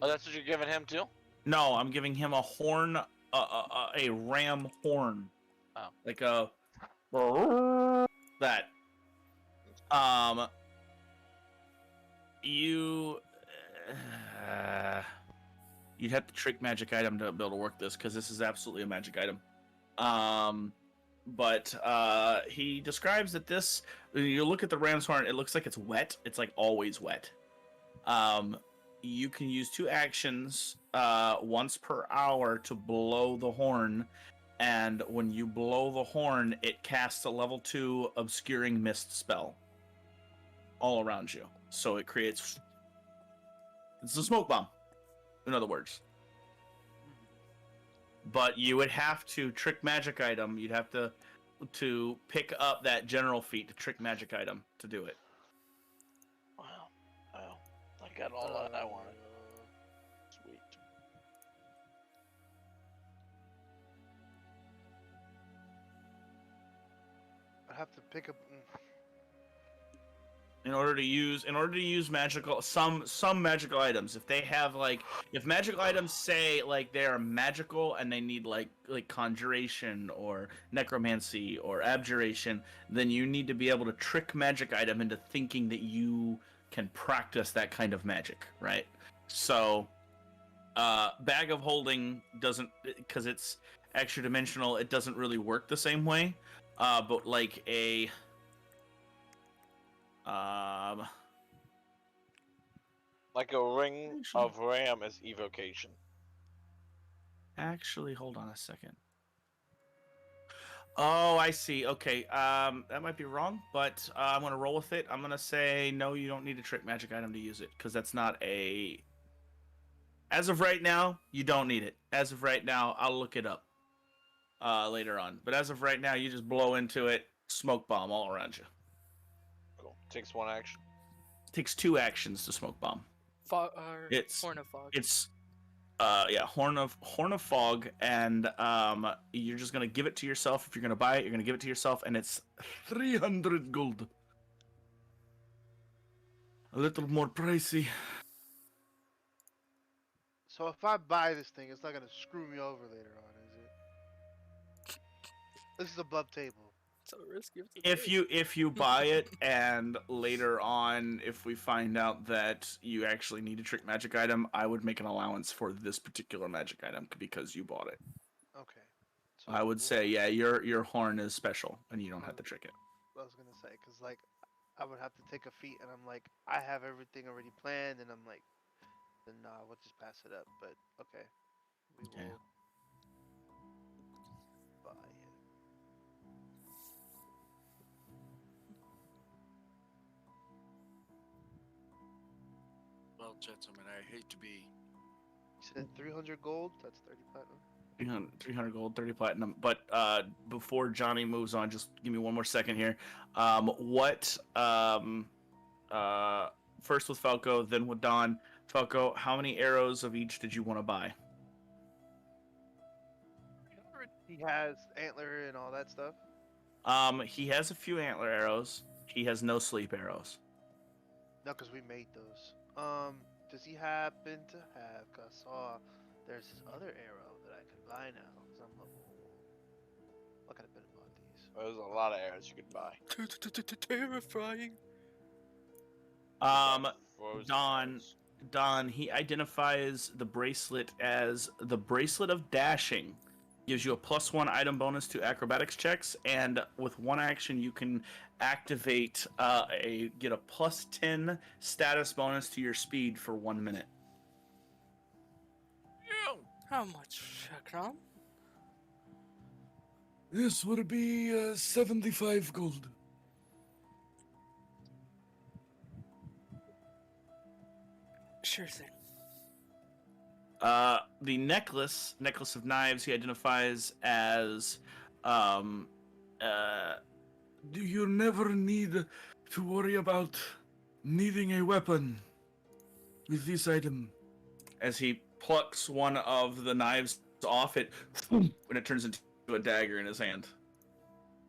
Oh, that's what you're giving him too? No, I'm giving him a horn, a ram horn. Oh. Like a that. You you'd have to trick magic item to be able to work this because this is absolutely a magic item. But he describes that this. When you look at the ram's horn, it looks like it's wet. It's like always wet. You can use 2 actions once per hour to blow the horn, and when you blow the horn, it casts a level 2 obscuring mist spell all around you. So it creates. It's a smoke bomb, in other words. But you would have to trick magic item. You'd have to pick up that general feat to trick magic item to do it. Wow. Wow. I got all that I wanted. Sweet. I have to pick up. In order to use magical some magical items, if they have if magical items say they are magical and they need like conjuration or necromancy or abjuration, then you need to be able to trick magic item into thinking that you can practice that kind of magic, right? So bag of holding doesn't, because it's extra dimensional, it doesn't really work the same way, but like a Like a Ring of Ram is evocation. actually, hold on a second. Oh, I see. Okay, that might be wrong, but I'm gonna roll with it. I'm gonna say no. You don't need a trick magic item to use it because that's not a. As of right now, you don't need it. As of right now, I'll look it up later on. But as of right now, you just blow into it, smoke bomb all around you. Cool. Takes 1 action. It takes 2 actions to smoke bomb. It's Horn of Fog. It's Horn of Fog, and you're just gonna give it to yourself. If you're gonna buy it, you're gonna give it to yourself, and it's 300 gold. A little more pricey. So if I buy this thing, it's not gonna screw me over later on, is it? This is above table. That's a risk you have to If take. you buy it and later on if we find out that you actually need a trick magic item, I would make an allowance for this particular magic item because you bought it. Okay. So I would say, yeah, your horn is special and you don't have to Um, trick it. I was gonna say, cause like I would have to take a feat, and I'm like, I have everything already planned, and I'm like, then nah, we'll just pass it up. But okay, we Yeah. will buy it. Well, gentlemen, I hate to be. You said 300 gold. That's 30 platinum. 300 gold, 30 platinum. But before Johnny moves on, just give me one more second here. First with Falco, then with Don. Falco, how many arrows of each did you want to buy? He has antler and all that stuff. He has a few antler arrows. He has no sleep arrows. No, cause we made those. Does he happen to have? Cause I saw there's this other arrow that I can buy now. Cause I'm level. I could have been bought these. There's a lot of arrows you could buy. Terrifying. Frozen Don, arrows. Don, he identifies the bracelet as the bracelet of dashing. Gives you a +1 item bonus to acrobatics checks, and with one action you can activate get a +10 status bonus to your speed for 1 minute. How much, Crown? This would be 75 gold. Sure thing. The necklace of knives, he identifies as You never need to worry about needing a weapon with this item. as he plucks one of the knives off it, when it turns into a dagger in his hand.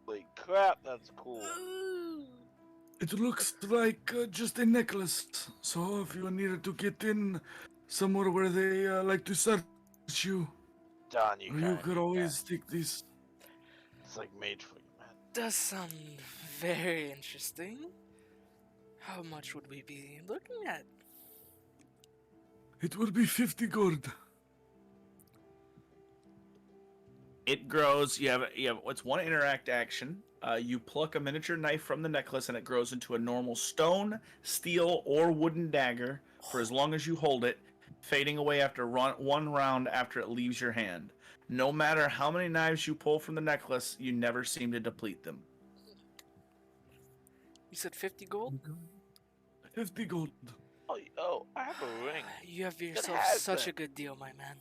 Holy crap, that's cool. It looks like just a necklace, so if you needed to get in somewhere where they like to search you, Don, you you kinda could need always take this. that. It's like made for you, man. Does sound very interesting. How much would we be looking at? It will be 50 gold. It grows. You have what's one interact action. You pluck a miniature knife from the necklace, and it grows into a normal stone, steel, or wooden dagger for as long as you hold it, fading away after one round after it leaves your hand. No matter how many knives you pull from the necklace, you never seem to deplete them. You said 50 gold? 50 gold. Oh, I have a ring. You have yourself has such that. a good deal, my man.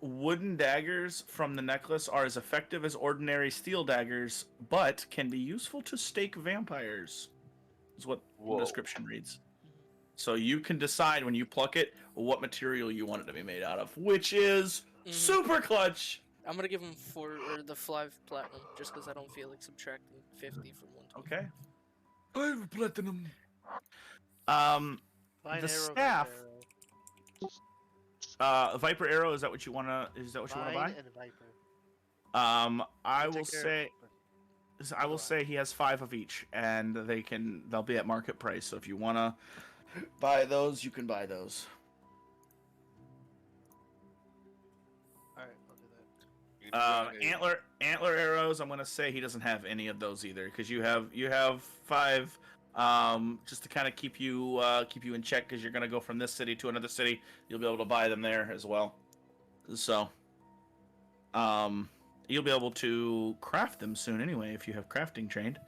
Wooden daggers from the necklace are as effective as ordinary steel daggers, but can be useful to stake vampires, is what the Whoa. description reads. So you can decide when you pluck it what material you want it to be made out of, which is super clutch. I'm gonna give him 5 platinum, just because I don't feel like subtracting 50 from 120. Okay. 5 platinum. Um, Vine the arrow, Viper staff. arrow. Viper arrow. Is that what you wanna? Is that what you wanna buy? Vine and Viper. I I'll will take care of say. it. I will say he has 5 of each, and they'll be at market price. So if you wanna buy those, you can buy those. Alright, I'll do that. Antler arrows. I'm gonna say he doesn't have any of those either, because you have 5. Just to kind of keep you in check, because you're gonna go from this city to another city. You'll be able to buy them there as well. So, you'll be able to craft them soon anyway if you have crafting trained.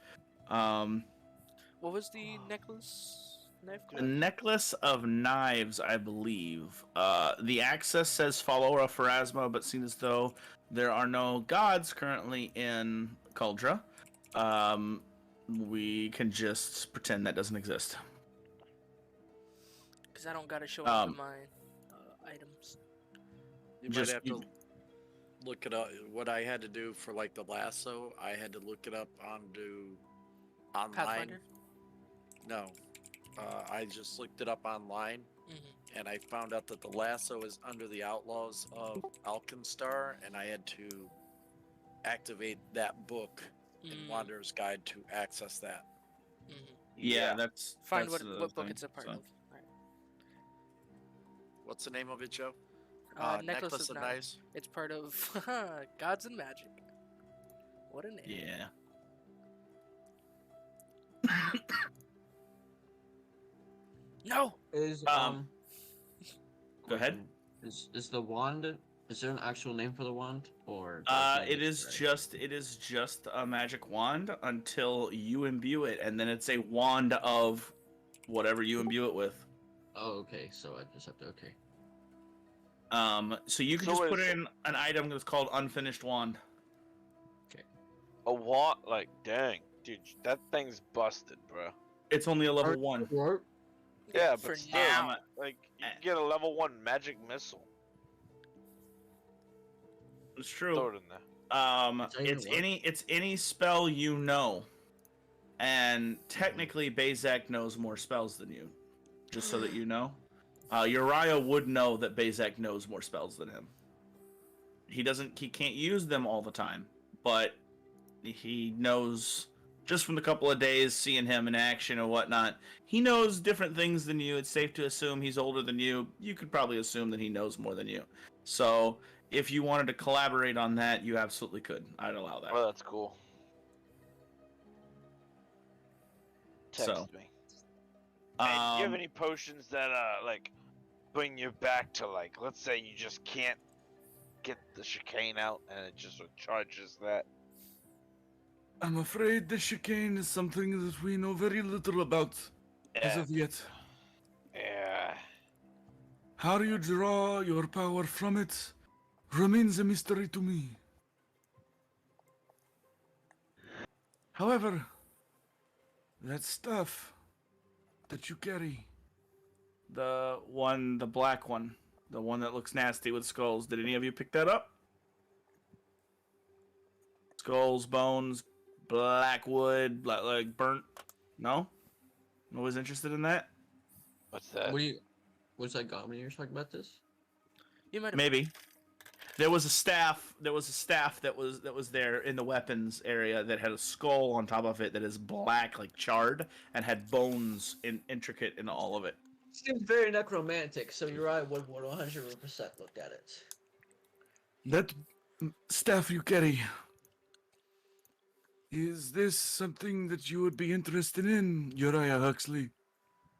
What was the necklace? Knife A called? necklace of knives, I believe. The access says Followera Pharasma, but seeing as though there are no gods currently in Kuldra, we can just pretend that doesn't exist. Because I don't gotta show up in my items. You might have to look it up. What I had to do for like the lasso, I had to look it up onto online. Pathfinder? No, I just looked it up online, and I found out that the lasso is under the Outlaws of Alkenstar, and I had to activate that book in Mm, Wanderer's Guide to access that. mhm. Yeah, that's Find that's what the book thing, it's a part so. of. Alright. What's the name of it, Joe? Necklace of of Knives. Knives. It's part of Gods and Magic. What a name. Yeah. No! Is Um, Go ahead. question, is the wand? Is there an actual name for the wand, or do I just need It an is Easter egg? just a magic wand until you imbue it, and then it's a wand of whatever you imbue it with. Oh, okay. So I just have to. Okay. So you can So just put is- in an item that's called unfinished wand. A what? Like, dang, dude, that thing's busted, bro. It's only a level 1. Yeah, for but still, now. like, you can get a level 1 magic missile. It's true. Throw it in there. It's not even It's any spell you know. And technically Bazak knows more spells than you. Just so that you know. Uriah would know that Bazak knows more spells than him. He can't use them all the time, but he knows just from the couple of days seeing him in action and whatnot. He knows different things than you. It's safe to assume he's older than you. You could probably assume that he knows more than you. So if you wanted to collaborate on that, you absolutely could. I'd allow that. Oh, that's cool. Text So, me. Hey, do you have any potions that like bring you back to, like, let's say you just can't get the chicane out and it just charges that? I'm afraid the chicane is something that we know very little about as Yeah. of yet. Yeah. How you draw your power from it remains a mystery to me. However, that stuff that you carry, the black one, the one that looks nasty with skulls. Did any of you pick that up? Skulls, bones, black wood, like burnt. No? No one's interested in that? What's that? What's that goblin you're talking about this? You might have. Maybe. There was a staff. That was there in the weapons area that had a skull on top of it that is black, like charred, and had bones intricate in all of it. Seems very necromantic, so Uriah would 100% look at it. that staff you carry. Is this something that you would be interested in, Uriah Huxley?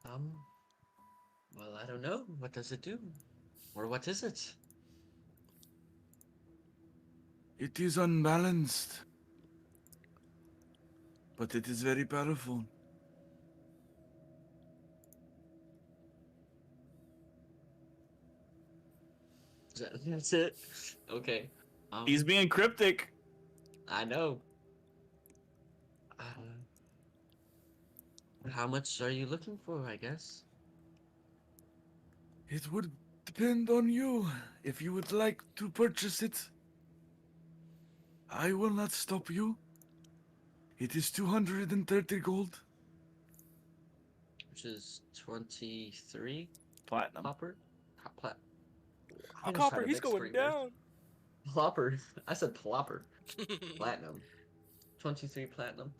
Well, I don't know. What does it do? Or what is it? It is unbalanced, but it is very powerful. That's it? Okay. He's being cryptic. I know. How much are you looking for, I guess? It would depend on you. If you would like to purchase it, I will not stop you. It is 230 gold. Which is 23 Platinum. copper? Plat. Oh, Copper, he's going down. Plopper. I said plopper. Platinum. 23 platinum.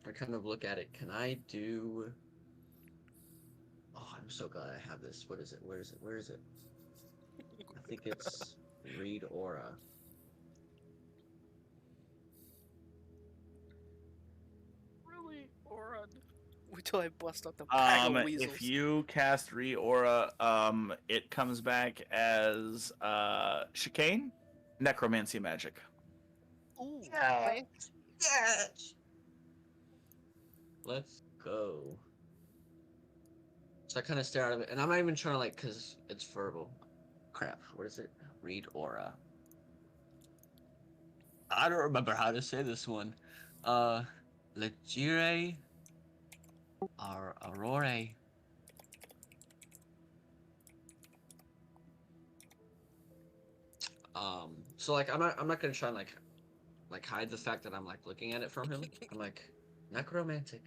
I kind of look at it. Can I do... Oh, I'm so glad I have this. What is it? Where is it? Where is it? I think it's Read Aura. Really? Oron. Wait till I bust out the bag of weasels. If you cast Re-Aura, it comes back as chicane, necromancy magic. Ooh. Yes. Yes. Let's go. So I kind of stare out of it, and I'm not even trying to like, cause it's verbal. Crap. What is it? Read Aura. I don't remember how to say this one. Legire. Aurore. So like I'm not gonna try and like hide the fact that I'm like looking at it from him. I'm like necromantic.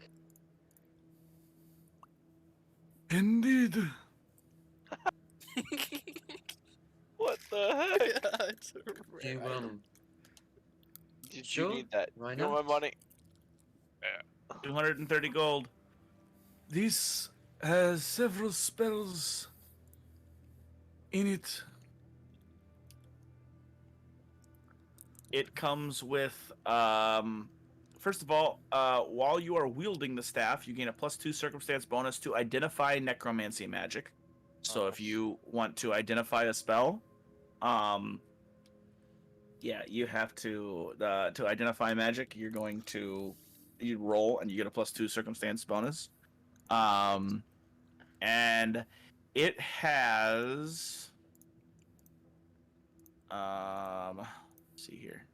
Indeed. the heck? It's a Do rare you item. Did you Sure, need that? why You want not? my money? 230 gold. This has several spells in it. It comes with, first of all, while you are wielding the staff, you gain a +2 circumstance bonus to identify necromancy magic. So Oh, if you want to identify a spell, yeah, you have to identify magic. You're going to you roll and you get a +2 circumstance bonus. And it has, let's see here.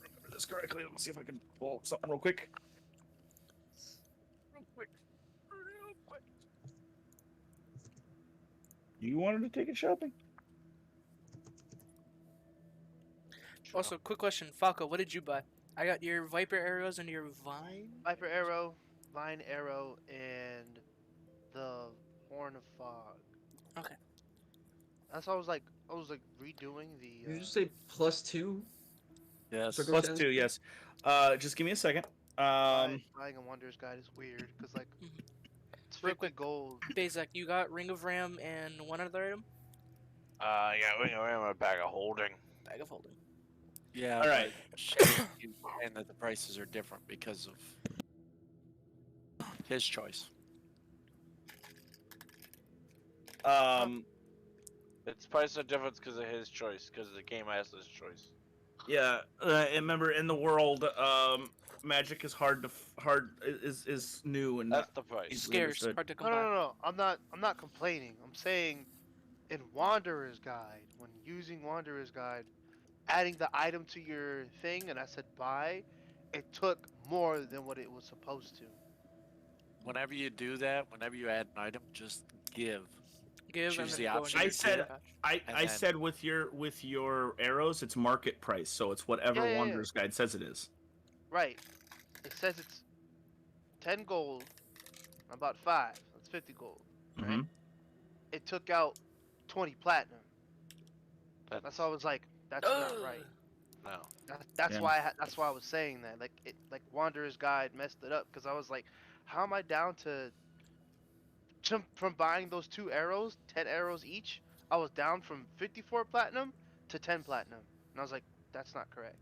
Remember this correctly. Let's see if I can pull up something real quick. Real quick. You wanted to take it shopping? Also, quick question, Falco, what did you buy? I got your Viper arrows and your vine. Viper arrow, vine arrow, and the horn of fog. Okay. That's why I was like redoing the. You just say +2 Yes. circumstance? +2, yes. Just give me a second. Buying a Wonders Guide is weird because like Mhm. it's Real 50 quick. gold. Bazak, you got Ring of Ram and one other item? yeah, we're in a bag of holding. Bag of Holding. Yeah. All right. And that the prices are different because of his choice. Its price are different because of his choice, because the game master's choice. Yeah. Remember, in the world, magic is is new and That's not the price. easily Scarce, understood. hard to No, come no, by. no, no. I'm not complaining. I'm saying in Wanderer's Guide, when using Wanderer's Guide, adding the item to your thing, and I said buy, it took more than what it was supposed to. Whenever you do that, whenever you add an item, just give. Give and Choose then the go option into I your to said give. pouch. I And then- said with your arrows, it's market price, so it's whatever Yeah, yeah, yeah. Wanderer's Guide says it is. Right. It says it's 10 gold. I bought 5. That's 50 gold. Right. Mm-hmm. It took out 20 platinum. That's That's why I was like, that's not right. no. That's Yeah. why that's why I was saying that. Like Wanderer's Guide messed it up because I was like, how am I down to jump from buying those 2 arrows, 10 arrows each? I was down from 54 platinum to 10 platinum, and I was like, that's not correct.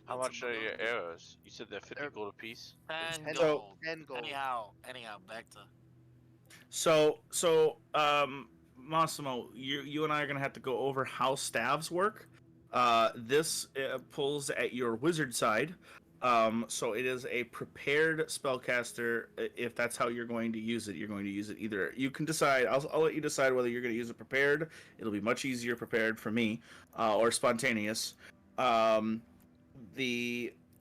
How much are your arrows? You said they're 50 They're- gold a piece? 10 10 gold. 10 gold. Anyhow, back to. So Massimo, you and I are gonna have to go over how staves work. This pulls at your wizard side. So it is a prepared spellcaster. If that's how you're going to use it, you're going to use it either. You can decide. I'll let you decide whether you're going to use it prepared. It'll be much easier prepared for me, or spontaneous.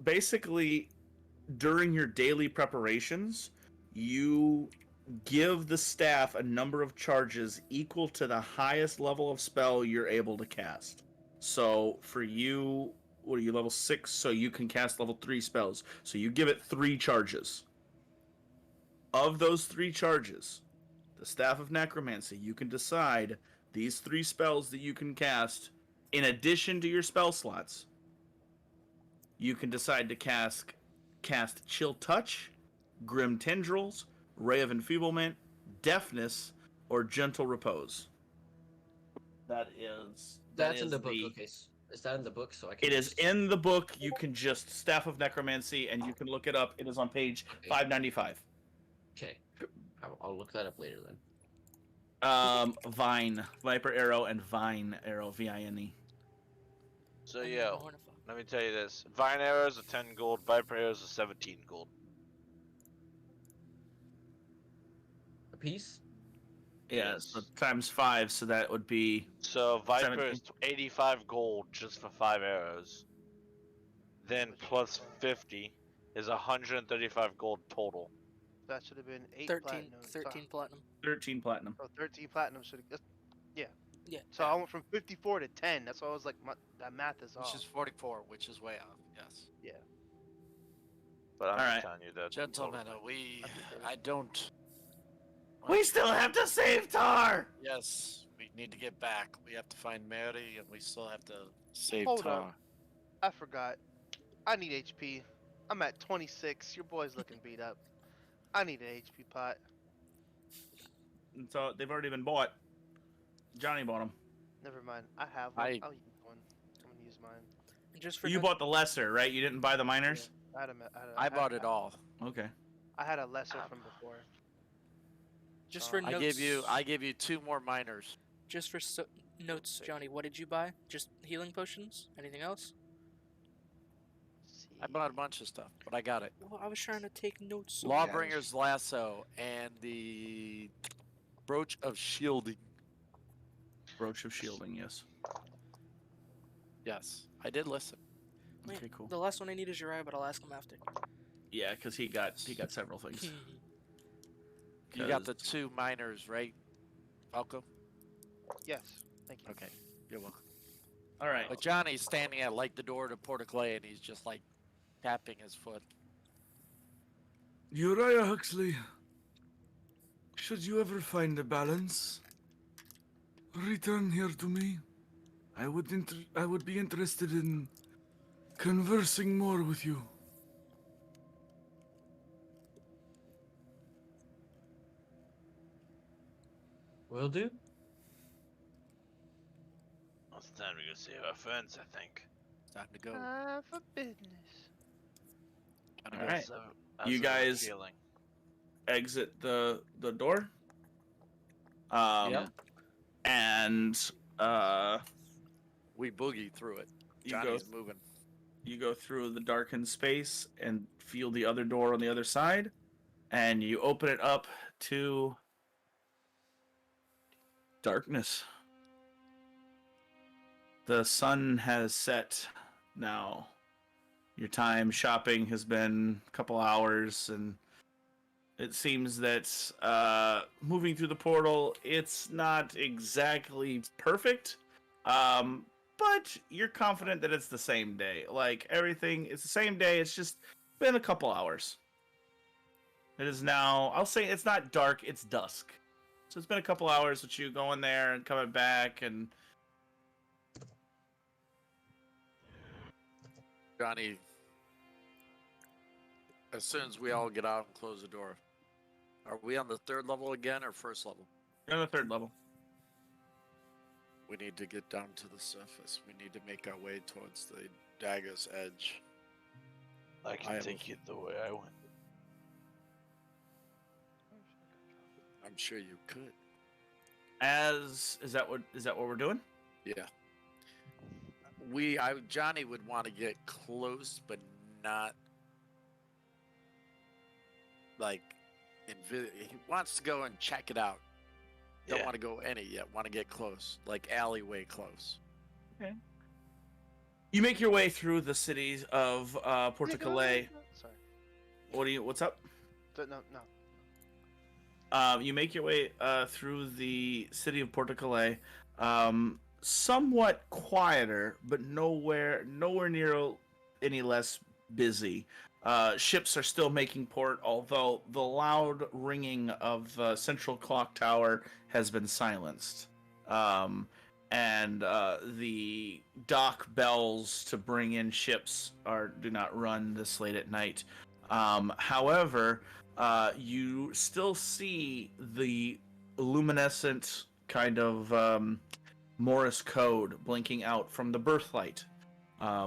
Basically during your daily preparations, you give the staff a number of charges equal to the highest level of spell you're able to cast. So for you, what are you, level 6? So you can cast level 3 spells. So you give it 3 charges. Of those 3 charges, the Staff of Necromancy, you can decide these 3 spells that you can cast in addition to your spell slots. You can decide to cast Chill Touch, Grim Tendrils, Ray of Enfeeblement, Deafness, or Gentle Repose. That's in the book. Okay, is that in the book? So I can. It is in the book. You can just Staff of Necromancy, and you can look it up. It is on page 595. Okay, I'll look that up later then. Vine, Viper Arrow, and Vine Arrow, Vine. So, And then yo, the Horn of Fog. let me tell you this. Vine arrows are 10 gold, Viper arrows are 17 gold. A piece? Yeah, so times 5, so that would be. So, Viper 17. is 85 gold just for 5 arrows. Then plus 50 is 135 gold total. That should have been 8 13 platinum. 13 platinum. 13 platinum. So 13 platinum should have. Yeah. Yeah. So I went from 54 to 10. That's why I was like, that math is Which off. is 44, which is way off. Yes. Yeah. But I'm All just right. telling you that. Gentlemen, I don't. We still have to save Tar. Yes, we need to get back. We have to find Mary, and we still have to save Hold Tar. up. I forgot. I need HP. I'm at 26. Your boy's looking beat up. I need an HP pot. And so they've already been bought. Johnny bought them. Never mind. I have one. I- I'll use one. I'm gonna use mine. And just for You bought the lesser, right? You didn't buy the miners. I had I bought it all. Okay. I had a lesser from before. just for Um, notes. I gave you 2 more miners. Just for notes, Johnny. What did you buy? Just healing potions? Anything else? I bought a bunch of stuff, but I got it. Well, I was trying to take notes. So Lawbringer's lasso and the brooch of shielding. Brooch of shielding, yes. Yes, I did listen. Wait, Okay, cool. The last one I need is Uriah, but I'll ask him after. Yeah, because he got several things. You got 'Cause- the 2 miners, right, Falco? Yes. Thank you. Okay, you're welcome. All right. But Johnny's standing at like the door to Port of Clay, and he's just like tapping his foot. Uriah Huxley, should you ever find a balance, return here to me. I would be interested in conversing more with you. Will do. Well, it's time to go save our friends, I think. It's time to go. For business. Time to All go. right. So, You how's guys- feeling? Exit the door. Yep. And We boogie through it. you Johnny's moving. go through the darkened space and feel the other door on the other side, and you open it up to darkness. The sun has set now. Your time shopping has been a couple hours, and it seems that moving through the portal, it's not exactly perfect, but you're confident that it's the same day. Like, everything, it's the same day, it's just been a couple hours. It is now, I'll say it's not dark, it's dusk. So it's been a couple hours with you going there and coming back, and Johnny, as soon as we all get out and close the door, are we on the 3rd level again or 1st level? you're on the 3rd level. We need to get down to the surface. We need to make our way towards the dagger's edge. I I can have take you the way I went. I'm sure you could. Is that what we're doing? Yeah. Johnny would want to get close, but not like he wants to go and check it out. Don't Yeah. want to go any yet. Want to get close, like alleyway close. You make your way through the cities of Porto Calais. Sorry. What's up? No. You make your way through the city of Porto Calais. Somewhat quieter, but nowhere near any less busy. Ships are still making port, although the loud ringing of the central clock tower has been silenced. And the dock bells to bring in ships do not run this late at night. However, you still see the luminescent kind of Morse code blinking out from the Birthlight,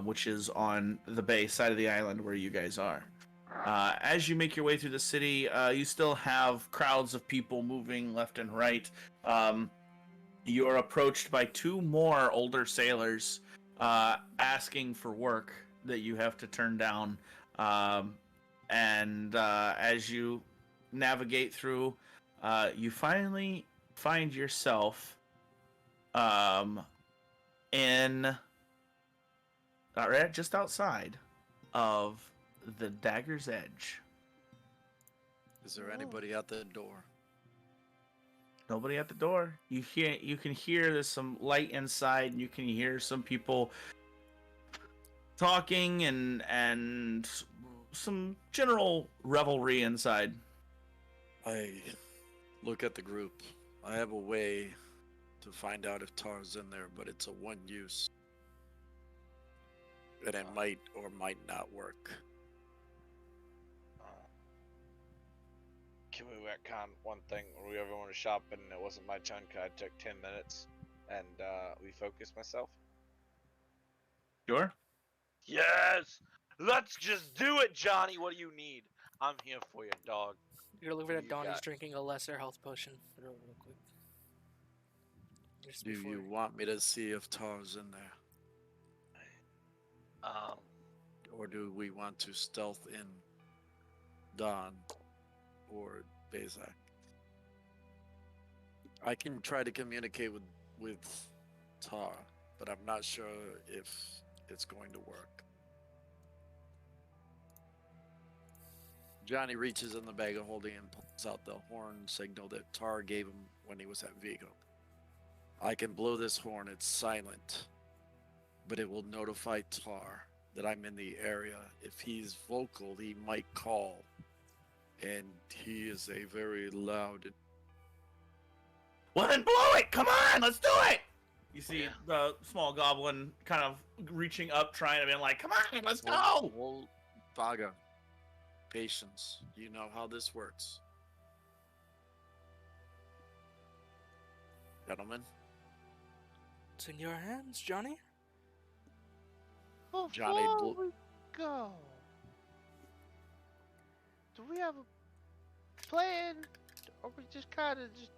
which is on the bay side of the island where you guys are. As you make your way through the city, you still have crowds of people moving left and right. You are approached by 2 more older sailors asking for work that you have to turn down. And as you navigate through, you finally find yourself in just outside of the Dagger's Edge. Is there anybody at the door? Nobody at the door. You can hear there's some light inside, and you can hear some people talking and some general revelry inside. I look at the group. I have a way to find out if Tar's in there, but it's a one use. And it might or might not work. Can we retcon one thing? When we everyone was shopping, it wasn't my turn. I took 10 minutes and refocused myself. Sure. Yes! Let's just do it, Johnny! What do you need? I'm here for you, dog. You're looking What at do you Donnie's got? drinking a lesser health potion. Real quick. Just Do before. you want me to see if Tar's in there? Or do we want to stealth in Don or Bezak? I can try to communicate with Tar, but I'm not sure if it's going to work. Johnny reaches in the bag of holding and pulls out the horn signal that Tar gave him when he was at Vigo. I can blow this horn, it's silent, but it will notify Tar that I'm in the area. If he's vocal, he might call, and he is a very loud. Well, then blow it! Come on, let's do it! You see the small goblin kind of reaching up, trying to be like, come on, let's go! Well, Vaga, patience. You know how this works. Gentlemen, It's in your hands, Johnny. Before Johnny we go, do we have a plan? Or we just kind of just...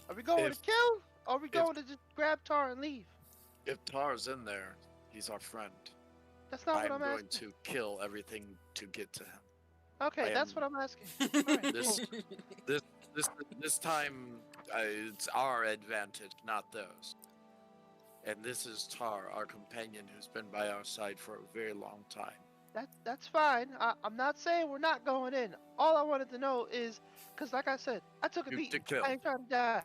Are we going If- to kill? Or are we going to just grab Tar and leave? if Tar's in there, he's our friend. That's not what I'm I'm going asking. to kill everything to get to him. Okay, I that's am- what I'm asking. Alright, This- cool. This time, it's our advantage, not theirs. And this is Tar, our companion, who's been by our side for a very long time. That's fine. I'm not saying we're not going in. All I wanted to know is, cause like I said, I took a Shoot beat. to kill. I ain't trying to die.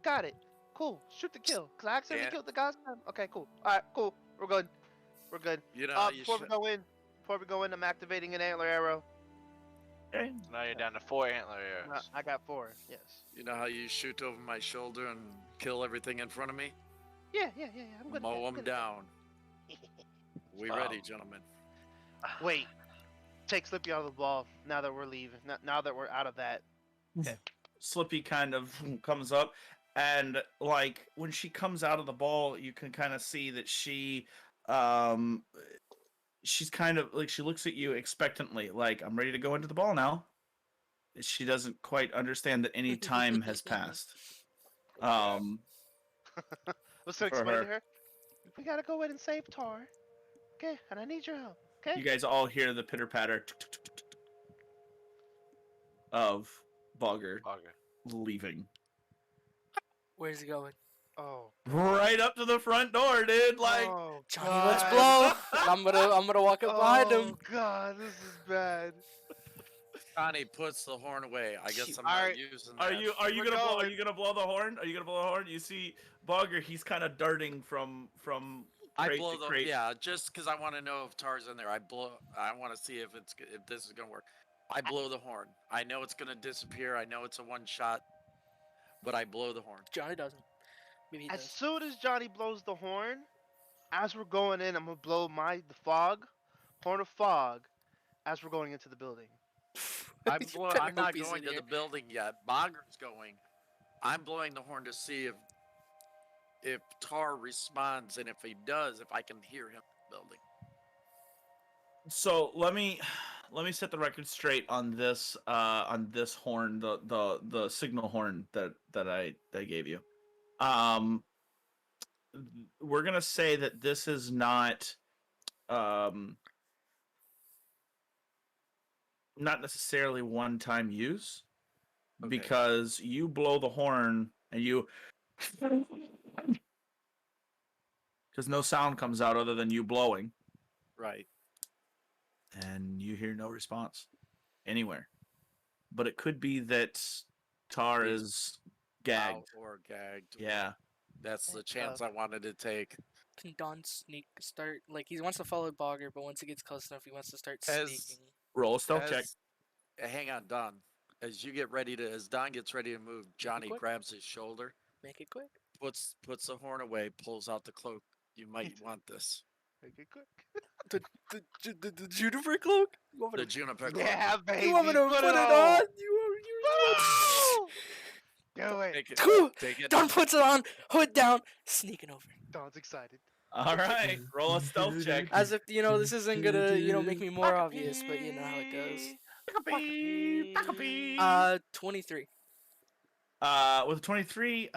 Got it. Cool. Shoot to kill. Cause I accidentally Yeah. killed the guy's time. Okay, cool. All right, cool. We're good. We're good. You know how you Before we go in, I'm activating an antler arrow. Okay. Now you're down to 4 antler No, arrows. I got 4. Yes. You know how you shoot over my shoulder and kill everything in front of me? Yeah. I'm good. at that, Mow I'm them good at that. down. We ready, gentlemen? Wait. Take Slippy out of the ball. Now that we're leaving. Now that we're out of that. Slippy kind of comes up, and like when she comes out of the ball, you can kind of see that she's kind of like, she looks at you expectantly, like, I'm ready to go into the ball now. She doesn't quite understand that any time has passed. Let's explain her. to her. We gotta go in and save Tar. Okay, and I need your help. Okay. You guys all hear the pitter patter of Bogger Bugger. leaving. Where's he going? Oh. Right up to the front door, dude. Like, oh, Johnny, let's God. blow. I'm gonna walk up behind him. Oh God, this is bad. Johnny puts the horn away. I guess I'm Alright, not using Are that. you We're gonna blow the horn? Are you gonna blow the horn? You see Bogger, he's kind of darting from I crate blow to the crate. yeah, just because I want to know if Tar's in there. I want to see if this is gonna work. I blow the horn. I know it's gonna disappear. I know it's a one shot, but I blow the horn. Johnny doesn't. Maybe he As does. soon as Johnny blows the horn, as we're going in, I'm gonna blow the horn of fog, as we're going into the building. I'm You blowing. better I'm hope not he's going in to here. the building yet. Bogger's going. I'm blowing the horn to see if Tar responds, and if he does, if I can hear him in the building. So let me set the record straight on this horn, the signal horn that I gave you. We're gonna say that this is not not necessarily one time use, Okay. because you blow the horn and you, because no sound comes out other than you blowing, Right. and you hear no response anywhere. But it could be that Tar is gagged. out or gagged. Yeah. That's the chance I wanted to take. Can Don start? Like, he wants to follow Bogger, but once he gets close enough, he wants to start As- sneaking. Roll a stealth check. Hang on, Don. As Don gets ready to move, Johnny quick. grabs his shoulder, Make it quick. puts the horn away, pulls out the cloak. You might want this. Make it quick. The juniper cloak? You want me The to, juniper cloak. Yeah, baby. you want me to put put it on. on? You Do it. Take it. Whew. Take it. Don puts it on, hood down, sneaking over. Don's excited. All right. Roll a stealth check. As if, this isn't gonna, make me more obvious, but you know how it goes. 23. With 23,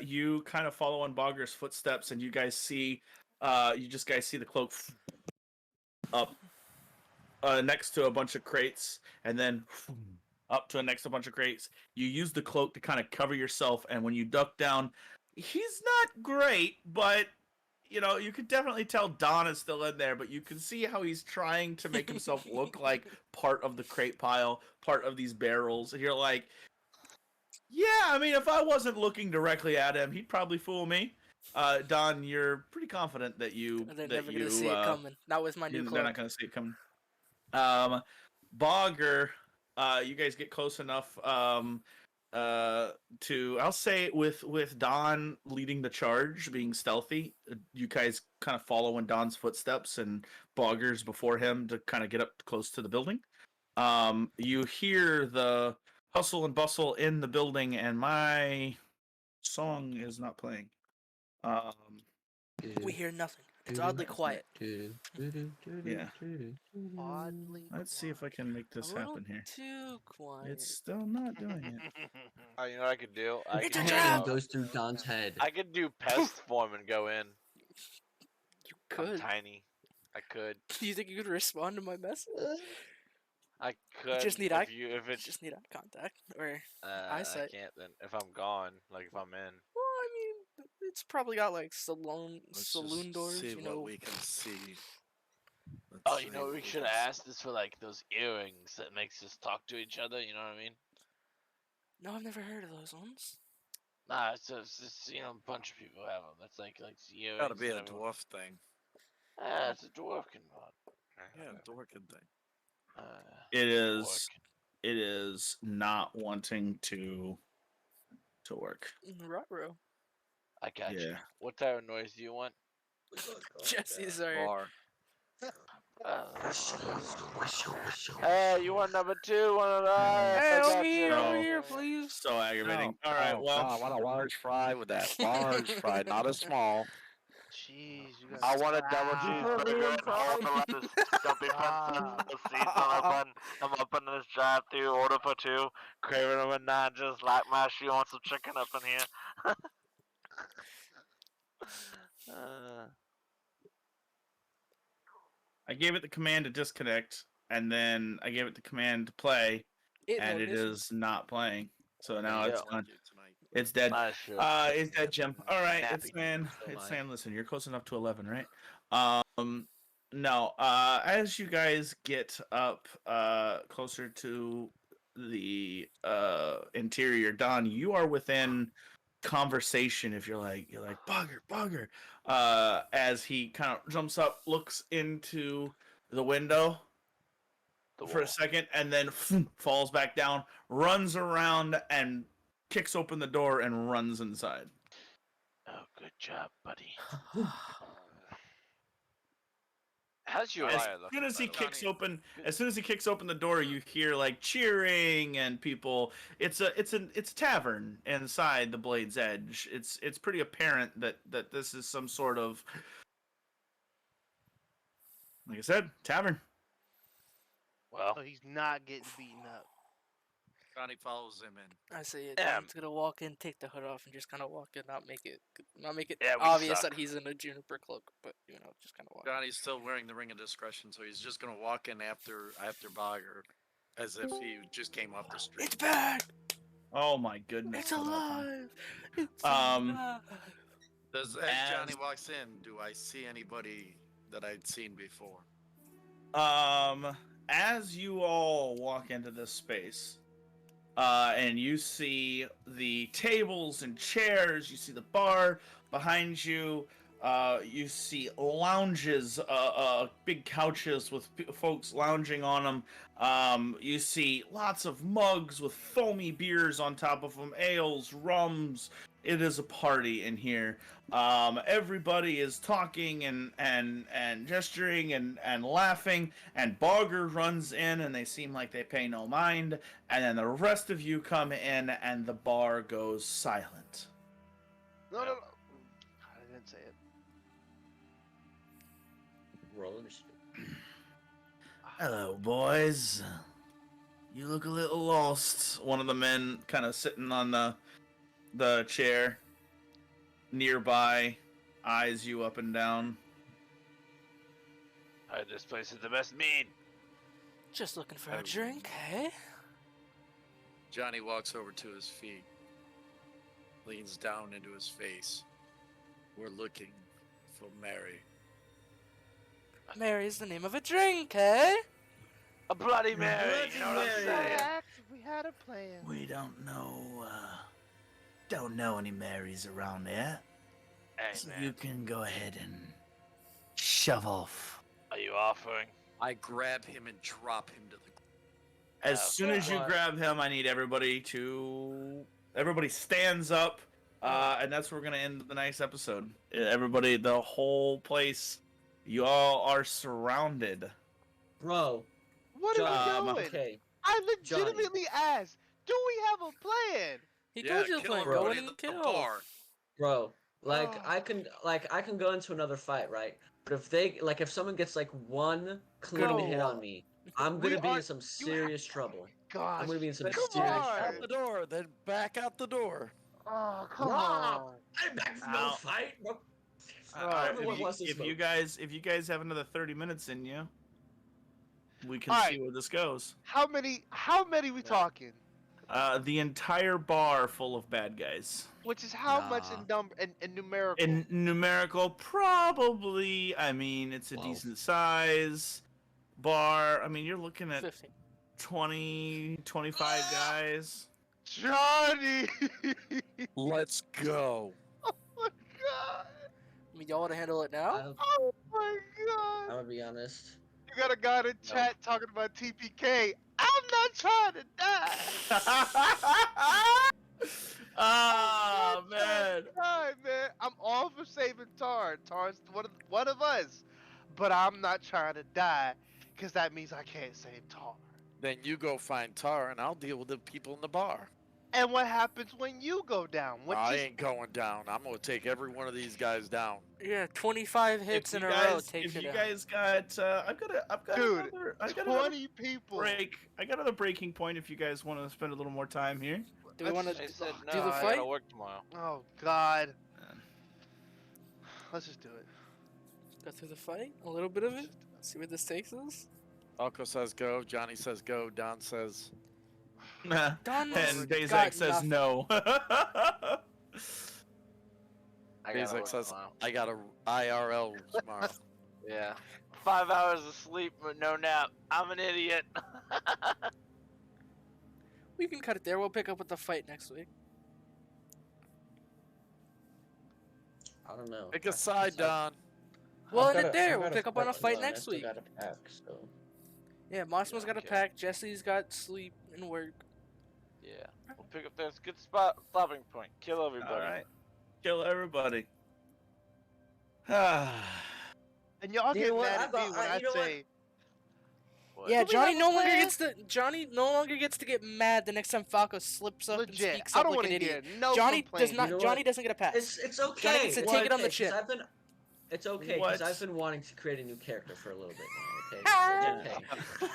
you kind of follow on Bogger's footsteps, and you guys see the cloak up next to a bunch of crates, and then up to a bunch of crates. You use the cloak to kind of cover yourself, and when you duck down, he's not great, but you could definitely tell Don is still in there, but you can see how he's trying to make himself look like part of the crate pile, part of these barrels, and you're like, yeah, I mean, if I wasn't looking directly at him, he'd probably fool me. Don, you're pretty confident that They're never gonna see it coming. Not with my new they're cloak. not gonna see it coming. Bogger, you guys get close enough to, I'll say, with Don leading the charge, being stealthy, you guys kind of follow in Don's footsteps, and Bogger's before him to kind of get up close to the building. You hear the hustle and bustle in the building, and my song is not playing. We hear nothing. It's oddly quiet. Yeah. Oddly. Let's see if I can make this A little happen here. too quiet. It's still not doing it. You know what I could do? It's a could trap! It goes through Don's head. I could do pest form and go in. You I'm could. tiny. I could. Do you think you could respond to my message? I could. just need if eye- you, if it's Just need eye contact or I eyesight. can't then. If I'm gone, like if I'm in. Well, I mean, it's probably got like saloon Let's doors. See You know, what we can see. Let's Oh, see you know what we can should have see. asked is for like those earrings that makes us talk to each other. You know what I mean? no, I've never heard of those ones. Nah, it's just a bunch of people have them. That's like earrings. Gotta be a that everyone- dwarf thing. Ah, it's a dwarfkin one. Yeah, dwarken thing. It is. dwarfkin. It is not wanting to work. Ruh-roh. I got you. Yeah. What type of noise do you want? Jesse's are. Bar. Hey, you want number 2? One of those? Hey, I got over here, you. over here, please. So aggravating. All right, well, I want a large fry with that. Large fry, not a small. Jeez, you guys. I want a double Wow. cheeseburger and all the lettuce. Stumpy Wow. princess, the seeds on my bun. I'm up in this drive-thru, order for 2. Craving them and not just like my shoe. Want some chicken up in here? I gave it the command to disconnect, and then I gave it the command to play, and it is not playing. So now Yeah. it's Like done. you tonight. It's dead. Nice shit. It's dead, Jim. All right, it's Nappy. saying, Still it's nice. saying, listen, you're close enough to 11, right? No. As you guys get up, closer to the interior, Don, you are within conversation. If you're like bugger, as he kind of jumps up, looks into the window The for a wall. second, and then falls back down, runs around, and kicks open the door and runs inside. Oh, good job, buddy. How's Uriah looking? As soon by the way? as soon as he kicks open the door, you hear like cheering and people. It's a tavern inside the Blade's Edge. It's pretty apparent that this is some sort of, like I said, tavern. Well, So he's not getting beaten up. Johnny follows him in. I say Yeah. John's gonna walk in, take the hood off, and just kind of walk in, not make it Yeah, we obvious suck. that he's in a juniper cloak, but just kind of walk. Johnny's still wearing the ring of discretion, so he's just gonna walk in after Bogger, as if he just came off the street. It's back! Oh my goodness! It's alive! It's Um, alive! As As- Johnny walks in, do I see anybody that I'd seen before? As you all walk into this space, and you see the tables and chairs. You see the bar behind you. You see lounges, big couches with folks lounging on them. You see lots of mugs with foamy beers on top of them, ales, rums. It is a party in here. Everybody is talking and gesturing and laughing, and Bogger runs in, and they seem like they pay no mind. And then the rest of you come in, and the bar goes silent. No. I didn't say it. Roll initiative. Hello, boys. You look a little lost. One of the men kind of sitting on the chair nearby eyes you up and down. This place is the best mead. Just looking for a drink, eh? Johnny walks over to his feet, leans down into his face. We're looking for Mary. Mary's the name of a drink, eh? A Bloody Mary, Bloody you know what I'm Mary. saying? We had a plan. We don't know any Marys around here. Hey, So man, you can go ahead and shove off. are you offering? I grab him and drop him to the As soon as you What? grab him, I need everybody stands up, and that's where we're gonna end the next episode. Everybody, the whole place, you all are surrounded. Bro, What are we doing? okay. I legitimately asked, do we have a plan? He Yeah, told you the kill plan. Go everybody in at and the kill. bar. Bro, like Oh. I can go into another fight, right? But if someone gets like one clean No. hit on me, I'm We gonna be are- in some serious trouble. Gosh. I'm gonna be in some Then Come serious on. out the trouble. door, then back out the door. Oh, come Rob! on. I'm back from Ow. no fight. Bro. Alright, Everyone wants to if you smoke. guys have another 30 minutes in you, we can Alright. see where this goes. How many we talking? The entire bar full of bad guys. Which is how much Nah. in number in numerical? In numerical, probably. I mean, it's a 12. decent size bar. I mean, you're looking at 15. 20, 25 guys. Johnny! Let's go. Oh my god! I mean, y'all want to handle it now? Oh my I'm god! gonna be honest. You got a guy in chat talking about TPK. I'm not trying to die. Oh man. Time, man. I'm all for saving Tar. Tar's one of us. But I'm not trying to die, because that means I can't save Tar. Then you go find Tar, and I'll deal with the people in the bar. And what happens when you go down? What I just- ain't going down. I'm gonna take every one of these guys down. Yeah, 25 hits If in you a row guys- takes if you you down. guys got, I've got Dude, another 20 people. break. I got another breaking point. If you guys want to spend a little more time here. Do we want Let's to I said no, do the I fight? gotta work tomorrow. Oh, God. Let's just do it. go through the fight? A little bit of it? See where this takes us? Falco says go. Johnny says go. Don says Don's And got Dazek says nothing. no. I gotta Bezek work says tomorrow. I got a IRL tomorrow. Yeah. 5 hours of sleep but no nap. I'm an idiot. We can cut it there. We'll pick up with the fight next week. I don't know. Pick a side, Don. We'll I've end got it a- there. I've We'll got pick up on a fight fight tomorrow, next I still week. got a pack, so. Yeah, Mossman's got a Okay. pack. Jesse's got sleep and work. Yeah. We'll pick up this good stopping point. Kill everybody. All right, kill everybody. Ah. And y'all You get know what? mad I at me thought- when I you know what? say, What? Yeah, Do we Johnny have a no longer plan? gets to get mad the next time Falco slips up and legit, speaks I up don't like want an to hear idiot. no Johnny complaints. does not. You know Johnny what? doesn't get a pass. It's okay. Johnny gets to It's take it on okay, the 'cause chin. It's okay What? because I've been wanting to create a new character for a little bit now. Okay, it's okay.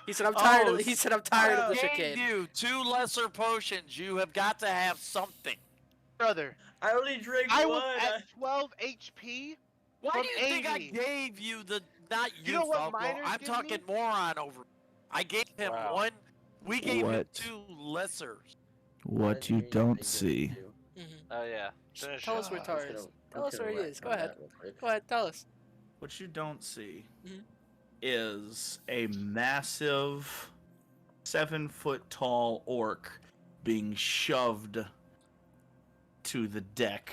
He said, "I'm tired." Oh, He said, "I'm tired of the Gave chicane." you 2 lesser potions. You have got to have something. brother, I only drank I one. was at 12 HP. Why From do you think I 80. gave you the not you, You know what Falco? minors I'm give talking me? moron over. I gave him Wow. 1. We gave him What? 2 lessers. What you don't see. Mhm. Oh yeah. Finish Tell it. us where I'm Tar just is. gonna- Tell I'm us gonna where he wrap is. Go on ahead. that real quick. Go ahead. Tell us. What you don't see Mhm. is a massive 7-foot-tall orc being shoved to the deck.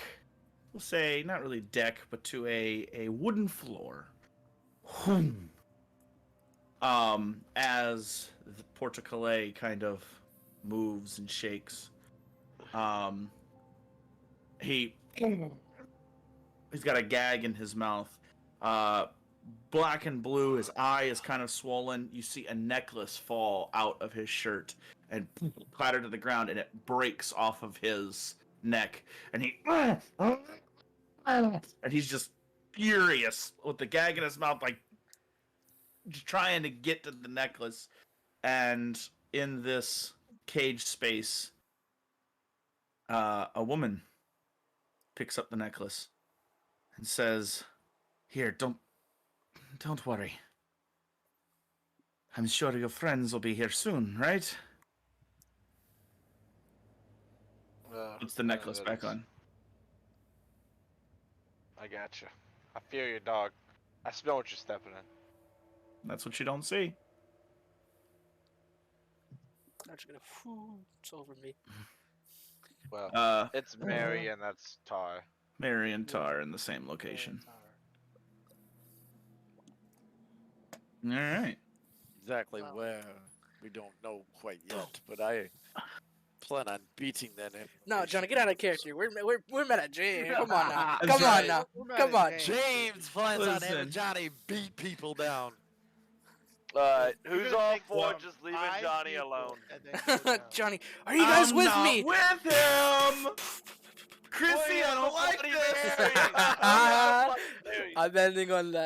We'll say not really deck, but to a wooden floor. As the porte-clés kind of moves and shakes. He's got a gag in his mouth. Black and blue, his eye is kind of swollen. You see a necklace fall out of his shirt and clatter to the ground, and it breaks off of his neck. And he's just furious with the gag in his mouth, like just trying to get to the necklace. And in this cage space, a woman picks up the necklace and says, "Here, don't worry. I'm sure your friends will be here soon, right?" Puts the necklace back on. I gotcha. I fear your dog. I smell what you're stepping in. That's what you don't see. I'm just gonna. It's over me. Well, it's Mary and that's Tar. Mary and Tar in the same location. All right. Exactly where we don't know quite yet, but I plan on beating that. No, Johnny, get out of character. We're met at James. Come on now. That's Come on right. now. We're Come on. mad at James plans on having Listen. Johnny beat people down. Who's gonna all take for some just leaving 5 Johnny people alone? and then go down. Johnny, are you guys I'm with not me? with him. Chrissy, I don't like this. this. I'm ending on that.